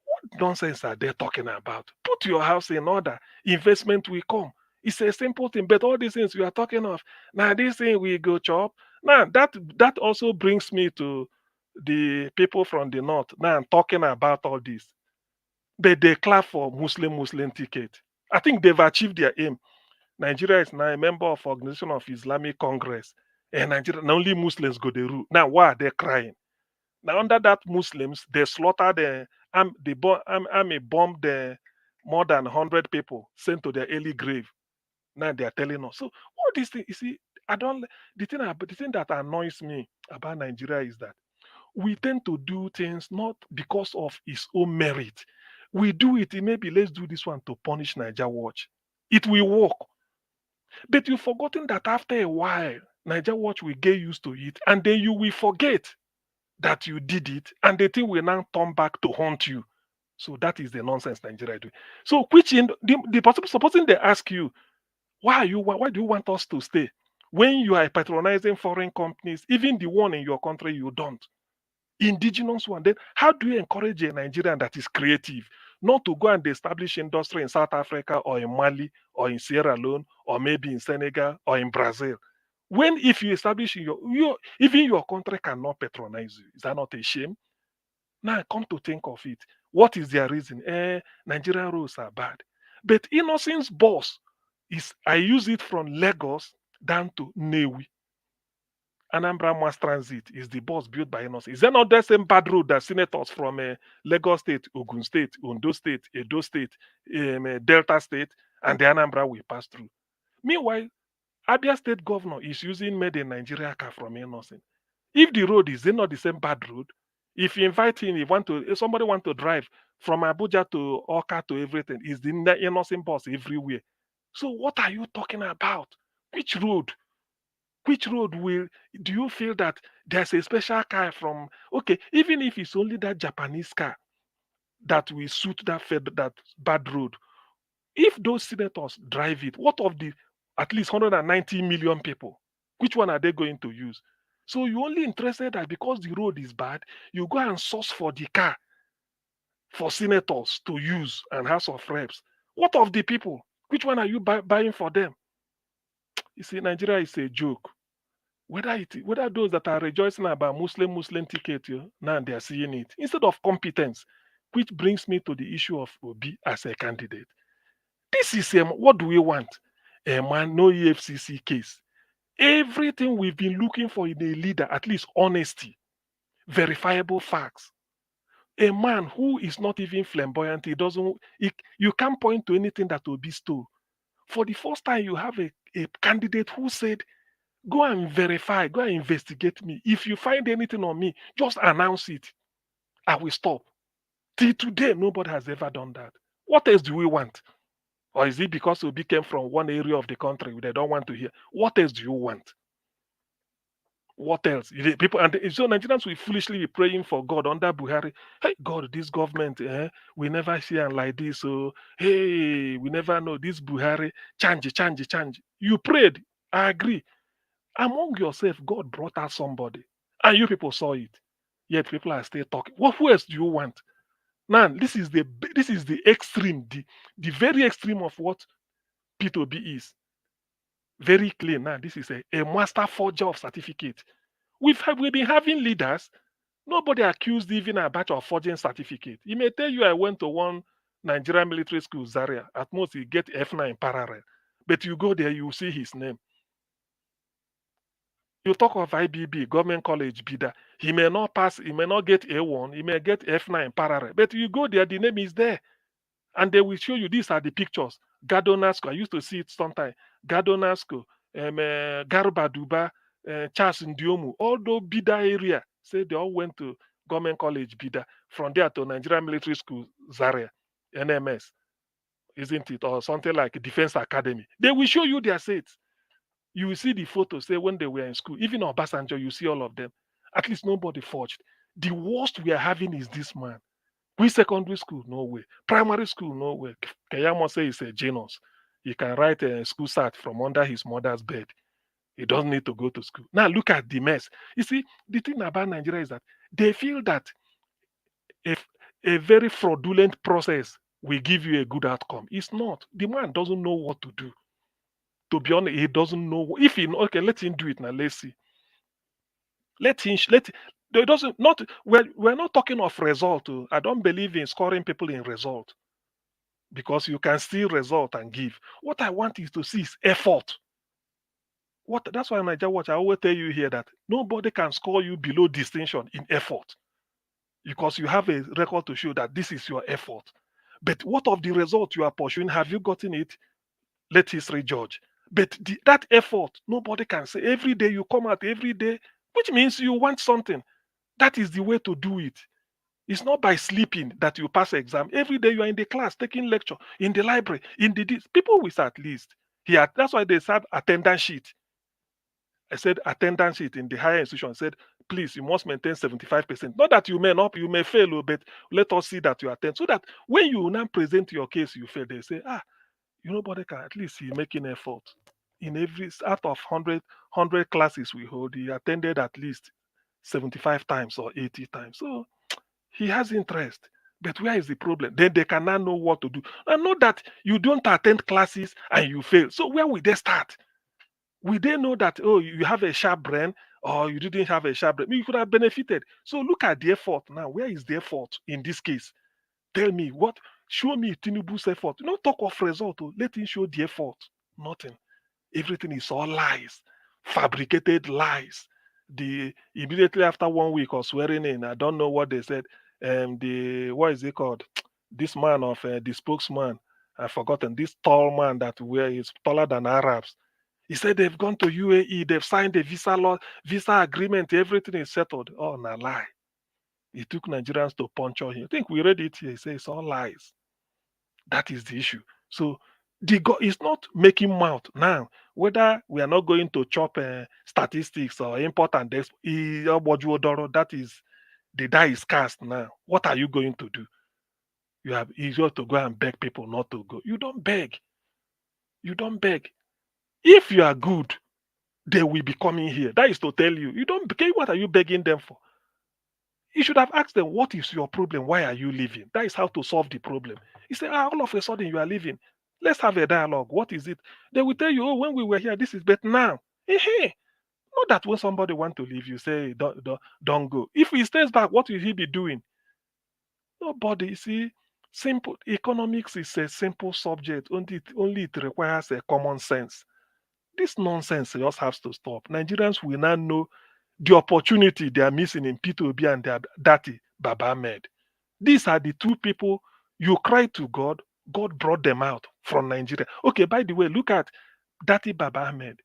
What nonsense are they talking about? Put your house in order. Investment will come. It's a simple thing, but all these things we are talking of now, this thing we go chop. Now that also brings me to the people from the north. Now I'm talking about all this, but they clap for Muslim ticket. I think they've achieved their aim. Nigeria is now a member of Organization of Islamic Congress, and Nigeria now only Muslims go the route. Now why are they crying? Now under that Muslims they slaughtered army bombed more than 100 people sent to their early grave. Now they are telling us. So all these things, you see, I don't. The thing that annoys me about Nigeria is that we tend to do things not because of its own merit. We do it. Maybe let's do this one to punish Niger Watch. It will work, but you've forgotten that after a while, Niger Watch will get used to it, and then you will forget that you did it, and the thing will now turn back to haunt you. So that is the nonsense Nigeria do. So which in the person supposing they ask you, why do you want us to stay? When you are patronizing foreign companies, even the one in your country you don't. Indigenous one, then how do you encourage a Nigerian that is creative not to go and establish industry in South Africa or in Mali or in Sierra Leone or maybe in Senegal or in Brazil? When if you establish in your even your country cannot patronize you, is that not a shame? Now come to think of it, what is their reason? Nigerian roads are bad. But Innocence boss is I use it from Lagos down to Newi. Anambra Mass Transit is the bus built by Innocence. Is that not the same bad road that senators from Lagos State, Ogun State, Ondo State, Edo State, Delta State, and the Anambra will pass through? Meanwhile, Abia State governor is using made in Nigeria car from Innocent. If the road is not the same bad road, if you invite him, if somebody want to drive from Abuja to Oka to everything, is the Innocent bus everywhere. So what are you talking about? Which road? Which road will do you feel that there's a special car from? Okay, even if it's only that Japanese car that will suit that bad road, if those senators drive it, what of the at least 190 million people? Which one are they going to use? So you only interested that because the road is bad, you go and source for the car for senators to use and House of Reps. What of the people? Which one are you buying for them? You see, Nigeria is a joke. Whether those that are rejoicing about Muslim ticket, now they are seeing it instead of competence, which brings me to the issue of Obi as a candidate. This is what do we want? A man, no EFCC case. Everything we've been looking for in a leader, at least honesty, verifiable facts. A man who is not even flamboyant, you can't point to anything that Obi stole. For the first time, you have a candidate who said, go and verify, go and investigate me. If you find anything on me, just announce it. I will stop. Till today, nobody has ever done that. What else do we want? Or is it because Obi came from one area of the country they don't want to hear? What else do you want? What else? People and so Nigerians will foolishly be praying for God under Buhari. Hey God, this government, we never see and like this. So hey, we never know this Buhari change. You prayed. I agree. Among yourself, God brought out somebody, and you people saw it. Yet people are still talking. Who else do you want? Now, this is the extreme, the very extreme of what P2B is. Very clear now. This is a master forger of certificate. We've been having leaders. Nobody accused even a batch of forging certificate. He may tell you I went to one Nigerian military school, Zaria. At most, you get F9 parallel. But you go there, you see his name. You talk of IBB, government college, Bida. He may not pass, he may not get A1, he may get F9 parallel. But you go there, the name is there. And they will show you, these are the pictures. Gadonasco, I used to see it sometimes. Gadonasco, Garba Duba, Charles Ndiomu, all those Bida area, say they all went to government college, Bida. From there to Nigerian military school, Zaria, NMS, isn't it? Or something like Defense Academy. They will show you their seats. You will see the photos, say when they were in school, even on Basanjo, you see all of them. At least nobody forged. The worst we are having is this man. We secondary school, no way. Primary school, no way. Kayamo say he's a genius. He can write a school cert from under his mother's bed. He doesn't need to go to school. Now look at the mess. You see, the thing about Nigeria is that they feel that if a very fraudulent process will give you a good outcome. It's not. The man doesn't know what to do. To be honest, he doesn't know. If he okay, let him do it now. Let's see. Let him. It doesn't not. We're not talking of result. I don't believe in scoring people in result because you can still result and give. What I want is to see is effort. That's why Nigeria Watch, I always tell you here that nobody can score you below distinction in effort because you have a record to show that this is your effort. But what of the result you are pursuing? Have you gotten it? Let history judge. But that effort, nobody can say. Every day you come out, every day, which means you want something. That is the way to do it. It's not by sleeping that you pass exam. Every day you are in the class, taking lecture, in the library, in the people with at least. Here, that's why they have attendance sheet. I said attendance sheet in the higher institution said, please, you must maintain 75%. Not that you may not, you may fail, oh, but let us see that you attend. So that when you now present your case, you fail, they say, you know, Bodeka, at least he's making effort. In every out of 100 classes we hold, he attended at least 75 times or 80 times. So he has interest. But where is the problem? Then they cannot know what to do. And not that you don't attend classes and you fail. So where will they start? Will they know that, oh, you have a sharp brain or you didn't have a sharp brain? You could have benefited. So look at the effort now. Where is the effort in this case? Tell me what, show me Tinubu's effort. Don't talk of result. Oh, let him show the effort. Nothing. Everything is all lies, fabricated lies. The immediately after 1 week of swearing in, I don't know what they said. The what is it called? This man of the spokesman, I've forgotten. This tall man that is taller than Arabs. He said they've gone to UAE, they've signed a visa law, visa agreement, everything is settled. Oh, na lie. He took Nigerians to puncture him. I think we read it here. He says it's all lies. That is the issue. So the God is not making mouth now. Whether we are not going to chop statistics or import and export, that is the die is cast now. What are you going to do? You have easier to go and beg people not to go. You don't beg. You don't beg. If you are good, they will be coming here. That is to tell you. You don't beg. What are you begging them for? You should have asked them, what is your problem? Why are you leaving? That is how to solve the problem. You say, all of a sudden you are leaving. Let's have a dialogue. What is it? They will tell you, oh, when we were here, this is better now. Hey, not that when somebody want to leave, you say, don't go. If he stays back, what will he be doing? Nobody. You see, simple economics is a simple subject. Only it requires a common sense. This nonsense just has to stop. Nigerians will now know the opportunity they are missing in P2B and their daddy, Baba Ahmed. These are the two people you cry to God. God brought them out from Nigeria. Okay, by the way, look at Dati Baba Ahmed.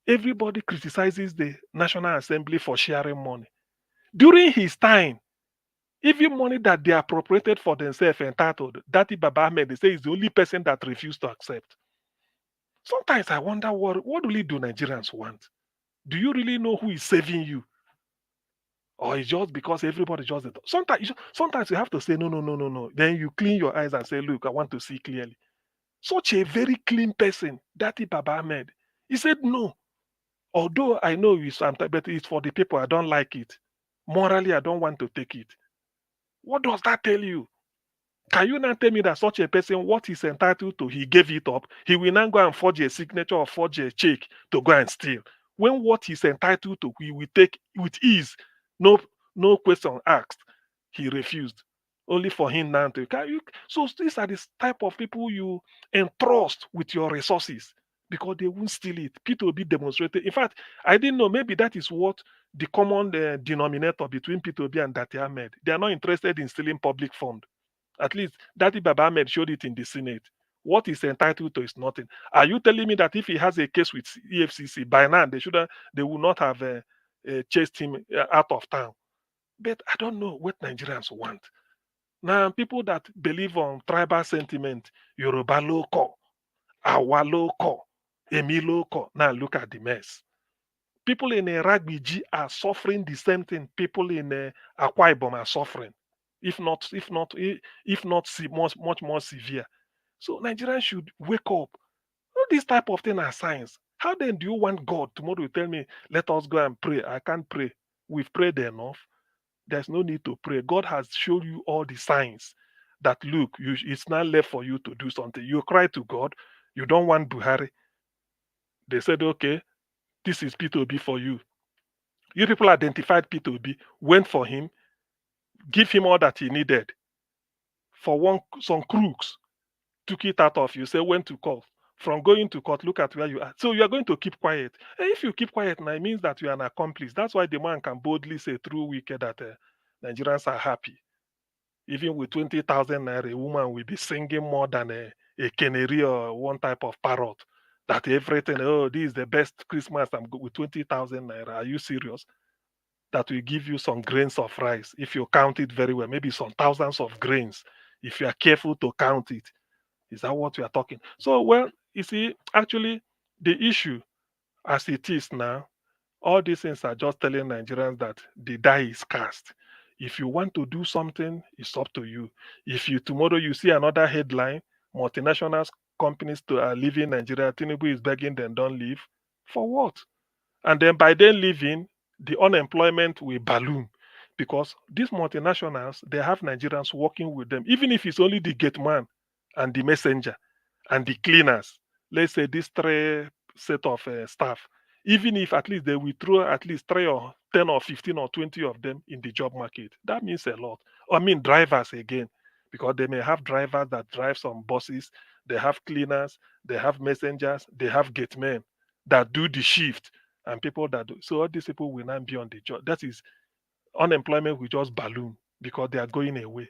Everybody criticizes the National Assembly for sharing money. During his time, even money that they appropriated for themselves entitled, Dati Baba Ahmed, they say is the only person that refused to accept. Sometimes I wonder what really do Nigerians want? Do you really know who is saving you? Or it's just because everybody just sometimes you have to say no. Then you clean your eyes and say, look, I want to see clearly. Such a very clean person, Dati Baba Ahmed. He said no. Although I know you sometimes, but it's for the people. I don't like it. Morally, I don't want to take it. What does that tell you? Can you now tell me that such a person, what he's entitled to, he gave it up? He will now go and forge a signature or forge a check to go and steal. When what he's entitled to, he will take with ease. No, no question asked. He refused. Only for him now to so these are the type of people you entrust with your resources because they won't steal it. P2B demonstrated. In fact, I didn't know. Maybe that is what the common denominator between P2B and Dati Ahmed. They are not interested in stealing public fund. At least Daddy Baba Ahmed showed it in the Senate. What he's entitled to is nothing. Are you telling me that if he has a case with EFCC, by now they would not have chased him out of town? But I don't know what Nigerians want. Now, people that believe on tribal sentiment, Yoruba local, Awa local, Emi local. Now look at the mess. People in Ragbiji are suffering the same thing. People in Akwa Ibom are suffering, if not much more severe. So Nigerians should wake up. All these type of things are signs. How then do you want God tomorrow to tell me, let us go and pray? I can't pray. We've prayed enough. There's no need to pray. God has shown you all the signs that look, it's not left for you to do something. You cry to God. You don't want Buhari. They said, okay, this is P2B for you. You people identified P2B, went for him, give him all that he needed. For some crooks, took it out of you, say went to court. From going to court, look at where you are. So you are going to keep quiet. And if you keep quiet now, it means that you are an accomplice. That's why the man can boldly say through Wicked that Nigerians are happy. Even with 20,000 naira, a woman will be singing more than a canary or one type of parrot. That everything, oh, this is the best Christmas I'm good with 20,000 naira. Are you serious? That will give you some grains of rice if you count it very well, maybe some thousands of grains if you are careful to count it. Is that what we are talking? So, well, you see, actually, the issue as it is now, All these things are just telling Nigerians that the die is cast. If you want to do something, it's up to you. If you tomorrow you see another headline, multinational companies are leaving Nigeria, Tinubu is begging them don't leave. For what? And then by then leaving, the unemployment will balloon because these multinationals, they have Nigerians working with them, even if it's only the gate man and the messenger and the cleaners. Let's say these three set of staff, even if at least they withdraw at least 3 or 10 or 15 or 20 of them in the job market, that means a lot. I mean, drivers again, because they may have drivers that drive some buses, they have cleaners, they have messengers, they have gate men that do the shift, and people that do. So all these people will not be on the job. That is, unemployment will just balloon because they are going away.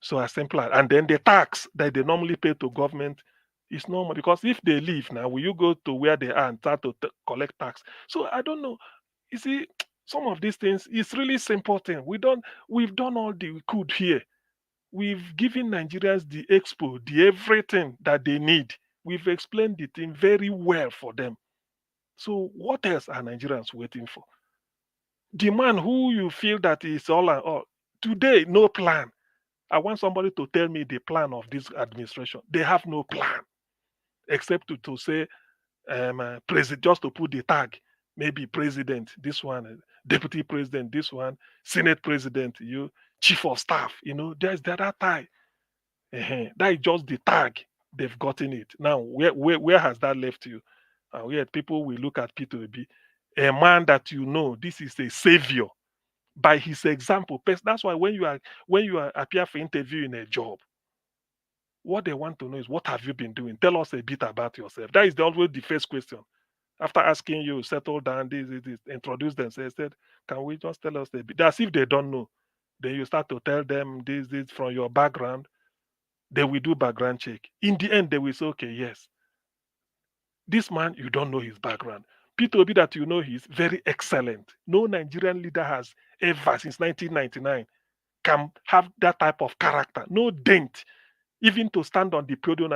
So as simple as, and then the tax that they normally pay to government is normal because if they leave now, will you go to where they are and start to collect tax? So I don't know. You see, some of these things it's really simple thing. We've done all the we could here. We've given Nigerians the expo, the everything that they need. We've explained the thing very well for them. So what else are Nigerians waiting for? The man who you feel that is all and all today, no plan. I want somebody to tell me the plan of this administration. They have no plan except to say, president, just to put the tag, maybe president, this one, deputy president, this one, senate president, you, chief of staff, there's that tag. That is just the tag. They've gotten it. Now, where has that left you? Yet people will look at P2B, a man that this is a savior by his example. That's why when you are appear for interview in a job, what they want to know is what have you been doing? Tell us a bit about yourself. That is always the first question. After asking you, settle down, this, introduce themselves, said, can we just tell us a bit? That's if they don't know. Then you start to tell them this from your background. They will do background check. In the end, they will say, okay, yes. This man, you don't know his background. P2B that you know he's very excellent. No Nigerian leader has ever since 1999 can have that type of character. No dent. Even to stand on the podium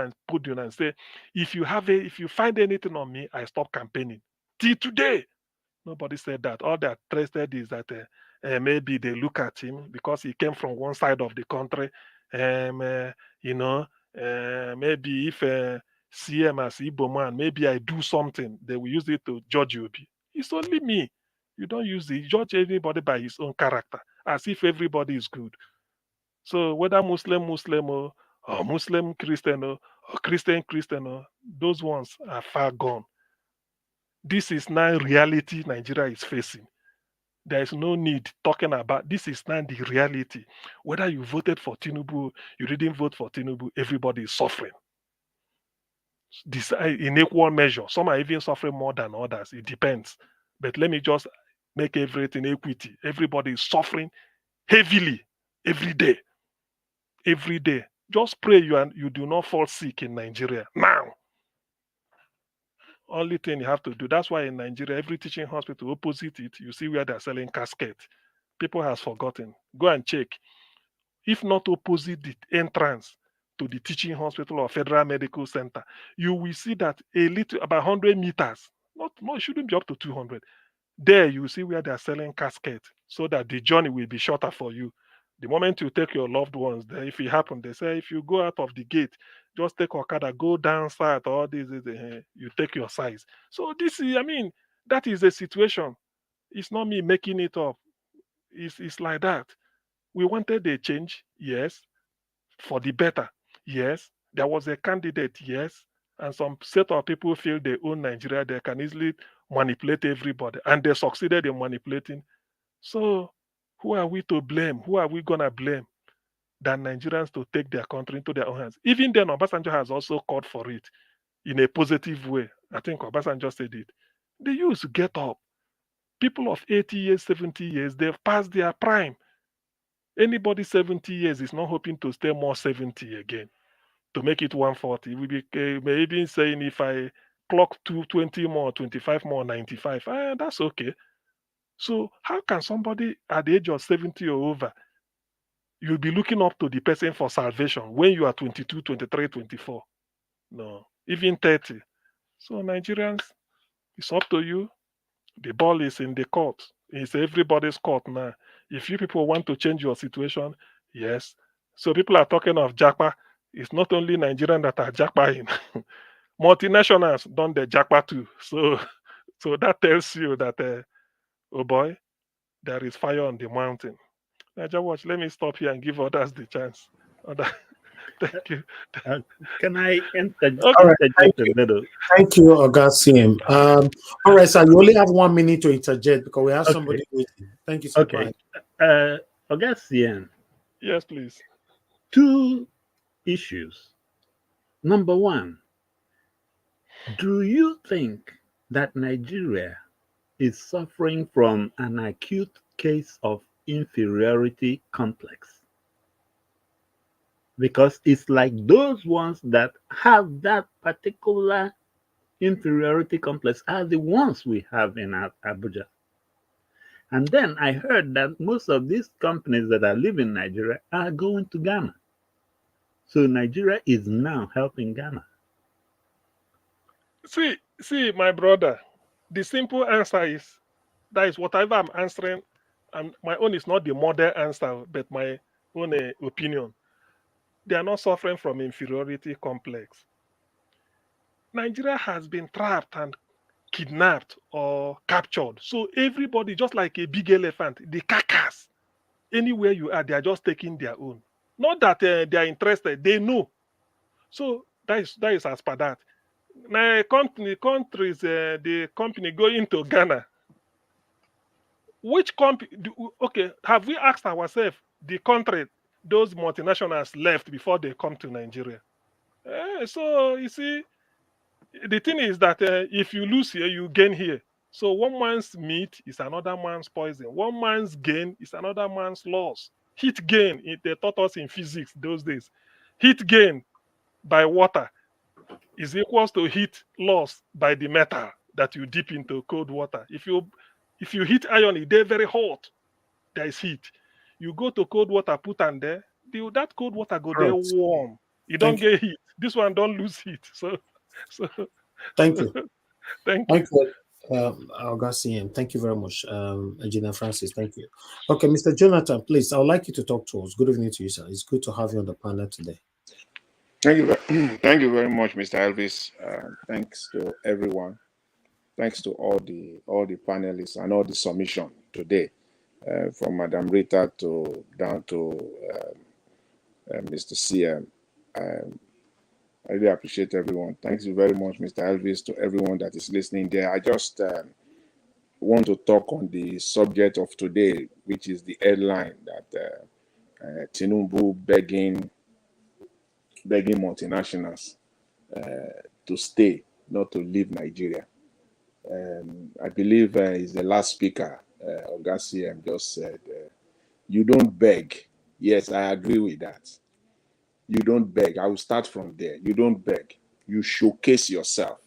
and say, if you find anything on me, I stop campaigning. Till today, nobody said that. All they're interested is that maybe they look at him because he came from one side of the country. Um, uh, you know, maybe if CM as Igbo man, maybe I do something, they will use it to judge you. It's only me. You don't use it. Judge anybody by his own character, as if everybody is good. So whether Muslim or Muslim Christian or Christian, those ones are far gone. This is now reality Nigeria is facing. There is no need talking about this is now the reality. Whether you voted for Tinubu, you didn't vote for Tinubu, everybody is suffering. This in equal measure. Some are even suffering more than others. It depends. But let me just make everything equity. Everybody is suffering heavily every day. Every day. Just pray you do not fall sick in Nigeria. Now. Only thing you have to do. That's why in Nigeria, every teaching hospital opposite it, you see where they're selling casket. People has forgotten. Go and check. If not opposite the entrance to the teaching hospital or federal medical center, you will see that about 100 meters. No, it shouldn't be up to 200. There you see where they're selling casket so that the journey will be shorter for you. The moment you take your loved ones there, if it happens, they say if you go out of the gate, just take Okada, go down south, all this, you take your size. So this is, that is a situation. It's not me making it up. It's like that. We wanted a change, yes, for the better, yes. There was a candidate, yes, and some set of people feel they own Nigeria, they can easily manipulate everybody, and they succeeded in manipulating. So who are we to blame? Who are we gonna blame? Than Nigerians to take their country into their own hands. Even then, Obasanjo has also called for it in a positive way. I think Obasanjo said it. The youth get up. People of 80 years, 70 years, they've passed their prime. Anybody 70 years is not hoping to stay more 70 again to make it 140. We may even saying if I clock 220 more, 25 more, 95, that's okay. So how can somebody at the age of 70 or over, you'll be looking up to the person for salvation when you are 22, 23, 24? No, even 30. So Nigerians, it's up to you. The ball is in the court. It's everybody's court now. If you people want to change your situation, yes. So people are talking of Japa. It's not only Nigerians that are Japa in. Multinationals done the Japa too. So that tells you that, oh boy, there is fire on the mountain. Naja, watch. Let me stop here and give others the chance. Thank you. Can I Okay. All right. interject a little? Thank you, Augustine. All right, sir. You only have 1 minute to interject because we have Okay. somebody waiting. Thank you, sir. Go Okay. ahead. Augustine, Yes, please. 2 issues. Number 1, do you think that Nigeria is suffering from an acute case of inferiority complex? Because it's like those ones that have that particular inferiority complex are the ones we have in Abuja. And then I heard that most of these companies that are leaving Nigeria are going to Ghana. So Nigeria is now helping Ghana. See, my brother, the simple answer is that is whatever I'm answering, and my own is not the model answer, but my own opinion. They are not suffering from inferiority complex. Nigeria has been trapped and kidnapped or captured. So everybody, just like a big elephant, the carcass, anywhere you are, they are just taking their own. Not that they are interested, they know. So that is as per that. Now, the company going to Ghana. Which company? Okay, have we asked ourselves the country those multinationals left before they come to Nigeria? So you see, the thing is that if you lose here, you gain here. So one man's meat is another man's poison. One man's gain is another man's loss. Heat gain, they taught us in physics those days. Heat gain by water is equals to heat loss by the metal that you dip into cold water. If you heat iron, they're very hot. There is heat. You go to cold water, put on there. That cold water go All there right. warm. You don't Thank you. get heat. This one don't lose heat. So Thank you. thank Thank you. you, Augustine. Thank you very much, Engineer Francis. Thank you. Okay, Mr. Jonathan, please, I would like you to talk to us. Good evening to you, sir. It's good to have you on the panel today. Thank you, thank you very much, Mr. Elvis. Thanks to everyone. Thanks to all the panelists and all the submission today, from Madam Rita to down to Mr. CM. I really appreciate everyone. Thanks you very much, Mr. Elvis, to everyone that is listening there. I just want to talk on the subject of today, which is the headline that Tinubu begging multinationals to stay, not to leave Nigeria. I believe is the last speaker, Ogasi, just said, you don't beg. Yes, I agree with that. You don't beg. I will start from there. You don't beg. You showcase yourself.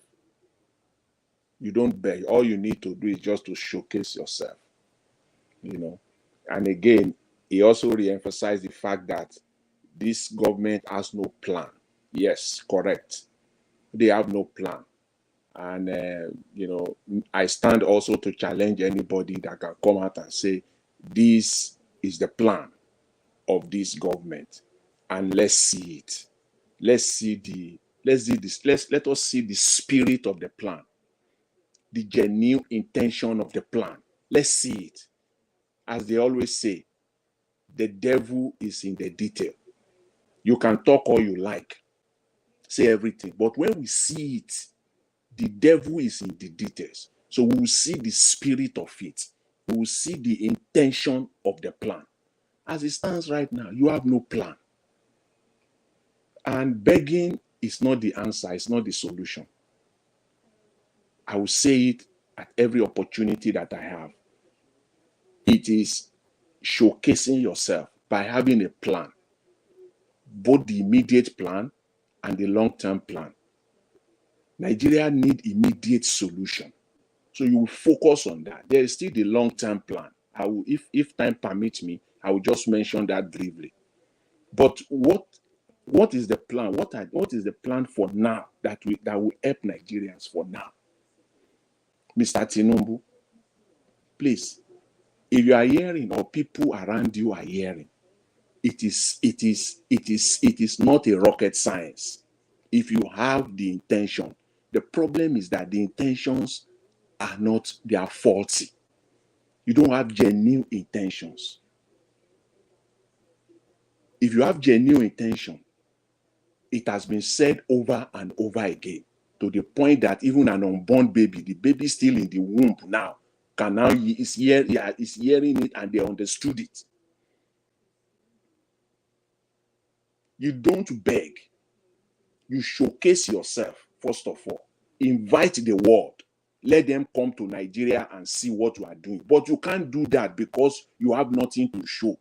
You don't beg. All you need to do is just to showcase yourself. And again, he also re-emphasized the fact that this government has no plan. Yes, correct. They have no plan. And, I stand also to challenge anybody that can come out and say, this is the plan of this government. And let's see it. Let us see the spirit of the plan, the genuine intention of the plan. Let's see it. As they always say, the devil is in the detail. You can talk all you like, say everything, but when we see it, the devil is in the details. So we will see the spirit of it. We will see the intention of the plan. As it stands right now, you have no plan. And begging is not the answer, it's not the solution. I will say it at every opportunity that I have. It is showcasing yourself by having a plan, both the immediate plan and the long-term plan. Nigeria need immediate solution. So you will focus on that. There is still the long-term plan. I will, if time permits me, I will just mention that briefly. But what is the plan? What is the plan for now that will help Nigerians for now? Mr. Tinubu, please, if you are hearing or people around you are hearing, it is not a rocket science. If you have the intention, the problem is that the intentions are not, they are faulty. You don't have genuine intentions. If you have genuine intention, it has been said over and over again, to the point that even an unborn baby, the baby still in the womb now, is hearing it and they understood it. You don't beg. You showcase yourself, first of all. Invite the world. Let them come to Nigeria and see what you are doing. But you can't do that because you have nothing to show.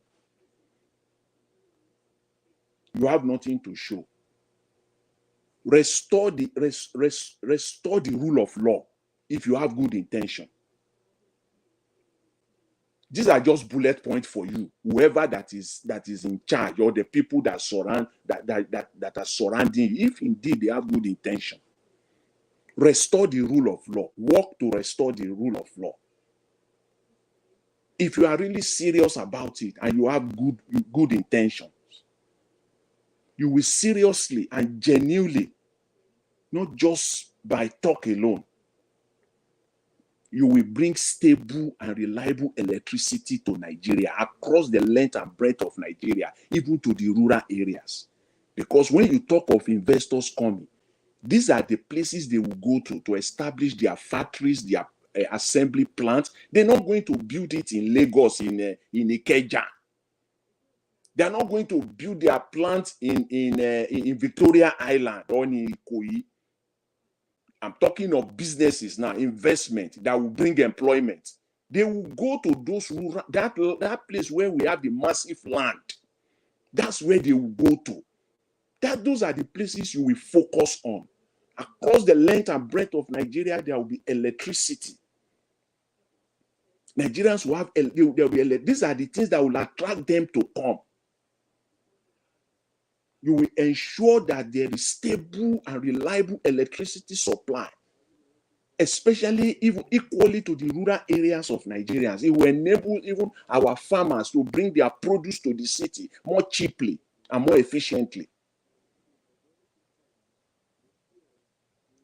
You have nothing to show. Restore the rule of law if you have good intention. These are just bullet points for you, whoever that is in charge, or the people that are surrounding you, if indeed they have good intention. Restore the rule of law. Work to restore the rule of law. If you are really serious about it and you have good intentions, you will seriously and genuinely, not just by talk alone, you will bring stable and reliable electricity to Nigeria, across the length and breadth of Nigeria, even to the rural areas. Because when you talk of investors coming, these are the places they will go to establish their factories, their assembly plants. They're not going to build it in Lagos, in Ikeja. They're not going to build their plant in Victoria Island or in Ikoyi. I'm talking of businesses now, investment that will bring employment. They will go to those rural, that place where we have the massive land. That's where they will go to. Those are the places you will focus on. Across the length and breadth of Nigeria, there will be electricity. Nigerians will have, there will be, these are the things that will attract them to come. You will ensure that there is stable and reliable electricity supply, especially even equally to the rural areas of Nigerians. It will enable even our farmers to bring their produce to the city more cheaply and more efficiently.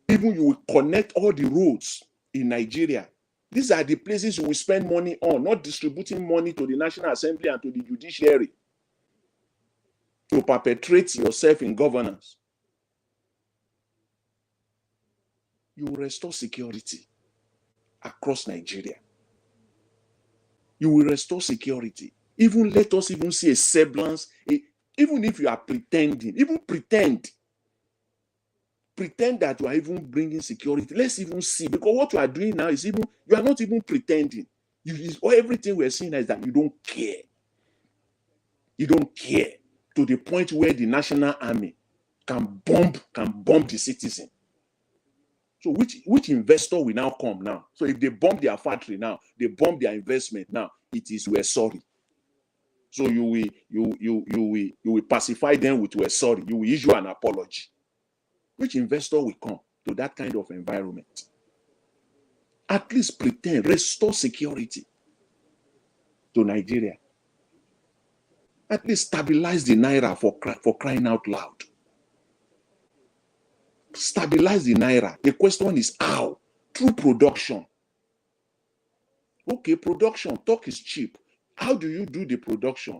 Even you will connect all the roads in Nigeria. These are the places you will spend money on, not distributing money to the National Assembly and to the judiciary to perpetrate yourself in governance. You will restore security across Nigeria. You will restore security. Even let us even see a semblance, even if you are pretending, even pretend that you are even bringing security. Let's even see, because what you are doing now is even, you are not even pretending. Everything we're seeing is that you don't care. You don't care to the point where the national army can bomb the citizen. So which investor will now come now? So if they bomb their factory now, they bomb their investment now, it is we're sorry. So you will pacify them with we're sorry. You will issue an apology. Which investor will come to that kind of environment? At least pretend, restore security to Nigeria. At least stabilize the naira for crying out loud. Stabilize the naira. The question is how? Through production. Okay, production, talk is cheap. How do you do the production?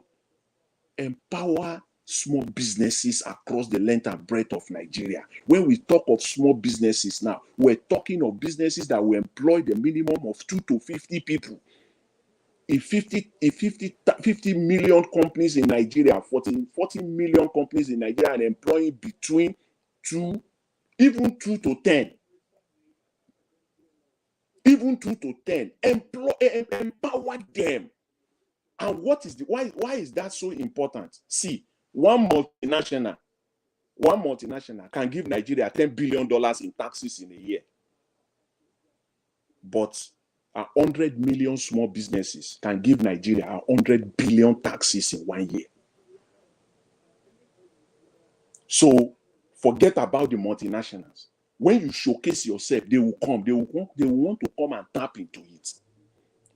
Empower small businesses across the length and breadth of Nigeria. When we talk of small businesses now, we're talking of businesses that will employ the minimum of 2 to 50 people. If 50 million companies in Nigeria, 40 million companies in Nigeria, and employing between 2 to 10. Even 2 to 10. Empower them. And why is that so important? See, one multinational can give Nigeria $10 billion in taxes in a year. But 100 million small businesses can give Nigeria 100 billion taxes in 1 year. So forget about the multinationals. When you showcase yourself, they will come. They will want to come and tap into it.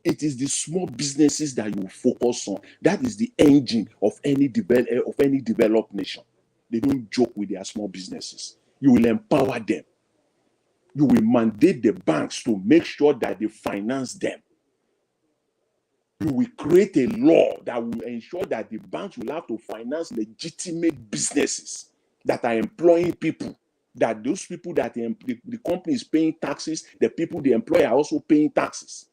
It is the small businesses that you focus on. That is the engine of any developed nation. They don't joke with their small businesses. You will empower them. You will mandate the banks to make sure that they finance them. You will create a law that will ensure that the banks will have to finance legitimate businesses that are employing people. That those people that the company is paying taxes, the people they employ are also paying taxes.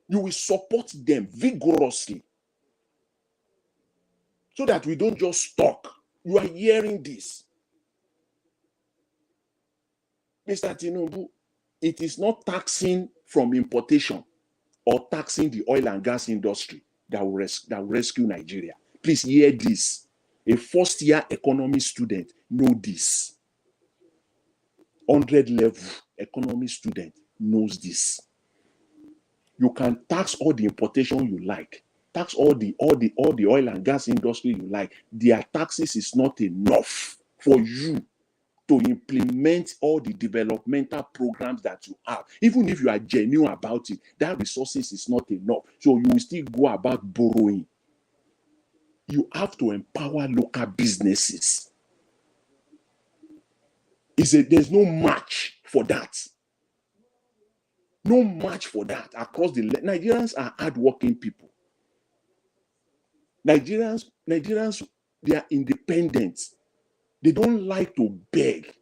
You will support them vigorously so that we don't just talk. You are hearing this. Mr. Tinubu, it is not taxing from importation or taxing the oil and gas industry that will rescue Nigeria. Please hear this. A first-year economy student know this. 100 level economy student knows this. You can tax all the importation you like, tax all the oil and gas industry you like. Their taxes is not enough for you to implement all the developmental programs that you have. Even if you are genuine about it, that resources is not enough. So you will still go about borrowing. You have to empower local businesses. There's no match for that. No match for that across the Nigerians are hardworking people. Nigerians, they are independent. They don't like to beg.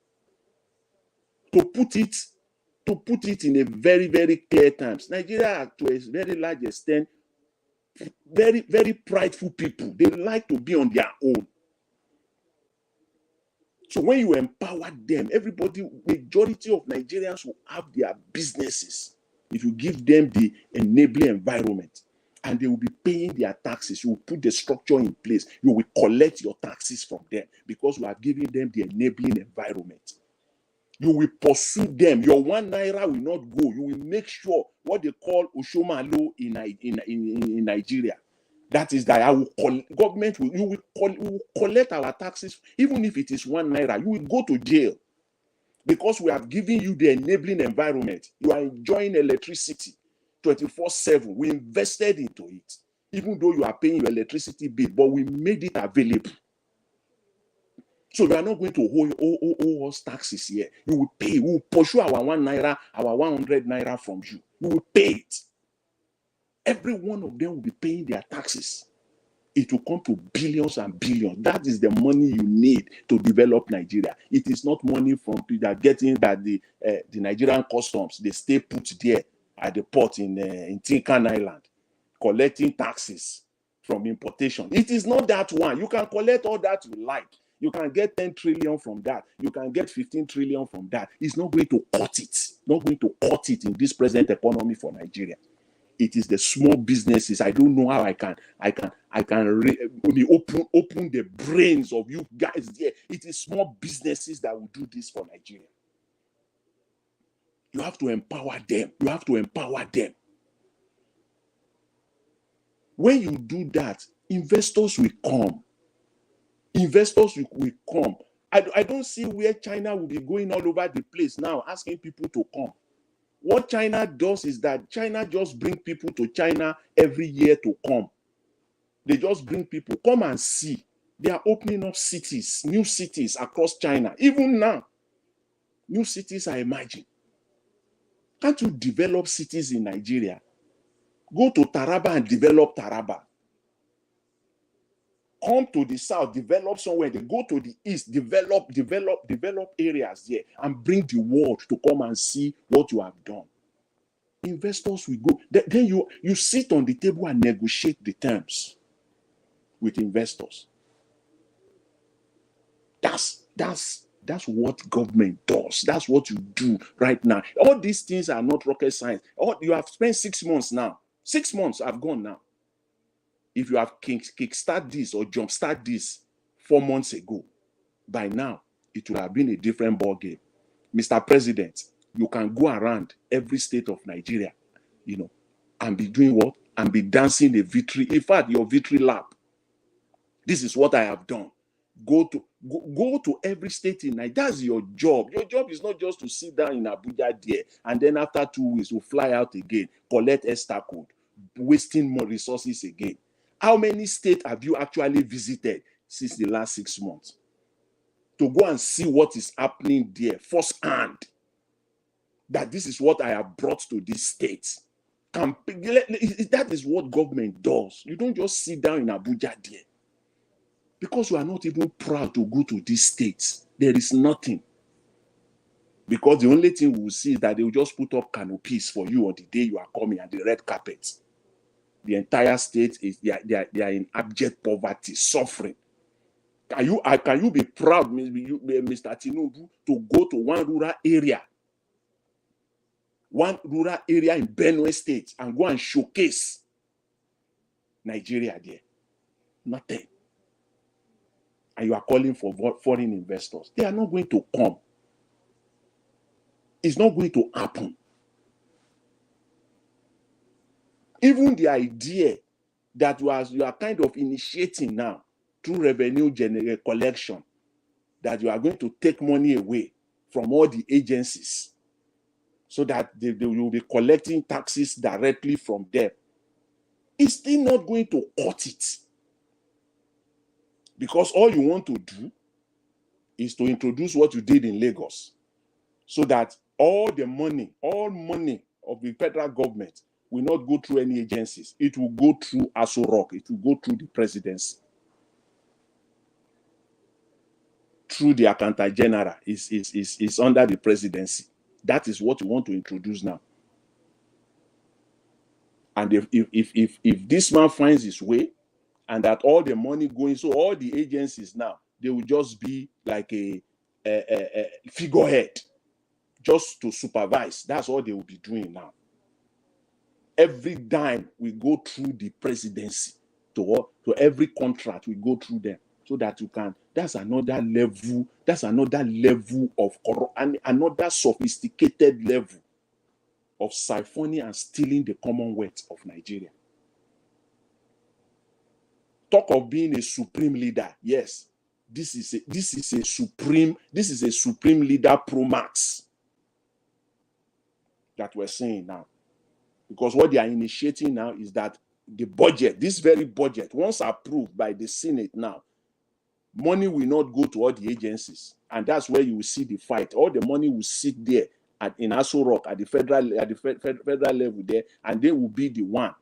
To put it in a very, very clear terms, Nigeria are to a very large extent very, very prideful people. They like to be on their own. So when you empower them, majority of Nigerians will have their businesses. If you give them the enabling environment, and they will be paying their taxes, you will put the structure in place. You will collect your taxes from them because you are giving them the enabling environment. You will pursue them. Your 1 naira will not go. You will make sure what they call Ushomalo in Nigeria. That is that we will collect our taxes, even if it is 1 naira. You will go to jail because we have given you the enabling environment. You are enjoying electricity 24/7. We invested into it, even though you are paying your electricity bill, but we made it available. So we are not going to hold us taxes here. You will pay. We will pursue our 1 naira, our 100 naira from you. You will pay it. Every one of them will be paying their taxes. It will come to billions and billions. That is the money you need to develop Nigeria. It is not money from people that getting that the Nigerian customs, they stay put there at the port in Tinkan Island, collecting taxes from importation. It is not that one. You can collect all that you like. You can get 10 trillion from that. You can get 15 trillion from that. It's not going to cut it. Not going to cut it in this present economy for Nigeria. It is the small businesses. I don't know how I can open the brains of you guys there. It is small businesses that will do this for Nigeria. You have to empower them. You have to empower them. When you do that, investors will come. Investors will come. I don't see where China will be going all over the place now asking people to come. What China does is that China just brings people to China every year to come. They just bring people, come and see. They are opening up cities, new cities across China. Even now, new cities are emerging. Can't you develop cities in Nigeria? Go to Taraba and develop Taraba. Come to the south, develop somewhere. They go to the east, develop areas there, and bring the world to come and see what you have done. Investors will go. Then you sit on the table and negotiate the terms with investors. That's what government does. That's what you do right now. All these things are not rocket science. You have spent 6 months now. 6 months have gone now. If you have kickstart this or jumpstart this 4 months ago, by now it would have been a different ball game. Mr. President, you can go around every state of Nigeria, and be doing what? And be dancing the victory. In fact, your victory lap. This is what I have done. Go to every state in Nigeria. That's your job. Your job is not just to sit down in Abuja there and then after 2 weeks you fly out again, collect extra code, wasting more resources again. How many states have you actually visited since the last 6 months to go and see what is happening there firsthand? That this is what I have brought to these states. That is what government does. You don't just sit down in Abuja there. Because you are not even proud to go to these states. There is nothing. Because the only thing we will see is that they will just put up canopies for you on the day you are coming and the red carpet. The entire state is they are in abject poverty, suffering. Can you be proud, Mr. Tinubu, to go to one rural area in Benue State and go and showcase Nigeria there? Nothing. And you are calling for foreign investors. They are not going to come. It's not going to happen. Even the idea that you are kind of initiating now through revenue collection, that you are going to take money away from all the agencies so that they will be collecting taxes directly from them, it's still not going to cut it. Because all you want to do is to introduce what you did in Lagos, so that all money of the federal government will not go through any agencies. It will go through Aso Rock. It will go through the presidency. Through the Accountant General is under the presidency. That is what you want to introduce now. And if this man finds his way, and that all the money going, so all the agencies now, they will just be like a figurehead, just to supervise. That's all they will be doing now. Every dime we go through the presidency, to every contract we go through them, so that you can. That's another level. That's another level of another sophisticated level of siphoning and stealing the commonwealth of Nigeria. Talk of being a supreme leader. Yes, this is a supreme leader pro max that we're saying now. Because what they are initiating now is that the budget, this very budget, once approved by the Senate now, money will not go to all the agencies. And that's where you will see the fight. All the money will sit there in Aso Rock at the federal level there, and they will be the one.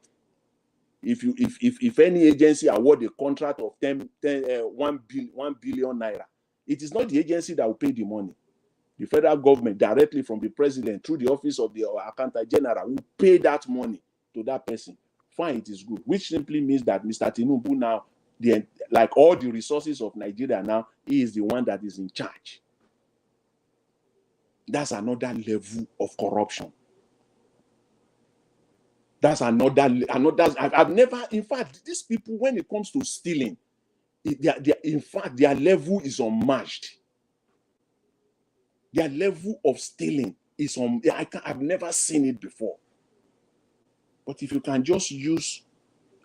If any agency award a contract of 1 billion naira, it is not the agency that will pay the money. The federal government, directly from the president through the office of the Accountant General, will pay that money to that person. Fine, it is good. Which simply means that Mr. Tinubu now, like all the resources of Nigeria now, he is the one that is in charge. That's another level of corruption. That's another. I've never, in fact, these people, when it comes to stealing, in fact, their level is unmatched. Their level of stealing is I've never seen it before. But if you can just use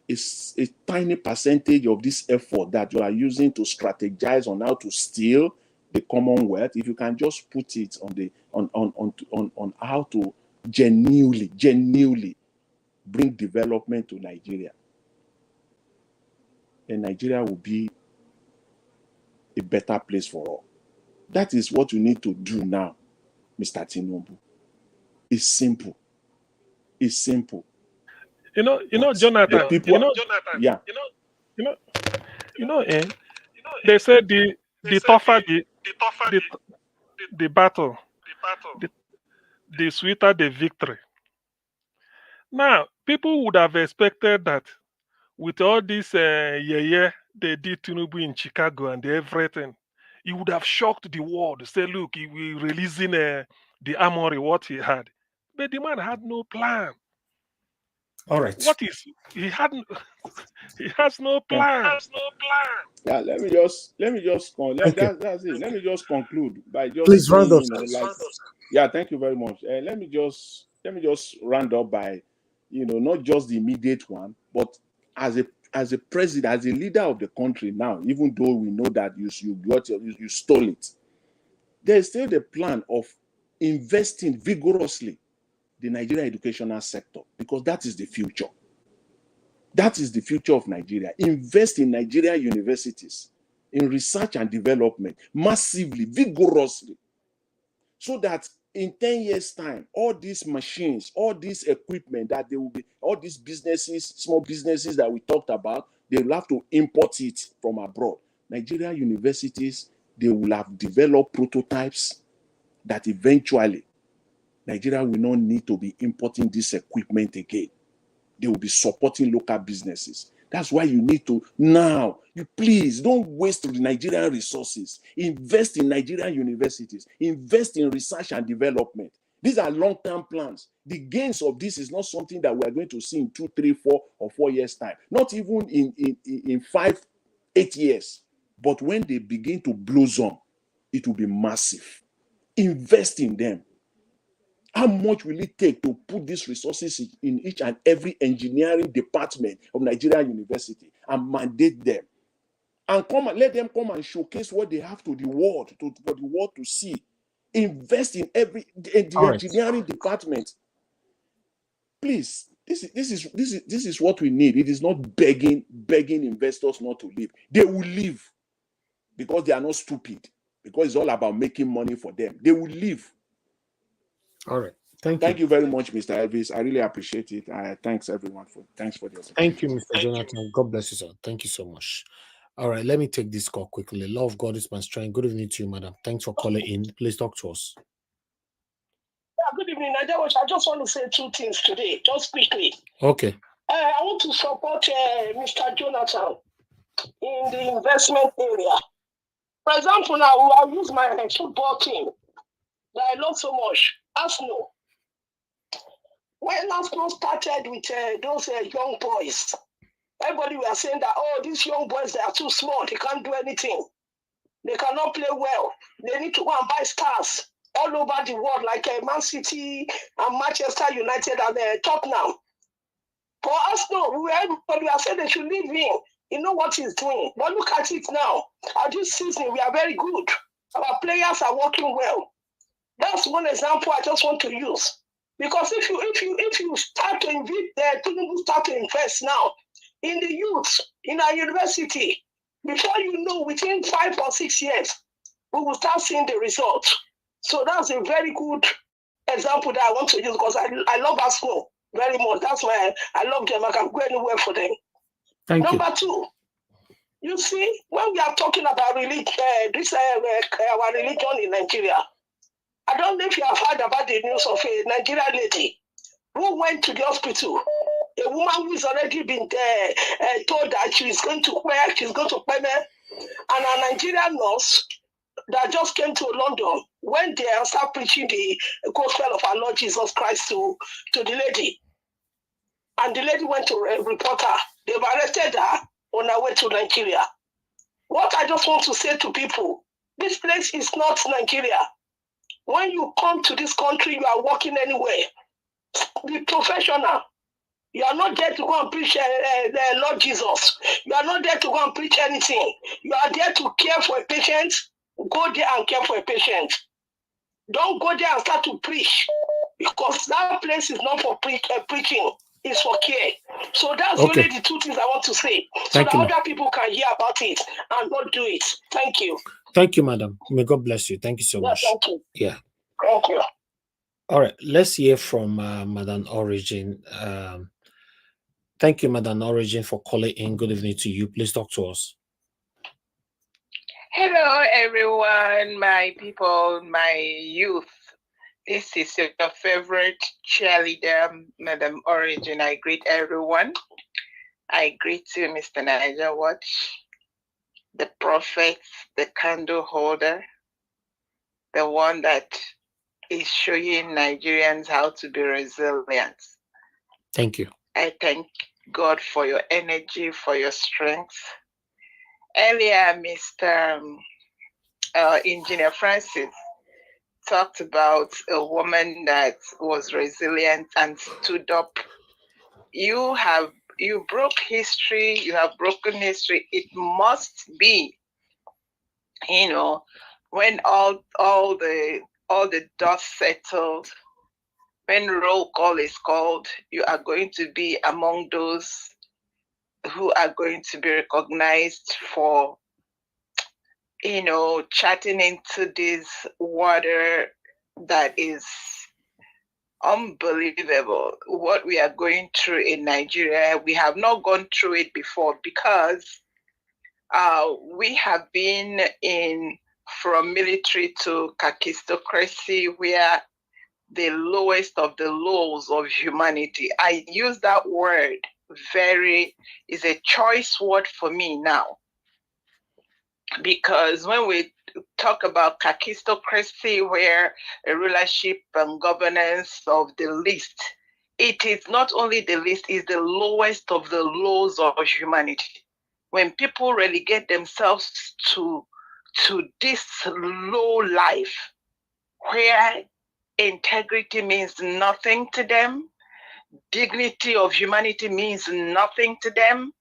a tiny percentage of this effort that you are using to strategize on how to steal the Commonwealth, if you can just put it on how to genuinely bring development to Nigeria, then Nigeria will be a better place for all. That is what you need to do now, Mr. Tinubu. It's simple. It's simple. Jonathan. Yeah. They said the tougher the battle, the sweeter the victory. Now, people would have expected that with all this they did Tinubu in Chicago and everything, he would have shocked the world. Say, look, he will releasing the armory, what he had. But the man had no plan. All right. He hadn't he has no plan. Yeah, let me just that's it. Let me just conclude by just Please round up. Yeah, thank you very much. Let me just round up by, not just the immediate one, but as as a president, as a leader of the country now, even though we know that you stole it, there is still the plan of investing vigorously the Nigerian educational sector, because that is the future. That is the future of Nigeria. Invest in Nigerian universities, in research and development, massively, vigorously, so that in 10 years' time, all these machines, all this equipment that they will be, all these businesses, small businesses that we talked about, they will have to import it from abroad. Nigerian universities, they will have developed prototypes that eventually Nigeria will not need to be importing this equipment again. They will be supporting local businesses. That's why you need to now, you please don't waste the Nigerian resources. Invest in Nigerian universities. Invest in research and development. These are long-term plans. The gains of this is not something that we are going to see in 2, 3, 4, or 4 years' time. Not even in 5, 8 years. But when they begin to blossom, it will be massive. Invest in them. How much will it take to put these resources in each and every engineering department of Nigerian university and mandate them? And let them come and showcase what they have to the world, for the world to see. Invest in the engineering department. Please, this is what we need. It is not begging investors not to leave. They will leave because they are not stupid, because it's all about making money for them. They will leave. All right. Thank you very much, Mr. Elvis. I really appreciate it. Thanks everyone thanks for the opportunity. Thank you, Mr. Jonathan. God bless you, sir. Thank you so much. All right, let me take this call quickly. Law of God is my strength. Good evening to you, madam. Thanks for calling in. Please talk to us. Yeah, good evening, I just want to say 2 things today, just quickly. Okay. I want to support Mr. Jonathan in the investment area. For example, now I'll use my football team that I love so much, Arsenal. When Arsenal started with those young boys, everybody was saying that, oh, these young boys, they are too small, they can't do anything. They cannot play well. They need to go and buy stars all over the world, like Man City and Manchester United and Tottenham. For Arsenal, everybody was saying they should leave him. You know what he's doing. But look at it now. At this season, we are very good. Our players are working well. That's one example I just want to use. Because if you start to Tinubu start to invest now in the youth, in our university, before you know, within 5 or 6 years, we will start seeing the results. So that's a very good example that I want to use, because I love Arsenal very much. That's why I love them. I can go anywhere for them. Number 2, you see, when we are talking about religion, our religion in Nigeria, I don't know if you have heard about the news of a Nigerian lady who went to the hospital. A woman who's already been told that she's going to pay, and a Nigerian nurse that just came to London went there and started preaching the gospel of our Lord Jesus Christ to the lady. And the lady went to report her. They've arrested her on her way to Nigeria. What I just want to say to people, this place is not Nigeria. When you come to this country, you are working anywhere. Be professional. You are not there to go and preach the Lord Jesus. You are not there to go and preach anything. You are there to care for a patient. Go there and care for a patient. Don't go there and start to preach, because that place is not for preaching. It's for care. So that's only the 2 things I want to say. So that other people can hear about it and not do it. Thank you. Thank you, madam. May God bless you. Thank you so much. Thank you. Yeah. Thank you. All right. Let's hear from Madam Origin. Thank you, Madam Origin, for calling in. Good evening to you. Please talk to us. Hello, everyone, my people, my youth. This is your favorite cheerleader, Madam Origin. I greet everyone. I greet you, Mr. Niger Watch, the prophet, the candle holder, the one that is showing Nigerians how to be resilient. Thank you. I thank God for your energy, for your strength. Earlier, Mr. Engineer Francis talked about a woman that was resilient and stood up. You have you broke history, you have broken history. It must be, when all the dust settled, when roll call is called, you are going to be among those who are going to be recognized for, chatting into this water that is unbelievable. What we are going through in Nigeria, we have not gone through it before because we have been from military to kakistocracy, where the lowest of the lows of humanity. I use that word is a choice word for me now, because when we talk about kakistocracy, where a rulership and governance of the least, it is not only the least, it's the lowest of the lows of humanity. When people relegate themselves to this low life, where integrity means nothing to them, dignity of humanity means nothing to them,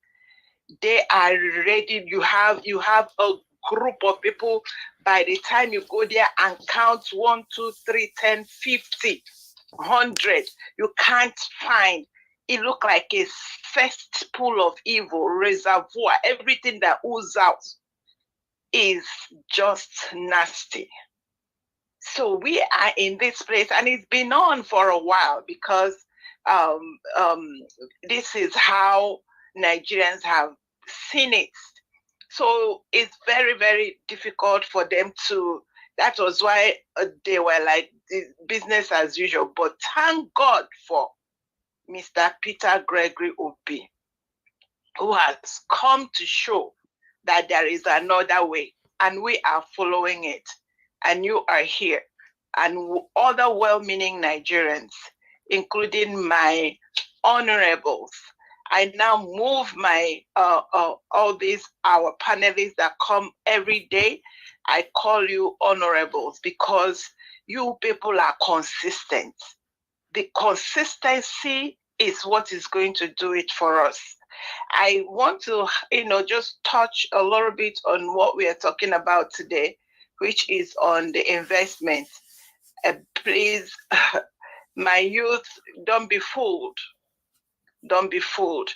they are ready. You have a group of people, by the time you go there and count 1, 2, 3, 10, 50, 100, you can't find. It look like a cesspool of evil, reservoir. Everything that oozes out is just nasty. So we are in this place, and it's been on for a while, because this is how Nigerians have seen it. So it's very, very difficult for them to. That was why they were like business as usual. But thank God for Mr. Peter Gregory Obi, who has come to show that there is another way, and we are following it. And you are here, and other well-meaning Nigerians, including my honorables. I now move my all these our panelists that come every day. I call you honorables, because you people are consistent. The consistency is what is going to do it for us. I want to, just touch a little bit on what we are talking about today, which is on the investment. Please, my youth, don't be fooled. Don't be fooled.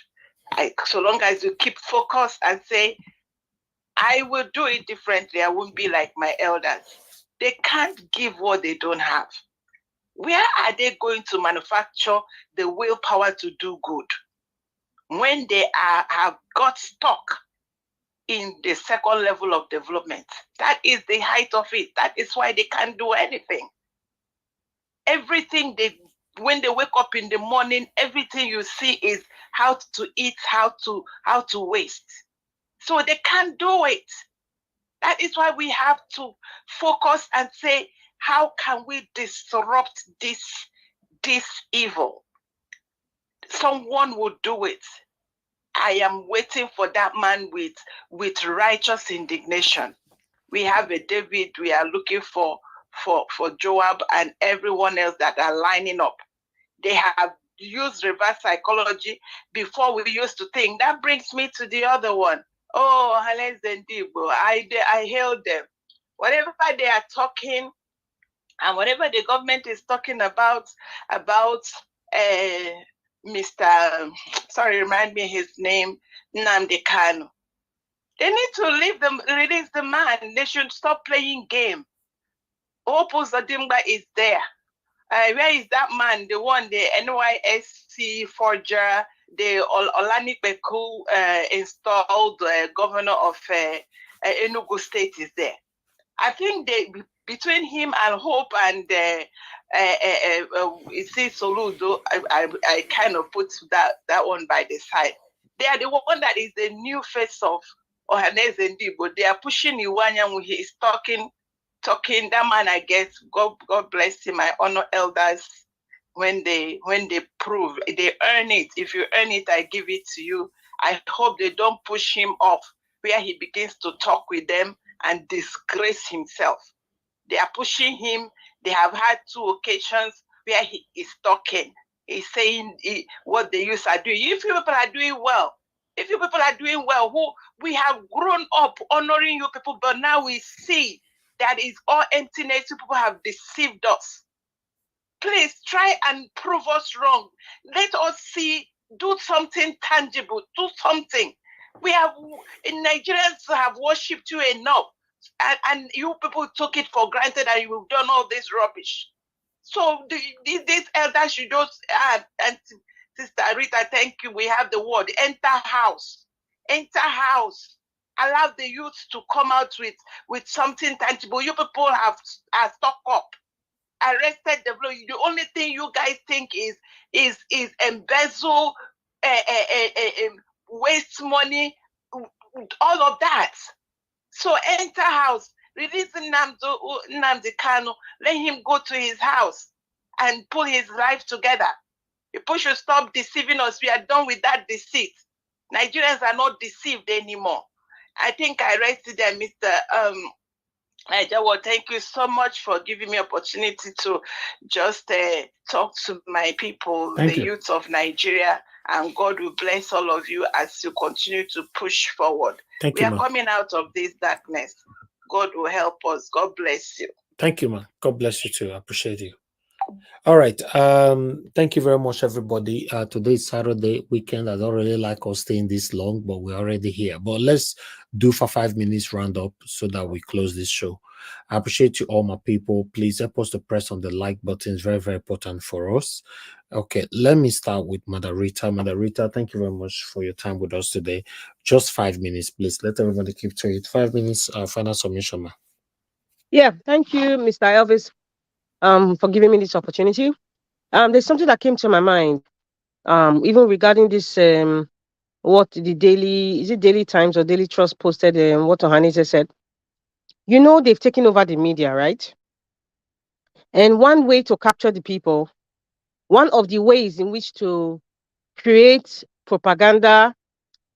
So long as you keep focused and say, I will do it differently, I won't be like my elders. They can't give what they don't have. Where are they going to manufacture the willpower to do good when they have got stuck in the second level of development? That is the height of it. That is why they can't do anything. Everything when they wake up in the morning, everything you see is how to eat, how to waste. So they can't do it. That is why we have to focus and say, how can we disrupt this evil? Someone will do it. I am waiting for that man with righteous indignation. We have a David. We are looking for Joab and everyone else that are lining up. They have used reverse psychology. Before, we used to think. That brings me to the other one. Oh, Hales and Debo. I hail them. Whatever they are talking, and whatever the government is talking about Mr. Sorry, remind me his name, Nnamdi Kanu. They need to release the man. They should stop playing game. Opus Odimba is there. Where is that man? The one, the NYSC forger, the Olanipeku installed governor of Enugu State is there. I think between him and Hope and Soludo, I kind of put that one by the side. They are the one that is the new face of Ohanes Ndibo. They are pushing Iwanya. He is talking. That man, I guess, God bless him. I honor elders when they prove they earn it. If you earn it, I give it to you. I hope they don't push him off where he begins to talk with them and disgrace himself. They are pushing him. They have had 2 occasions where he is talking. He's saying what the youth are doing. If you people are doing well, who we have grown up honoring you people, but now we see that it's all emptiness. You people have deceived us. Please try and prove us wrong. Let us see, do something tangible, do something. We have, Nigerians have worshipped you enough, and you people took it for granted that you've done all this rubbish. So these elders should just add, and Sister Rita, thank you. We have the word, enter house. Allow the youth to come out with something tangible. You people are stuck up. Arrested the blow. The only thing you guys think is embezzle, waste money, all of that. So enter house, release Nnamdi Kanu, let him go to his house and pull his life together. People should stop deceiving us. We are done with that deceit. Nigerians are not deceived anymore. I think I rested there, Mr. Well, thank you so much for giving me opportunity to just talk to my people, the youth of Nigeria, and God will bless all of you as you continue to push forward. We are coming out of this darkness. God will help us. God bless you. Thank you, man. God bless you too. I appreciate you. All right. Thank you very much, everybody. Today is Saturday weekend. I don't really like us staying this long, but we're already here. But let's do for 5 minutes round up so that we close this show. I appreciate you all, my people. Please help us to press on the like button. It's very, very important for us. Okay, let me start with Mother Rita. Mother Rita, thank you very much for your time with us today. Just 5 minutes, please. Let everybody keep to it. 5 minutes, final submission, ma. Yeah, thank you, Mr. Elvis, for giving me this opportunity. There's something that came to my mind, even regarding this, what the Daily Times or Daily Trust posted, what Ohaneze said. You know, they've taken over the media, right? And one way to capture the people, one of the ways in which to create propaganda,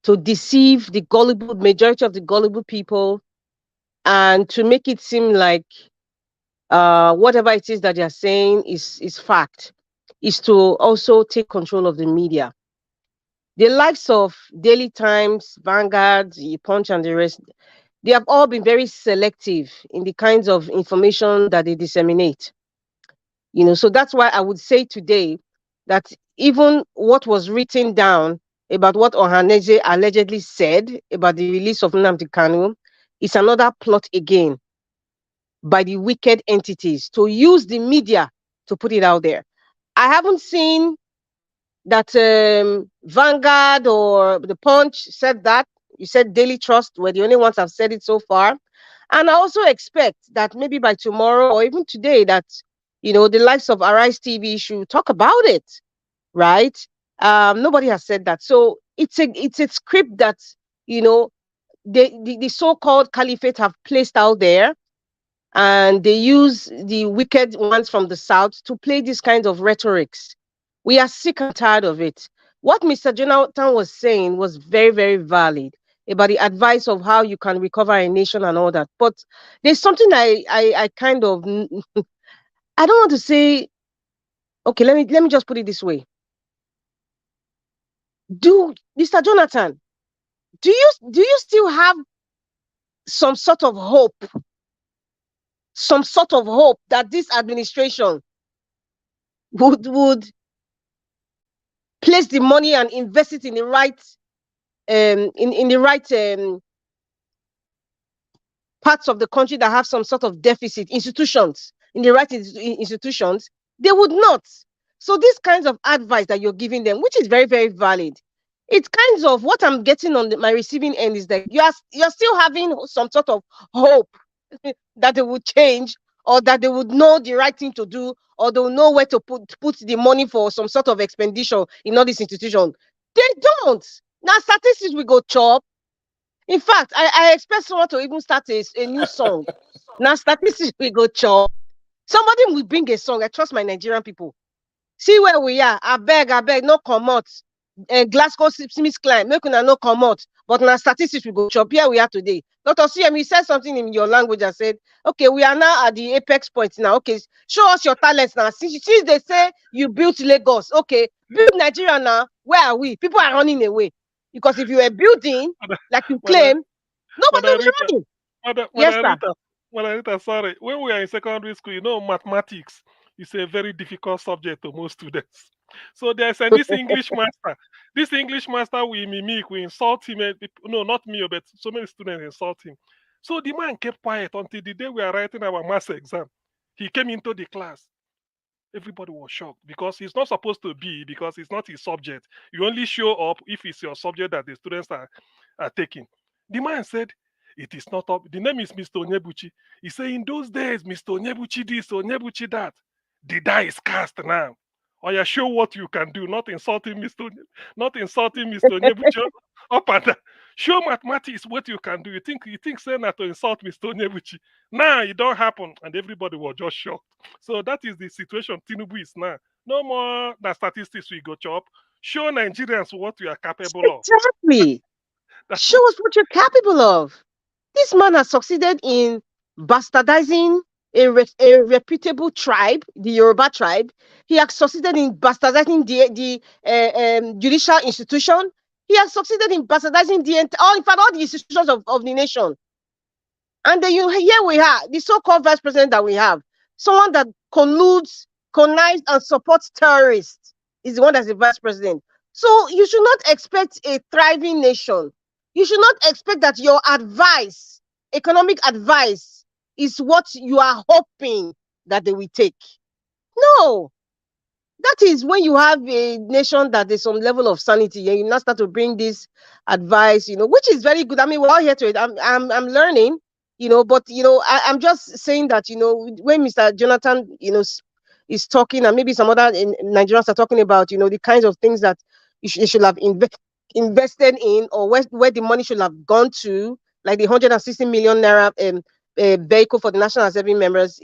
to deceive the gullible majority of the gullible people, and to make it seem like whatever it is that they're saying is fact, is to also take control of the media. The likes of Daily Times, Vanguard, Punch, and the rest, they have all been very selective in the kinds of information that they disseminate. You know, so that's why I would say today that even what was written down about what Ohaneze allegedly said about the release of Nnamdi Kanu is another plot again by the wicked entities to use the media to put it out there. I haven't seen that Vanguard or the Punch said that. You said Daily Trust were the only ones have said it so far. And I also expect that maybe by tomorrow or even today that, you know, the likes of Arise TV should talk about it, right? Nobody has said that. So it's a script that, you know, the so-called caliphate have placed out there, and they use the wicked ones from the south to play these kinds of rhetorics. We are sick and tired of it. What Mr. Jonathan was saying was very, very valid about the advice of how you can recover a nation and all that. But there's something I kind of I don't want to say. Okay, let me just put it this way. Mr. Jonathan, do you still have some sort of hope that this administration would place the money and invest it in the right in the right parts of the country that have some sort of deficit, institutions in the right institutions? They would not. So these kinds of advice that you're giving them, which is very, very valid, it's kinds of what I'm getting on my receiving end is that you're still having some sort of hope that they would change, or that they would know the right thing to do, or they'll know where to put the money for some sort of expenditure in all these institutions. They don't. Now statistics we go chop. In fact, I expect someone to even start a new song. Now statistics we go chop. Somebody will bring a song. I trust my Nigerian people. See where we are. I beg, no come out. Glasgow Smith climb, make una no come out. But now statistics we go chop. Here we are today. Dr. CM, you said something in your language and said, okay, we are now at the apex point now. Okay, show us your talents now. Since they say you built Lagos, okay, build Nigeria now. Where are we? People are running away. Because if you were building, like you claim, nobody was running. Yes, sir. Rita, sorry. When we are in secondary school, mathematics is a very difficult subject to most students. So there's this English master. This English master we mimic, we insult him. No, not me, but so many students insult him. So the man kept quiet until the day we are writing our maths exam. He came into the class. Everybody was shocked because he's not supposed to be, because it's not his subject. You only show up if it's your subject that the students are taking. The man said, it is not up. The name is Mr. Onyebuchi. He said, in those days, Mr. Onyebuchi this, Onyebuchi that. The die is cast now. Or you show what you can do, not insulting Mr. Onyebuchi up and down. Show mathematics what you can do. You think saying that to insult Mr. Onyebuchi. Now it don't happen, and everybody was just shocked. So that is the situation Tinubu is now. No more the statistics we go chop. Show Nigerians what you are capable of. Exactly. Show us what you're capable of. This man has succeeded in bastardizing a reputable tribe, the Yoruba tribe. He has succeeded in bastardizing the judicial institution. He has succeeded in bastardizing all the institutions of the nation. And then here we are, the so-called vice president that we have, someone that colludes, connives, and supports terrorists is the one that's the vice president. So you should not expect a thriving nation. You should not expect that your advice, economic advice, is what you are hoping that they will take. No. That is when you have a nation that there's some level of sanity and you now start to bring this advice, which is very good. I mean, we're all here to it. I'm learning, but I'm just saying that, when Mr. Jonathan, is talking, and maybe some other Nigerians are talking about, the kinds of things that they should have invested in, or where the money should have gone to, like the 160 million naira vehicle for the National Assembly members.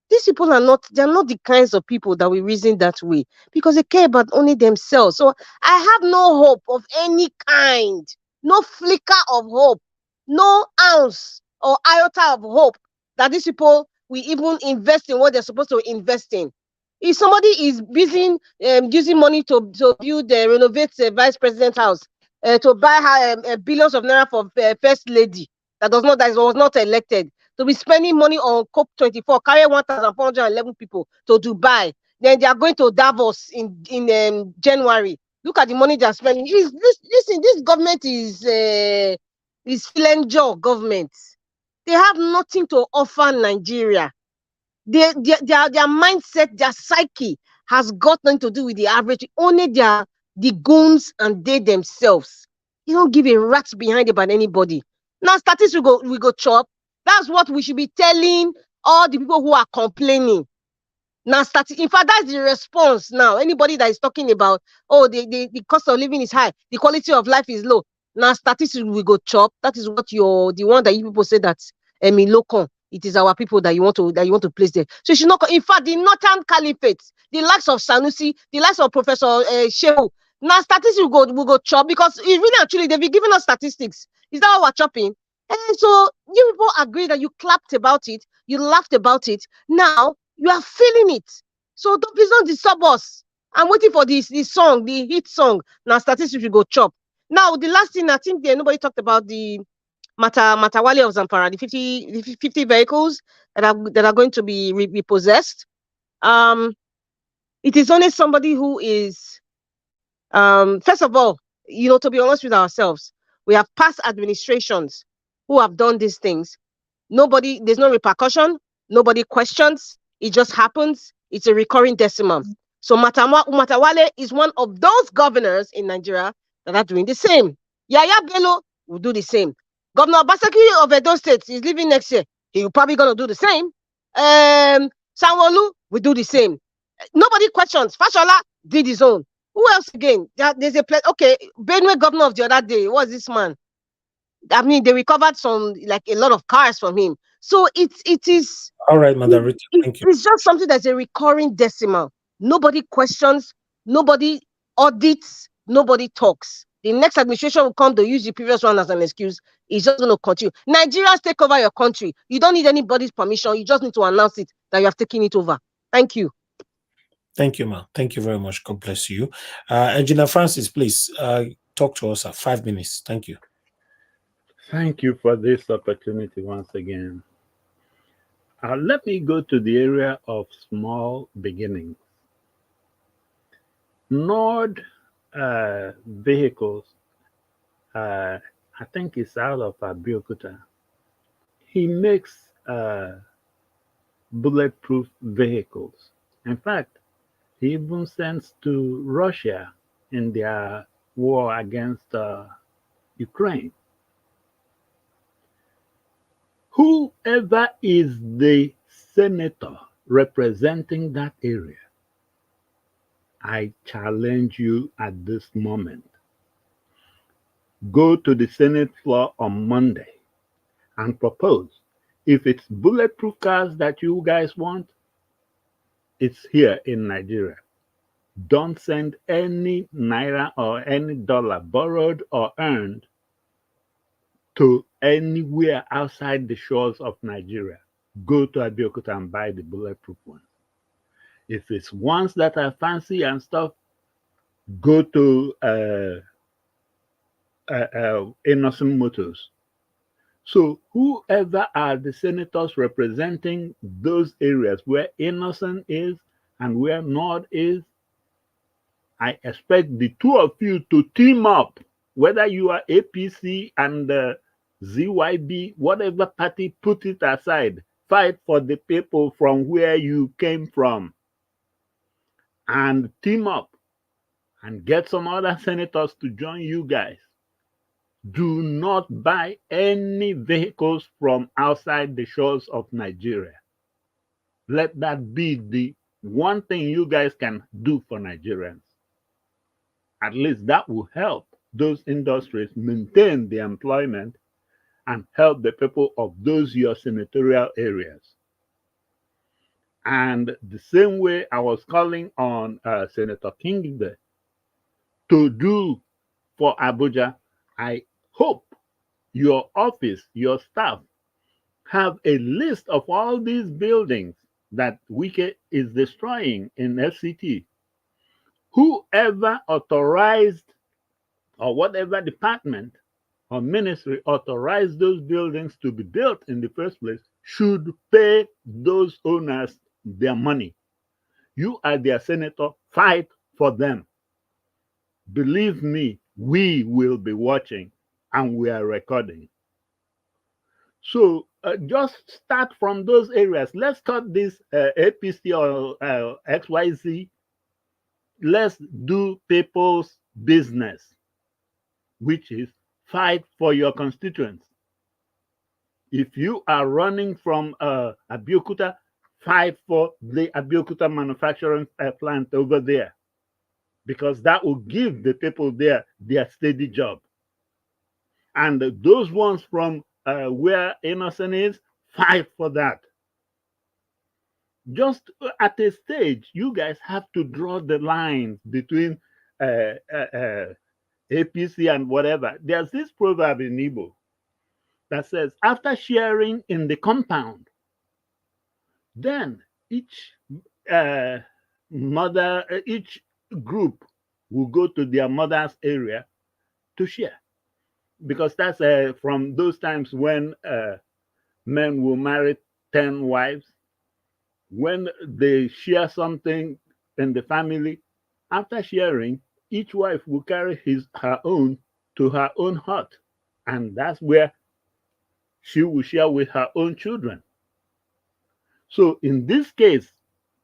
These people they're not the kinds of people that we reason that way, because they care about only themselves. So I have no hope of any kind, no flicker of hope, no ounce or iota of hope that these people will even invest in what they're supposed to invest in. If somebody is busy using money to build, renovate the vice president's house, to buy her billions of naira for first lady that was not elected, to be spending money on COP24, carry 1,411 people to Dubai. Then they are going to Davos in January. Look at the money they are spending. This government is philanthropic government. They have nothing to offer Nigeria. Their mindset, their psyche has got nothing to do with the average. Only the goons and they themselves. You don't give a rat's behind about anybody. Now statistics we go chop. That's what we should be telling all the people who are complaining. Now, in fact, that's the response now. Anybody that is talking about, the cost of living is high, the quality of life is low. Now, statistics we go chop. That is what the one that you people say that in Lokon, it is our people that you want to place there. So you should not. In fact, the Northern Caliphate, the likes of Sanusi, the likes of Professor Shehu. Now, statistics we go chop, because it really actually they've been giving us statistics. Is that what we're chopping? And so you people agree that you clapped about it, you laughed about it. Now you are feeling it. So please don't disturb us. I'm waiting for this song, the hit song. Now statistics will go chop. Now the last thing, I think nobody talked about the Matawalle of Zamfara, the 50 vehicles that are going to be repossessed. It is only somebody who is first of all, to be honest with ourselves, we have past administrations who have done these things. There's no repercussion, nobody questions, it just happens. It's a recurring decimal. So Matawalle is one of those governors in Nigeria that are doing the same. Yaya Bello will do the same. Governor Obaseki of Edo State is leaving next year. He's probably going to do the same. Sanwo-Olu will do the same. Nobody questions. Fashola did his own. Who else again? There's a place. Okay, Benue governor of the other day. What's this man? I mean, they recovered a lot of cars from him. So it is. All right, Madam Rita, thank you. It's just something that's a recurring decimal. Nobody questions. Nobody audits. nobody talks. The next administration will come to use the previous one as an excuse. It's just going to continue. Nigerians take over your country. You don't need anybody's permission. You just need to announce it that you have taken it over. Thank you. Thank you, ma. Thank you very much. God bless you. Engineer Francis, please talk to us at 5 minutes. Thank you. Thank you for this opportunity once again. Let me go to the area of small beginnings. Nord Vehicles, I think it's out of Abeokuta. He makes bulletproof vehicles. In fact, he even sends to Russia in their war against Ukraine. Whoever is the senator representing that area, I challenge you at this moment. Go to the Senate floor on Monday and propose. If it's bulletproof cars that you guys want, it's here in Nigeria. Don't send any naira or any dollar borrowed or earned to anywhere outside the shores of Nigeria. Go to Abeokuta and buy the bulletproof ones. If it's ones that are fancy and stuff, go to Innocent Motors. So whoever are the senators representing those areas where Innocent is and where Nord is, I expect the two of you to team up, whether you are APC and ZYB, whatever party, put it aside. Fight for the people from where you came from and team up and get some other senators to join you guys. Do not buy any vehicles from outside the shores of Nigeria. Let that be the one thing you guys can do for Nigerians. At least that will help those industries maintain the employment and help the people of those your senatorial areas. And the same way I was calling on Senator Kingsley to do for Abuja, I hope your office, your staff, have a list of all these buildings that Wike is destroying in FCT. Whoever authorized or whatever department or ministry authorized those buildings to be built in the first place should pay those owners their money. You are their senator, fight for them. Believe me, we will be watching and we are recording. So just start from those areas. Let's cut this APC or XYZ. Let's do people's business, which is fight for your constituents. If you are running from Abeokuta, fight for the Abeokuta manufacturing plant over there, because that will give the people there their steady job. And those ones from where Innocent is, fight for that. Just at a stage, you guys have to draw the lines between APC and whatever. There's this proverb in Igbo that says, after sharing in the compound, then each each group will go to their mother's area to share. Because that's from those times when men will marry 10 wives. When they share something in the family, after sharing, each wife will carry her own to her own hut. And that's where she will share with her own children. So in this case,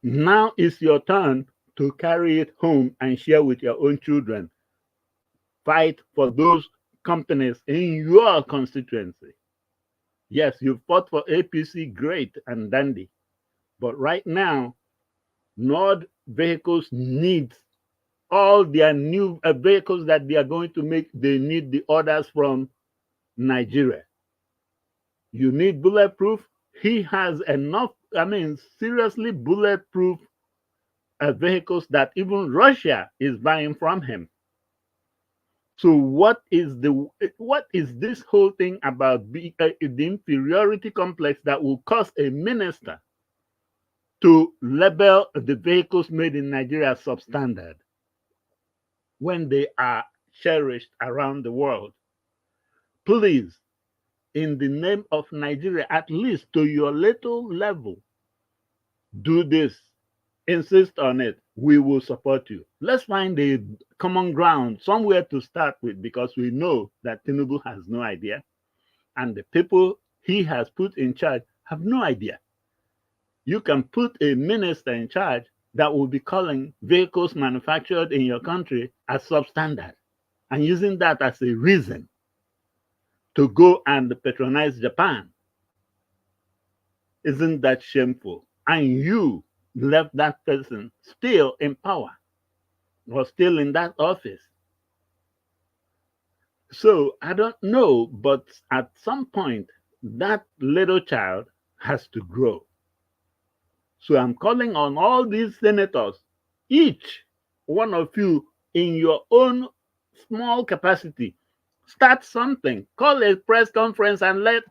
now it's your turn to carry it home and share with your own children. Fight for those companies in your constituency. Yes, you fought for APC, great and dandy. But right now, Nord Vehicles needs all their new vehicles that they are going to make. They need the orders from Nigeria. You need bulletproof. He has enough, seriously bulletproof vehicles that even Russia is buying from him. So what is this whole thing about the inferiority complex that will cause a minister to label the vehicles made in Nigeria as substandard when they are cherished around the world? Please, in the name of Nigeria, at least to your little level, do this. Insist on it. We will support you. Let's find a common ground, somewhere to start with, because we know that Tinubu has no idea, and the people he has put in charge have no idea. You can put a minister in charge that will be calling vehicles manufactured in your country as substandard and using that as a reason to go and patronize Japan. Isn't that shameful? And you left that person still in power or still in that office. So I don't know, but at some point, that little child has to grow. So I'm calling on all these senators, each one of you in your own small capacity, start something, call a press conference and let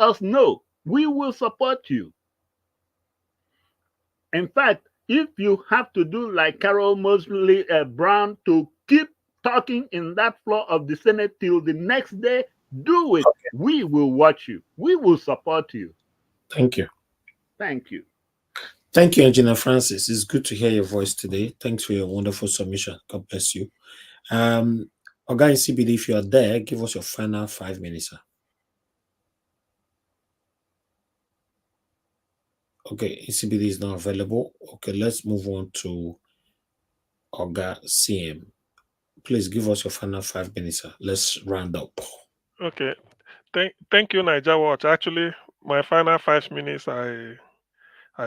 us know. We will support you. In fact, if you have to do like Carol Mosley Brown to keep talking in that floor of the Senate till the next day, do it. Okay. We will watch you. We will support you. Thank you. Thank you. Thank you, Engineer Francis. It's good to hear your voice today. Thanks for your wonderful submission. God bless you. Oga CBD, if you are there, give us your final 5 minutes, sir. Okay, CBD is not available. Okay, let's move on to Oga CM. Please give us your final 5 minutes, sir. Let's round up. Okay. Thank you, Niger Watch. Actually, my final 5 minutes, I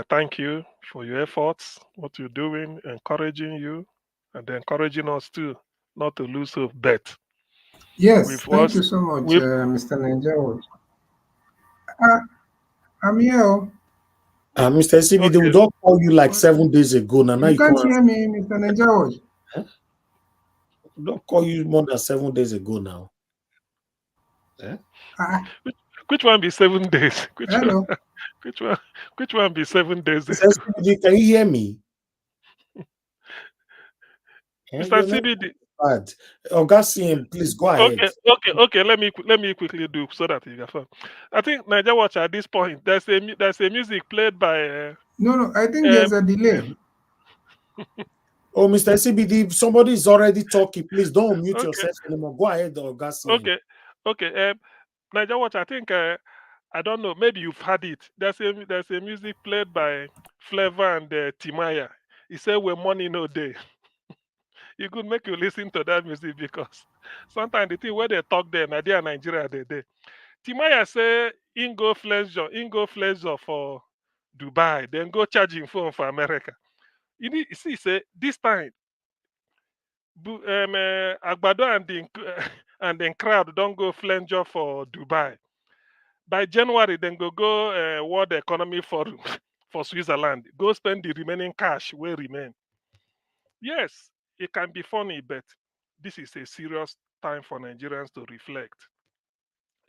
thank you for your efforts, what you're doing, encouraging you, and encouraging us too, not to lose hope. Bet. Yes, We've thank was you so much, we've Mr. Nigeria. Uh, I'm here. Mr. CBD, we okay. don't call you like 7 days ago. Now You you come can't and hear me, Mr. Nigeria. we don't call you more than 7 days ago now. Which one be 7 days? Hello. Which one be 7 days Mr. ago? CBD, can you hear me? Mr. You're not CBD. bad. Oga CM, please go ahead. Okay. Let me quickly do so that you can. I think Niger Watch at this point there's a music played by. No, I think there's a delay. Oh, Mr. CBD, somebody is already talking. Please don't mute Okay. yourself anymore. Go ahead, Oga CM. Okay. Niger Watch. I think I don't know. Maybe you've heard it. There's a music played by Flavor and Timaya. He said, "When money no day." It could make you listen to that music because sometimes the thing where they talk there, Nigeria they day. Timaya say Ingo Fleisure for Dubai, then go charging phone for America. You need see say this time Agbado and the and then crowd don't go flanger for Dubai. By January, then go World Economic Forum for Switzerland. Go spend the remaining cash where remain. Yes, it can be funny, but this is a serious time for Nigerians to reflect.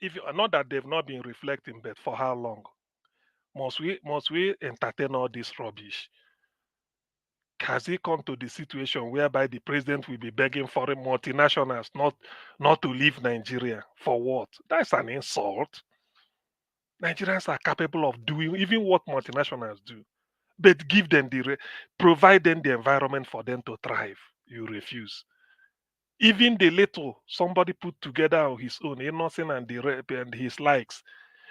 If not that they've not been reflecting, but for how long? Must we entertain all this rubbish? Has it come to the situation whereby the president will be begging foreign multinationals not to leave Nigeria? For what? That's an insult. Nigerians are capable of doing even what multinationals do, but provide them the environment for them to thrive. You refuse. Even the little somebody put together on his own, innocent and the rep and his likes,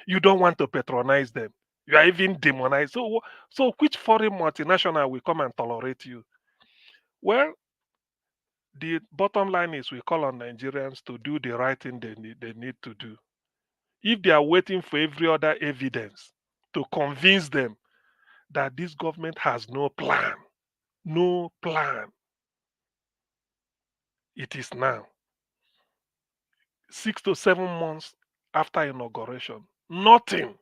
you don't want to patronize them. You are even demonized. So which foreign multinational will come and tolerate you? Well, the bottom line is we call on Nigerians to do the right thing they need to do. If they are waiting for every other evidence to convince them that this government has no plan, it is now. 6 to 7 months after inauguration, nothing,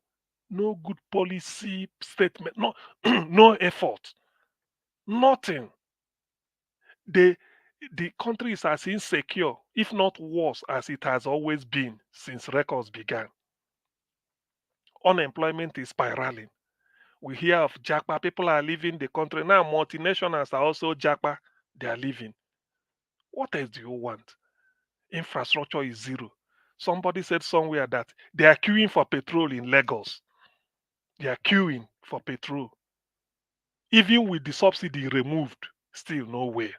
no good policy statement, no effort, nothing. The country is as insecure if not worse, as it has always been since records began. Unemployment is spiraling. We hear of Japa. People are leaving the country. Now, multinationals are also Japa. They are leaving. What else do you want? Infrastructure is zero. Somebody said somewhere that they are queuing for petrol in Lagos. They are queuing for petrol. Even with the subsidy removed, still nowhere.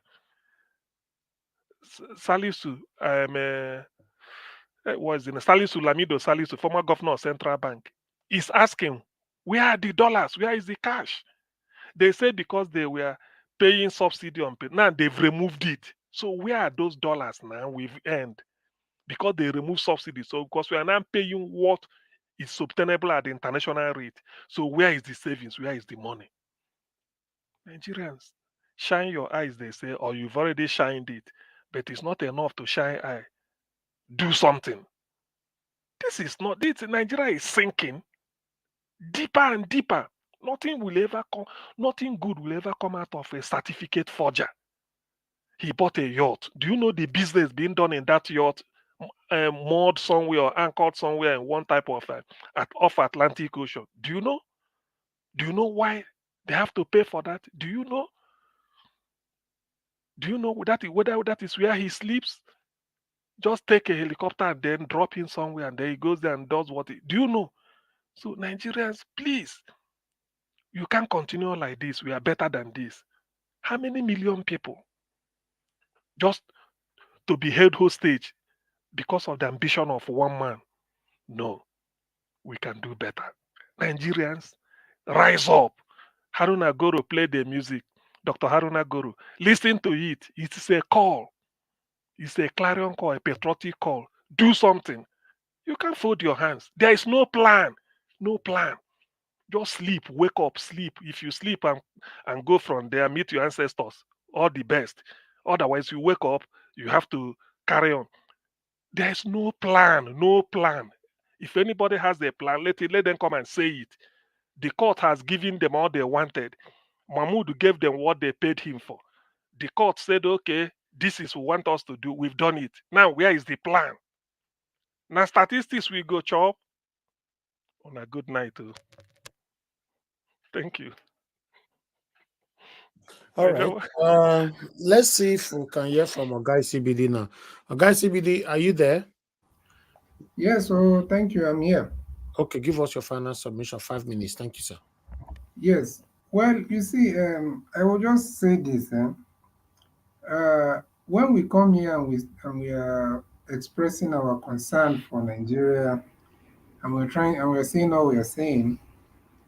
Salisu, was in Salisu Lamido Salisu, former governor of Central Bank, is asking, where are the dollars? Where is the cash? They say because they were paying subsidy on pay. Now they've removed it. So where are those dollars now we've earned? Because they remove subsidy. So because we are now paying what is obtainable at the international rate. So where is the savings? Where is the money? Nigerians, shine your eyes, they say, or you've already shined it, but it's not enough to shine eye. Do something. This is not this. Nigeria is sinking deeper and deeper. Nothing will ever come, nothing good will ever come out of a certificate forger. He bought a yacht. Do you know the business being done in that yacht? Moored somewhere or anchored somewhere in one type of off Atlantic Ocean. Do you know? Do you know why they have to pay for that? Do you know? Do you know that whether that is where he sleeps? Just take a helicopter and then drop him somewhere, and then he goes there and does what he. Do you know? So Nigerians, please, you can't continue like this. We are better than this. How many million people just to be held hostage because of the ambition of one man? No, we can do better. Nigerians, rise up. Haruna Goro played the music. Dr. Haruna Goro, listen to it. It's a call. It's a clarion call, a patriotic call. Do something. You can't fold your hands. There is no plan. No plan. Just sleep, wake up, sleep. If you sleep and go from there, meet your ancestors, all the best. Otherwise, you wake up, you have to carry on. There is no plan, no plan. If anybody has a plan, let them come and say it. The court has given them all they wanted. Mahmoud gave them what they paid him for. The court said, okay, this is what we want us to do. We've done it. Now, where is the plan? Now, statistics will go chop. On a good night, too. Thank you. All right. Let's see if we can hear from Ogai CBD now. Ogai CBD, are you there? Yes, oh, thank you. I'm here. Okay, give us your final submission. 5 minutes. Thank you, sir. Yes. Well, you see, I will just say this. When we come here and we are expressing our concern for Nigeria, and we're saying all we are saying,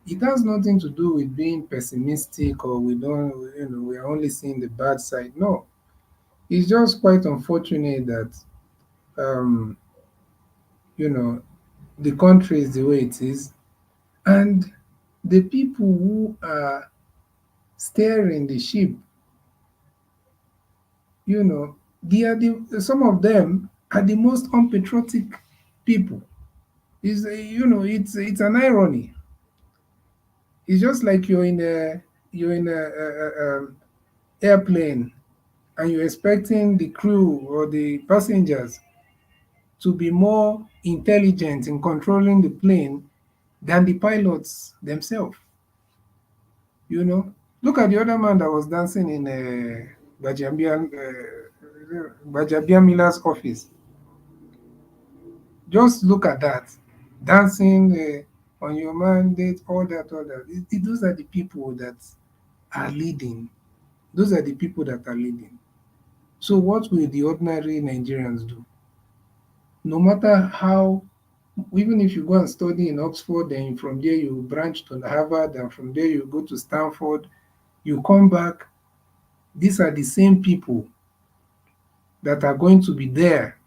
it has nothing to do with being pessimistic or we don't, we are only seeing the bad side. No, it's just quite unfortunate that, um, you know, the country is the way it is, and the people who are steering the ship, some of them are the most unpatriotic people. It's an irony. It's just like you're in a airplane and you're expecting the crew or the passengers to be more intelligent in controlling the plane than the pilots themselves. Look at the other man that was dancing in Bajabia Miller's office. Just look at that, dancing on your mandate, all that, all that. Those are the people that are leading. Those are the people that are leading. So what will the ordinary Nigerians do? No matter how, even if you go and study in Oxford, then from there you branch to Harvard, and from there you go to Stanford, you come back, these are the same people that are going to be there.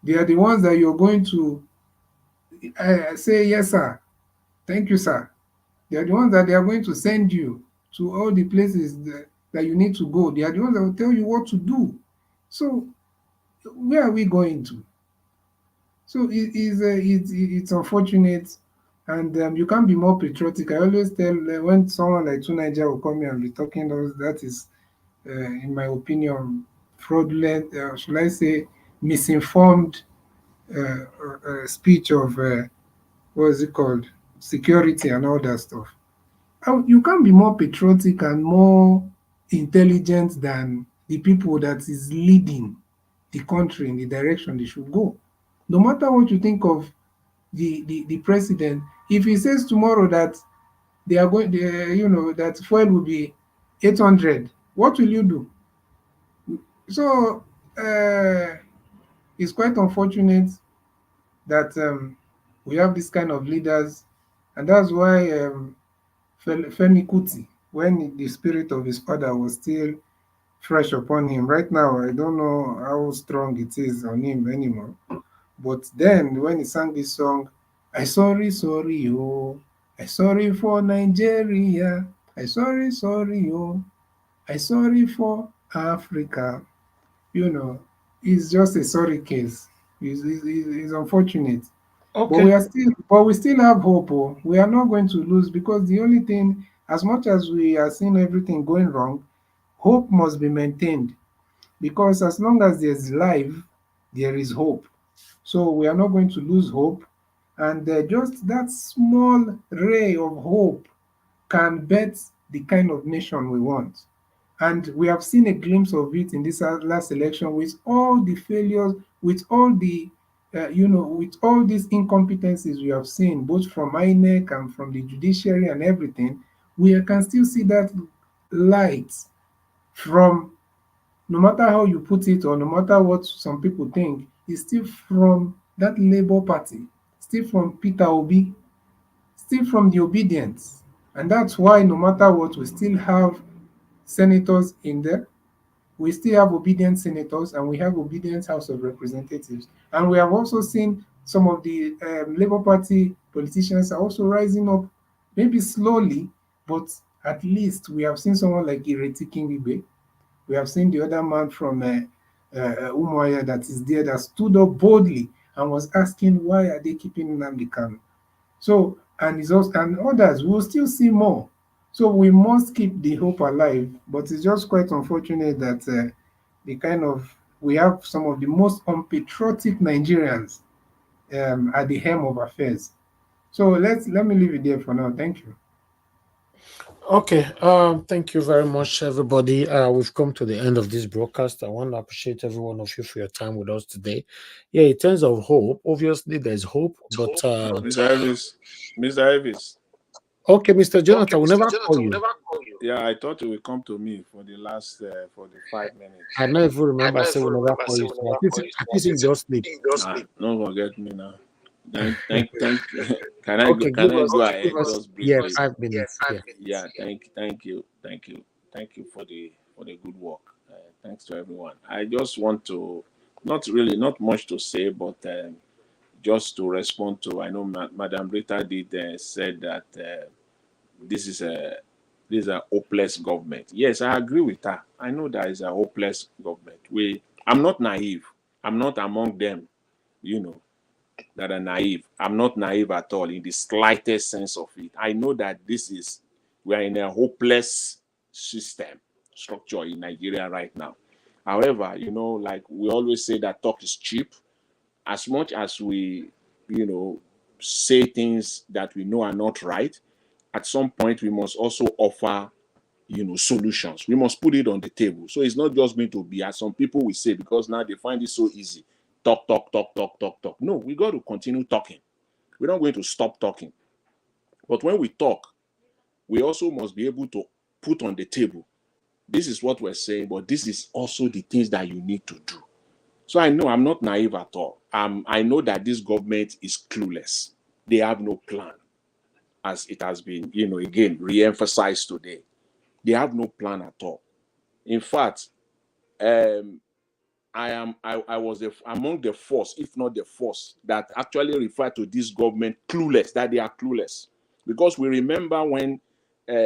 They are the ones that you're going to say, yes, sir, thank you, sir. They are the ones that they are going to send you to all the places that you need to go. They are the ones that will tell you what to do. So where are we going to? So it's unfortunate, and you can't be more patriotic. I always tell when someone like Tunaija will come here and be talking those, that is, in my opinion, fraudulent, should I say, misinformed speech of what is it called, security and all that stuff. You can't be more patriotic and more intelligent than the people that is leading the country in the direction they should go. No matter what you think of the president, if he says tomorrow that they are going, that fuel will be 800, what will you do? So it's quite unfortunate that we have this kind of leaders, and that's why Femi Kuti, when the spirit of his father was still fresh upon him, right now I don't know how strong it is on him anymore. But then when he sang this song, I sorry, oh, I sorry for Nigeria, I sorry, oh, I sorry for Africa. It's just a sorry case. It's unfortunate. But Okay. we still have hope. Oh. We are not going to lose, because the only thing, as much as we are seeing everything going wrong, hope must be maintained. Because as long as there's life, there is hope. So we are not going to lose hope. And just that small ray of hope can bet the kind of nation we want. And we have seen a glimpse of it in this last election, with all the failures, with all the, with all these incompetencies we have seen, both from INEC and from the judiciary and everything. We can still see that light from, no matter how you put it, or no matter what some people think, is still from that Labour Party, still from Peter Obi, still from the obedience. And that's why no matter what, we still have senators in there. We still have obedient senators, and we have obedient House of Representatives. And we have also seen some of the Labour Party politicians are also rising up, maybe slowly, but at least we have seen someone like Ireti Kingibe. We have seen the other man from Umuahia that is there, that stood up boldly and was asking, why are they keeping Nnamdi Kanu? So, and others, we'll still see more. So we must keep the hope alive. But it's just quite unfortunate that we have some of the most unpatriotic Nigerians at the helm of affairs. So let me leave it there for now. Thank you. Okay, thank you very much, everybody. We've come to the end of this broadcast. I want to appreciate every one of you for your time with us today. Yeah, in terms of hope, obviously there's hope, but Mr. Elvis. okay, Mr. Jonathan, we'll never call you. Yeah, I thought you would come to me for the last for the 5 minutes. I never even remember saying we'll never call you. So I think you just sleep. Don't forget me now. Thank. Can I go? Okay, Can give I us, go give ahead us, just yeah, briefly? 5 minutes. Yeah. Yeah. Thank you for the good work. Thanks to everyone. I just want to, not much to say, but just to respond to. I know Madam Rita did said that this is a hopeless government. Yes, I agree with her. I know that is a hopeless government. I'm not naive. I'm not among them. You know, that are naive. I'm not naive at all in the slightest sense of it. I know that we are in a hopeless system structure in Nigeria right now. However, like we always say that talk is cheap. As much as we, say things that we know are not right, at some point we must also offer, solutions. We must put it on the table. So it's not just going to be, as some people will say, because now they find it so easy. Talk, talk, talk, talk, talk, talk. No, we got to continue talking. We're not going to stop talking. But when we talk, we also must be able to put on the table, this is what we're saying, but this is also the things that you need to do. So I know I'm not naive at all. I know that this government is clueless. They have no plan, as it has been, again, re-emphasized today. They have no plan at all. In fact, um, I was among the force, if not the force, that actually referred to this government clueless, that they are clueless. Because we remember when how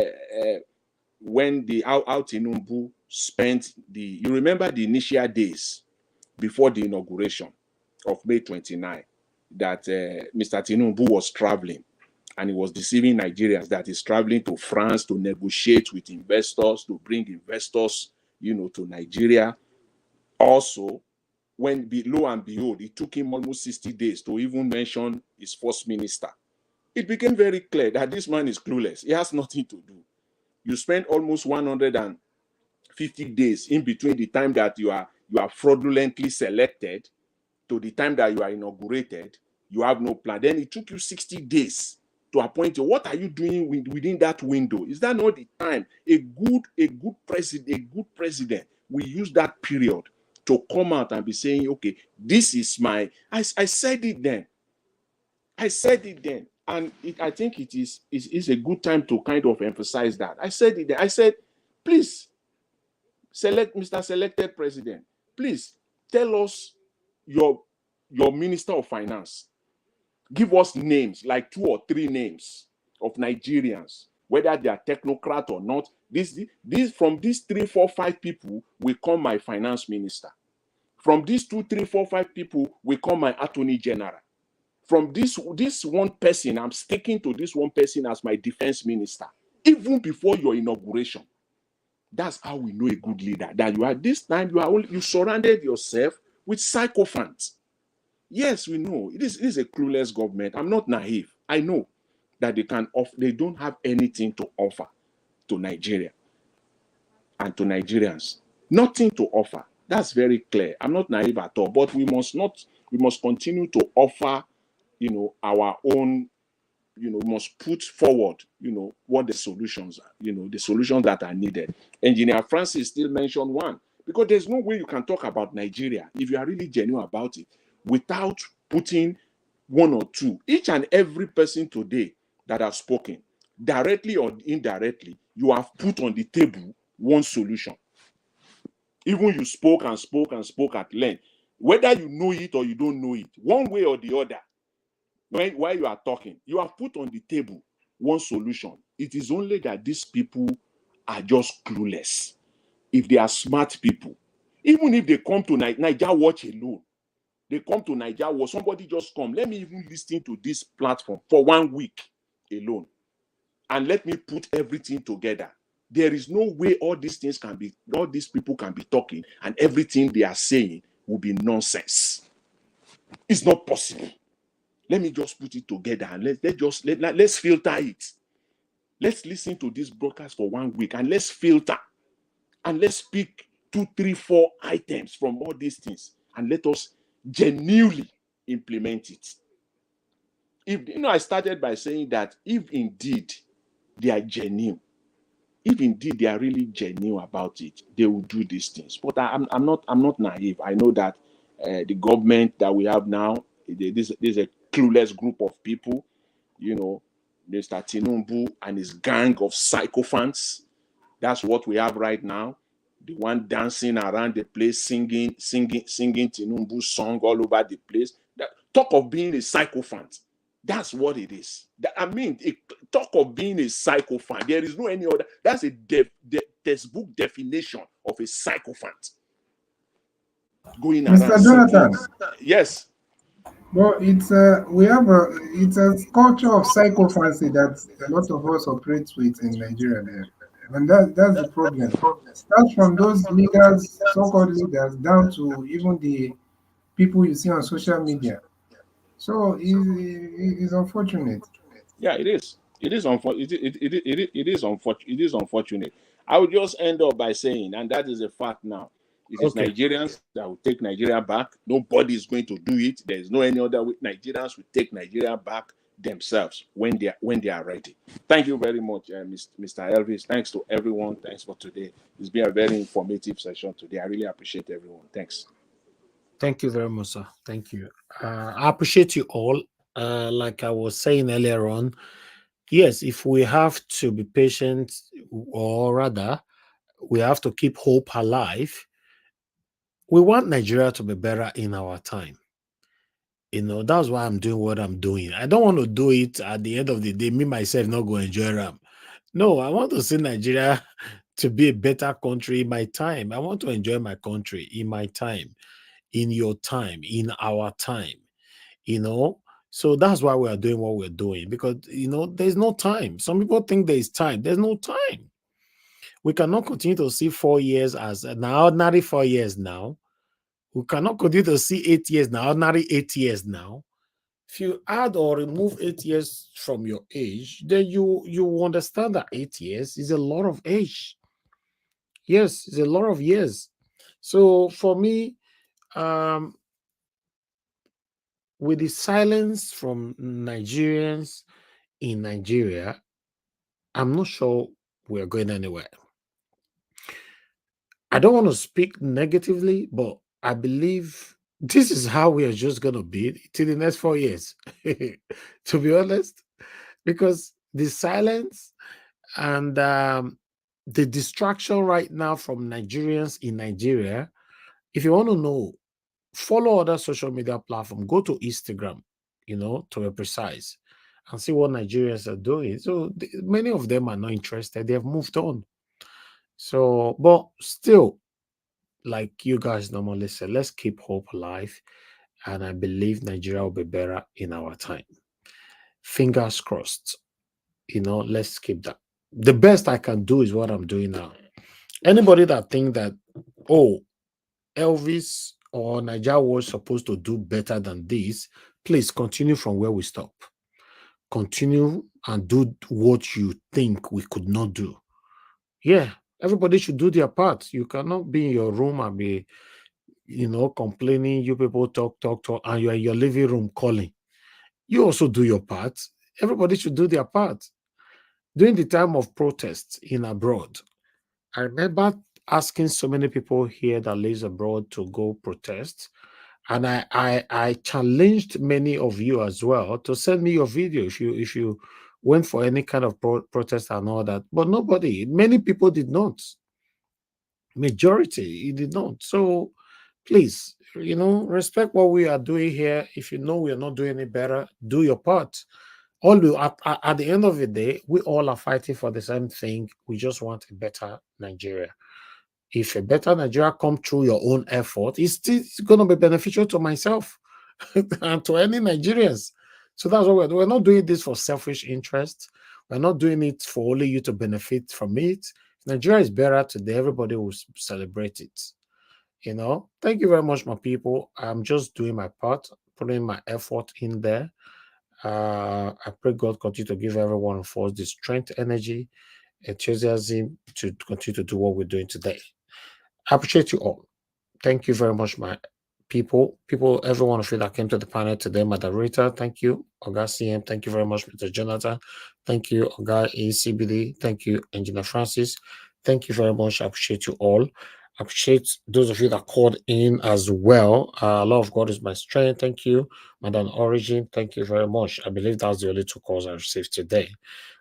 Tinubu spent you remember the initial days before the inauguration of May 29, that Mr. Tinubu was traveling and he was deceiving Nigerians that he's traveling to France to negotiate with investors, to bring investors, to Nigeria. Also, when lo and behold, it took him almost 60 days to even mention his first minister. It became very clear that this man is clueless. He has nothing to do. You spend almost 150 days in between the time that you are fraudulently selected to the time that you are inaugurated. You have no plan. Then it took you 60 days to appoint you. What are you doing within that window? Is that not the time a good president will use that period to come out and be saying, okay, this is my, I said it then. I said it then. And I think it is a good time to kind of emphasize that. I said it then. I said, please, Mr. Selected President, please tell us your Minister of Finance. Give us names, like 2 or 3 names of Nigerians, whether they are technocrat or not. From these 3, 4, 5 people will come my finance minister. From these 2, 3, 4, 5 people will come my attorney general. From this one person, I'm sticking to this one person as my defense minister, even before your inauguration. That's how we know a good leader. That you are this time you surrounded yourself with sycophants. Yes, we know it is a clueless government. I'm not naive. I know that they don't have anything to offer to Nigeria and to Nigerians. Nothing to offer. That's very clear. I'm not naive at all. But we must continue to offer, our own, must put forward, what the solutions are, the solutions that are needed. Engineer Francis still mentioned one, because there's no way you can talk about Nigeria, if you are really genuine about it, without putting 1 or 2. Each and every person today that has spoken, directly or indirectly, you have put on the table one solution. Even you spoke and spoke and spoke at length. Whether you know it or you don't know it, one way or the other, while you are talking, you have put on the table one solution. It is only that these people are just clueless. If they are smart people, even if they come to Niger Watch alone, they come to Niger Watch, somebody just come, let me even listen to this platform for 1 week alone, and let me put everything together. There is no way all these people can be talking and everything they are saying will be nonsense. It's not possible. Let me just put it together and let's filter it. Let's listen to this broadcast for 1 week and let's filter and let's pick 2, 3, 4 items from all these things and let us genuinely implement it. I started by saying that if indeed they are genuine, if indeed they are really genuine about it, they will do these things. But I'm not naive. I know that the government that we have now, there's a clueless group of people, Mr. Tinubu and his gang of sycophants. That's what we have right now. The one dancing around the place, singing Tinubu's song all over the place. Talk of being a sycophant. That's what it is. Talk of being a sycophant. There is no any other. That's a textbook definition of a sycophant. Going around Mr. Jonathan. Yes. Well, it's a culture of psychophancy that a lot of us operate with in Nigeria there. And that's the problem. Starts from those leaders, so-called leaders, down to even the people you see on social media. So it's unfortunate. Yeah, it is. It is unfortunate. I would just end up by saying, and that is a fact now. It is Nigerians that will take Nigeria back. Nobody is going to do it. There is no any other way. Nigerians will take Nigeria back themselves when they are ready. Thank you very much, Mr. Elvis. Thanks to everyone. Thanks for today. It's been a very informative session today. I really appreciate everyone. Thanks. Thank you very much, sir. Thank you. I appreciate you all. Like I was saying earlier on, yes, if we have to be patient, or rather, we have to keep hope alive. We want Nigeria to be better in our time. That's why I'm doing what I'm doing. I don't want to do it at the end of the day, me myself not go enjoy RAM. No, I want to see Nigeria to be a better country in my time. I want to enjoy my country in my time, in your time, in our time. So that's why we are doing what we're doing, because there's no time. Some people think there is time. There's no time. We cannot continue to see 4 years as now, ordinary 4 years now. We cannot continue to see 8 years now, ordinary 8 years now. If you add or remove 8 years from your age, then you understand that 8 years is a lot of age. Yes, it's a lot of years. So for me, um, with the silence from Nigerians in Nigeria, I'm not sure we're going anywhere. I don't want to speak negatively, but I believe this is how we are just going to be till the next 4 years, to be honest, because the silence and the distraction right now from Nigerians in Nigeria, if you want to know, follow other social media platform, go to Instagram, to be precise, and see what Nigerians are doing. So many of them are not interested. They have moved on. So, but still, like you guys normally say, let's keep hope alive. And I believe Nigeria will be better in our time. Fingers crossed. Let's keep that. The best I can do is what I'm doing now. Anybody that think that, oh, Elvis or Nigeria was supposed to do better than this, please continue from where we stop. Continue and do what you think we could not do. Yeah, everybody should do their part. You cannot be in your room and be, complaining. You people talk, and you're in your living room calling. You also do your part. Everybody should do their part. During the time of protests in abroad, I remember asking so many people here that lives abroad to go protest. And I challenged many of you as well to send me your video if you went for any kind of protest and all that. But many people did not. Majority, it did not. So please, respect what we are doing here. If you know we are not doing any better, do your part. At the end of the day, we all are fighting for the same thing. We just want a better Nigeria. If a better Nigeria come through your own effort, it's still going to be beneficial to myself and to any Nigerians. So that's what we're not doing this for selfish interest. We're not doing it for only you to benefit from it. If Nigeria is better today, everybody will celebrate it. Thank you very much, my people. I'm just doing my part, putting my effort in there. I pray God continue to give every one of us the strength, energy, enthusiasm to continue to do what we're doing today. I appreciate you all. Thank you very much, my people. Every one of you that came to the panel today, moderator, thank you. Oga CM, thank you very much, Mr. Jonathan. Thank you, Oga ACBD. Thank you, Engineer Francis. Thank you very much. I appreciate you all. I appreciate those of you that called in as well. Love of God is my strength. Thank you, Madam Origin. Thank you very much. I believe that's the only 2 calls I received today.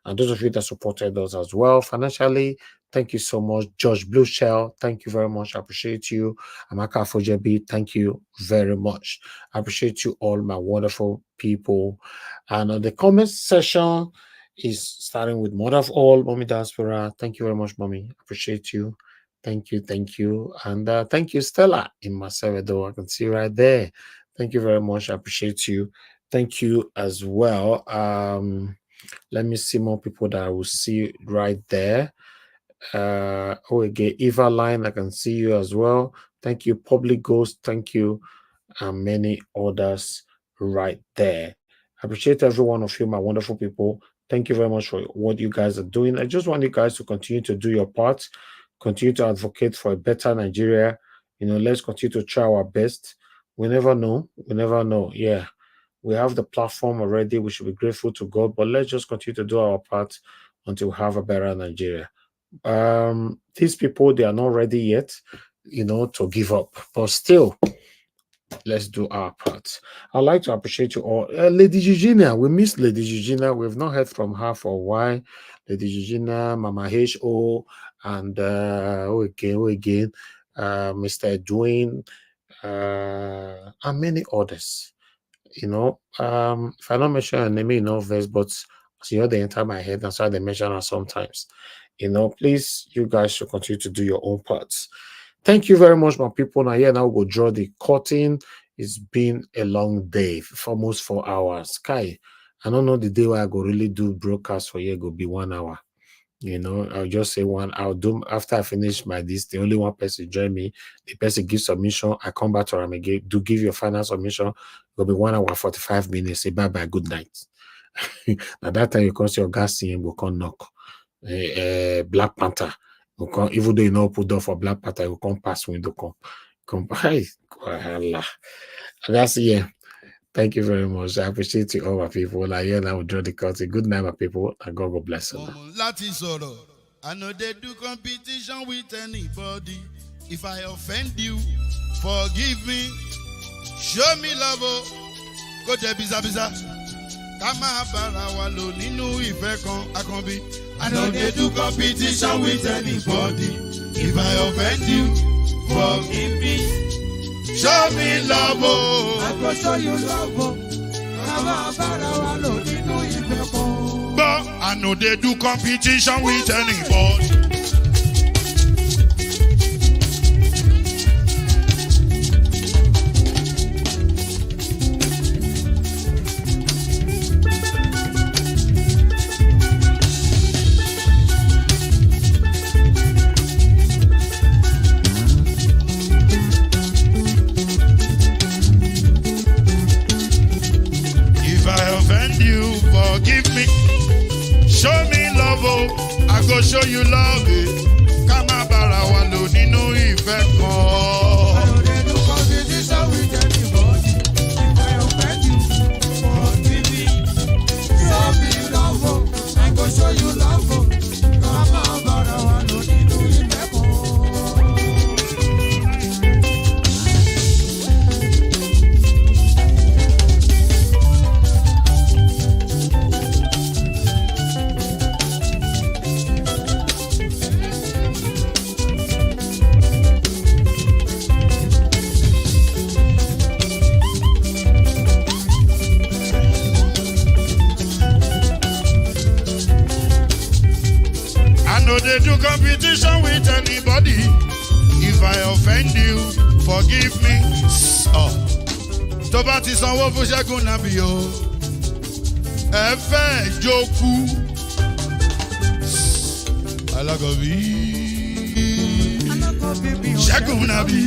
And those of you that supported us as well financially, thank you so much. George Blue Shell, thank you very much. I appreciate you. Amaka Fojebi, thank you very much. I appreciate you all, my wonderful people. And on the comment section is starting with Mother of All, Mommy Diaspora. Thank you very much, Mommy. Appreciate you. Thank you. And thank you, Stella in Macedo. I can see right there. Thank you very much. I appreciate you. Thank you as well. Let me see more people that I will see right there. Again, Eva Line, I can see you as well. Thank you, Public Ghost. Thank you, and many others right there. I appreciate every one of you, my wonderful people. Thank you very much for what you guys are doing. I just want you guys to continue to do your part, continue to advocate for a better Nigeria. Let's continue to try our best. We never know. Yeah, we have the platform already. We should be grateful to God, but let's just continue to do our part until we have a better Nigeria. These people, they are not ready yet, to give up, but still, let's do our part. I'd like to appreciate you all. Lady Eugenia, we missed Lady Eugenia. We've not heard from her for a while. Lady Eugenia, Mama H.O., and Mr. Edwin, and many others. If I don't mention her name, verse, but they enter my head, that's why they mention her sometimes. Please, you guys should continue to do your own parts. Thank you very much, my people. Now we'll draw the curtain. It's been a long day, for almost 4 hours. Kai, I don't know the day where I go really do broadcast for you, go be 1 hour. You know, I'll just say one. I'll do after I finish my this. The only one person join me. The person gives submission. I come back to them again. Do give your final submission. It'll be 1 hour 45 minutes. Say bye bye. Good night. At that time, you can see your gas CM will come knock. Black Panther will come. Even though you know put door for Black Panther, will come pass window. Come. Hey, that's yeah. Thank you very much. I appreciate you all, my people. I hear now we draw the curtain. Good night, my people, and God will bless you. I know they do competition with anybody. If I offend you, forgive me. Show me love. Go to biza. Kama barawa lo ninu ife kan akanbi. I know they do competition with anybody. If I offend you, forgive me. Show me love, I go show you love. But I know they do competition with anybody. Forgive me, show me love, I go show you love. Kama barawa lo ninu ife kan. I know they do competition with anybody. If I offend you, forgive me. Show me love, I go show you love. Kama barawa lo ninu ife kan. They do competition with anybody. If I offend you, forgive me. Tó bá ti sanwó fún Ṣẹ́gun Nàbí o, ẹ fẹ́ jókù. Alákọ̀bí Ṣẹ́gun Nàbí.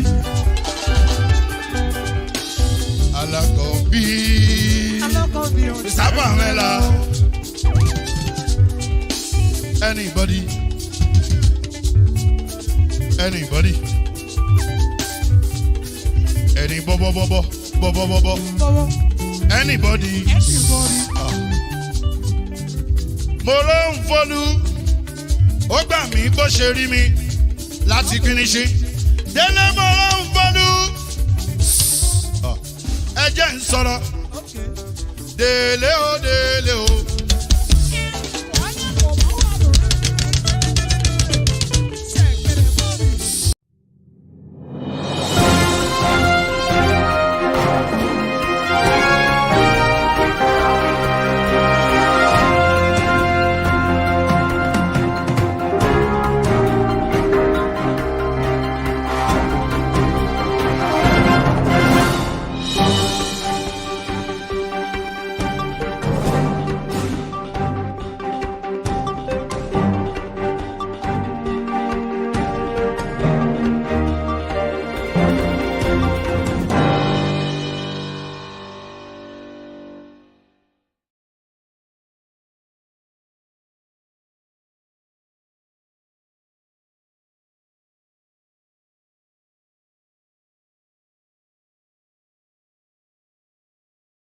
Alákọ̀bí Sábà Mẹ́la. Anybody? Any bobo. Anybody? Mo ló ń fọlú, ó gbà mí bó ṣe rí mi láti kíníṣí. Délé mo ló ń fọlú, ẹ jẹ́ ń sọ̀rọ̀. Délé o.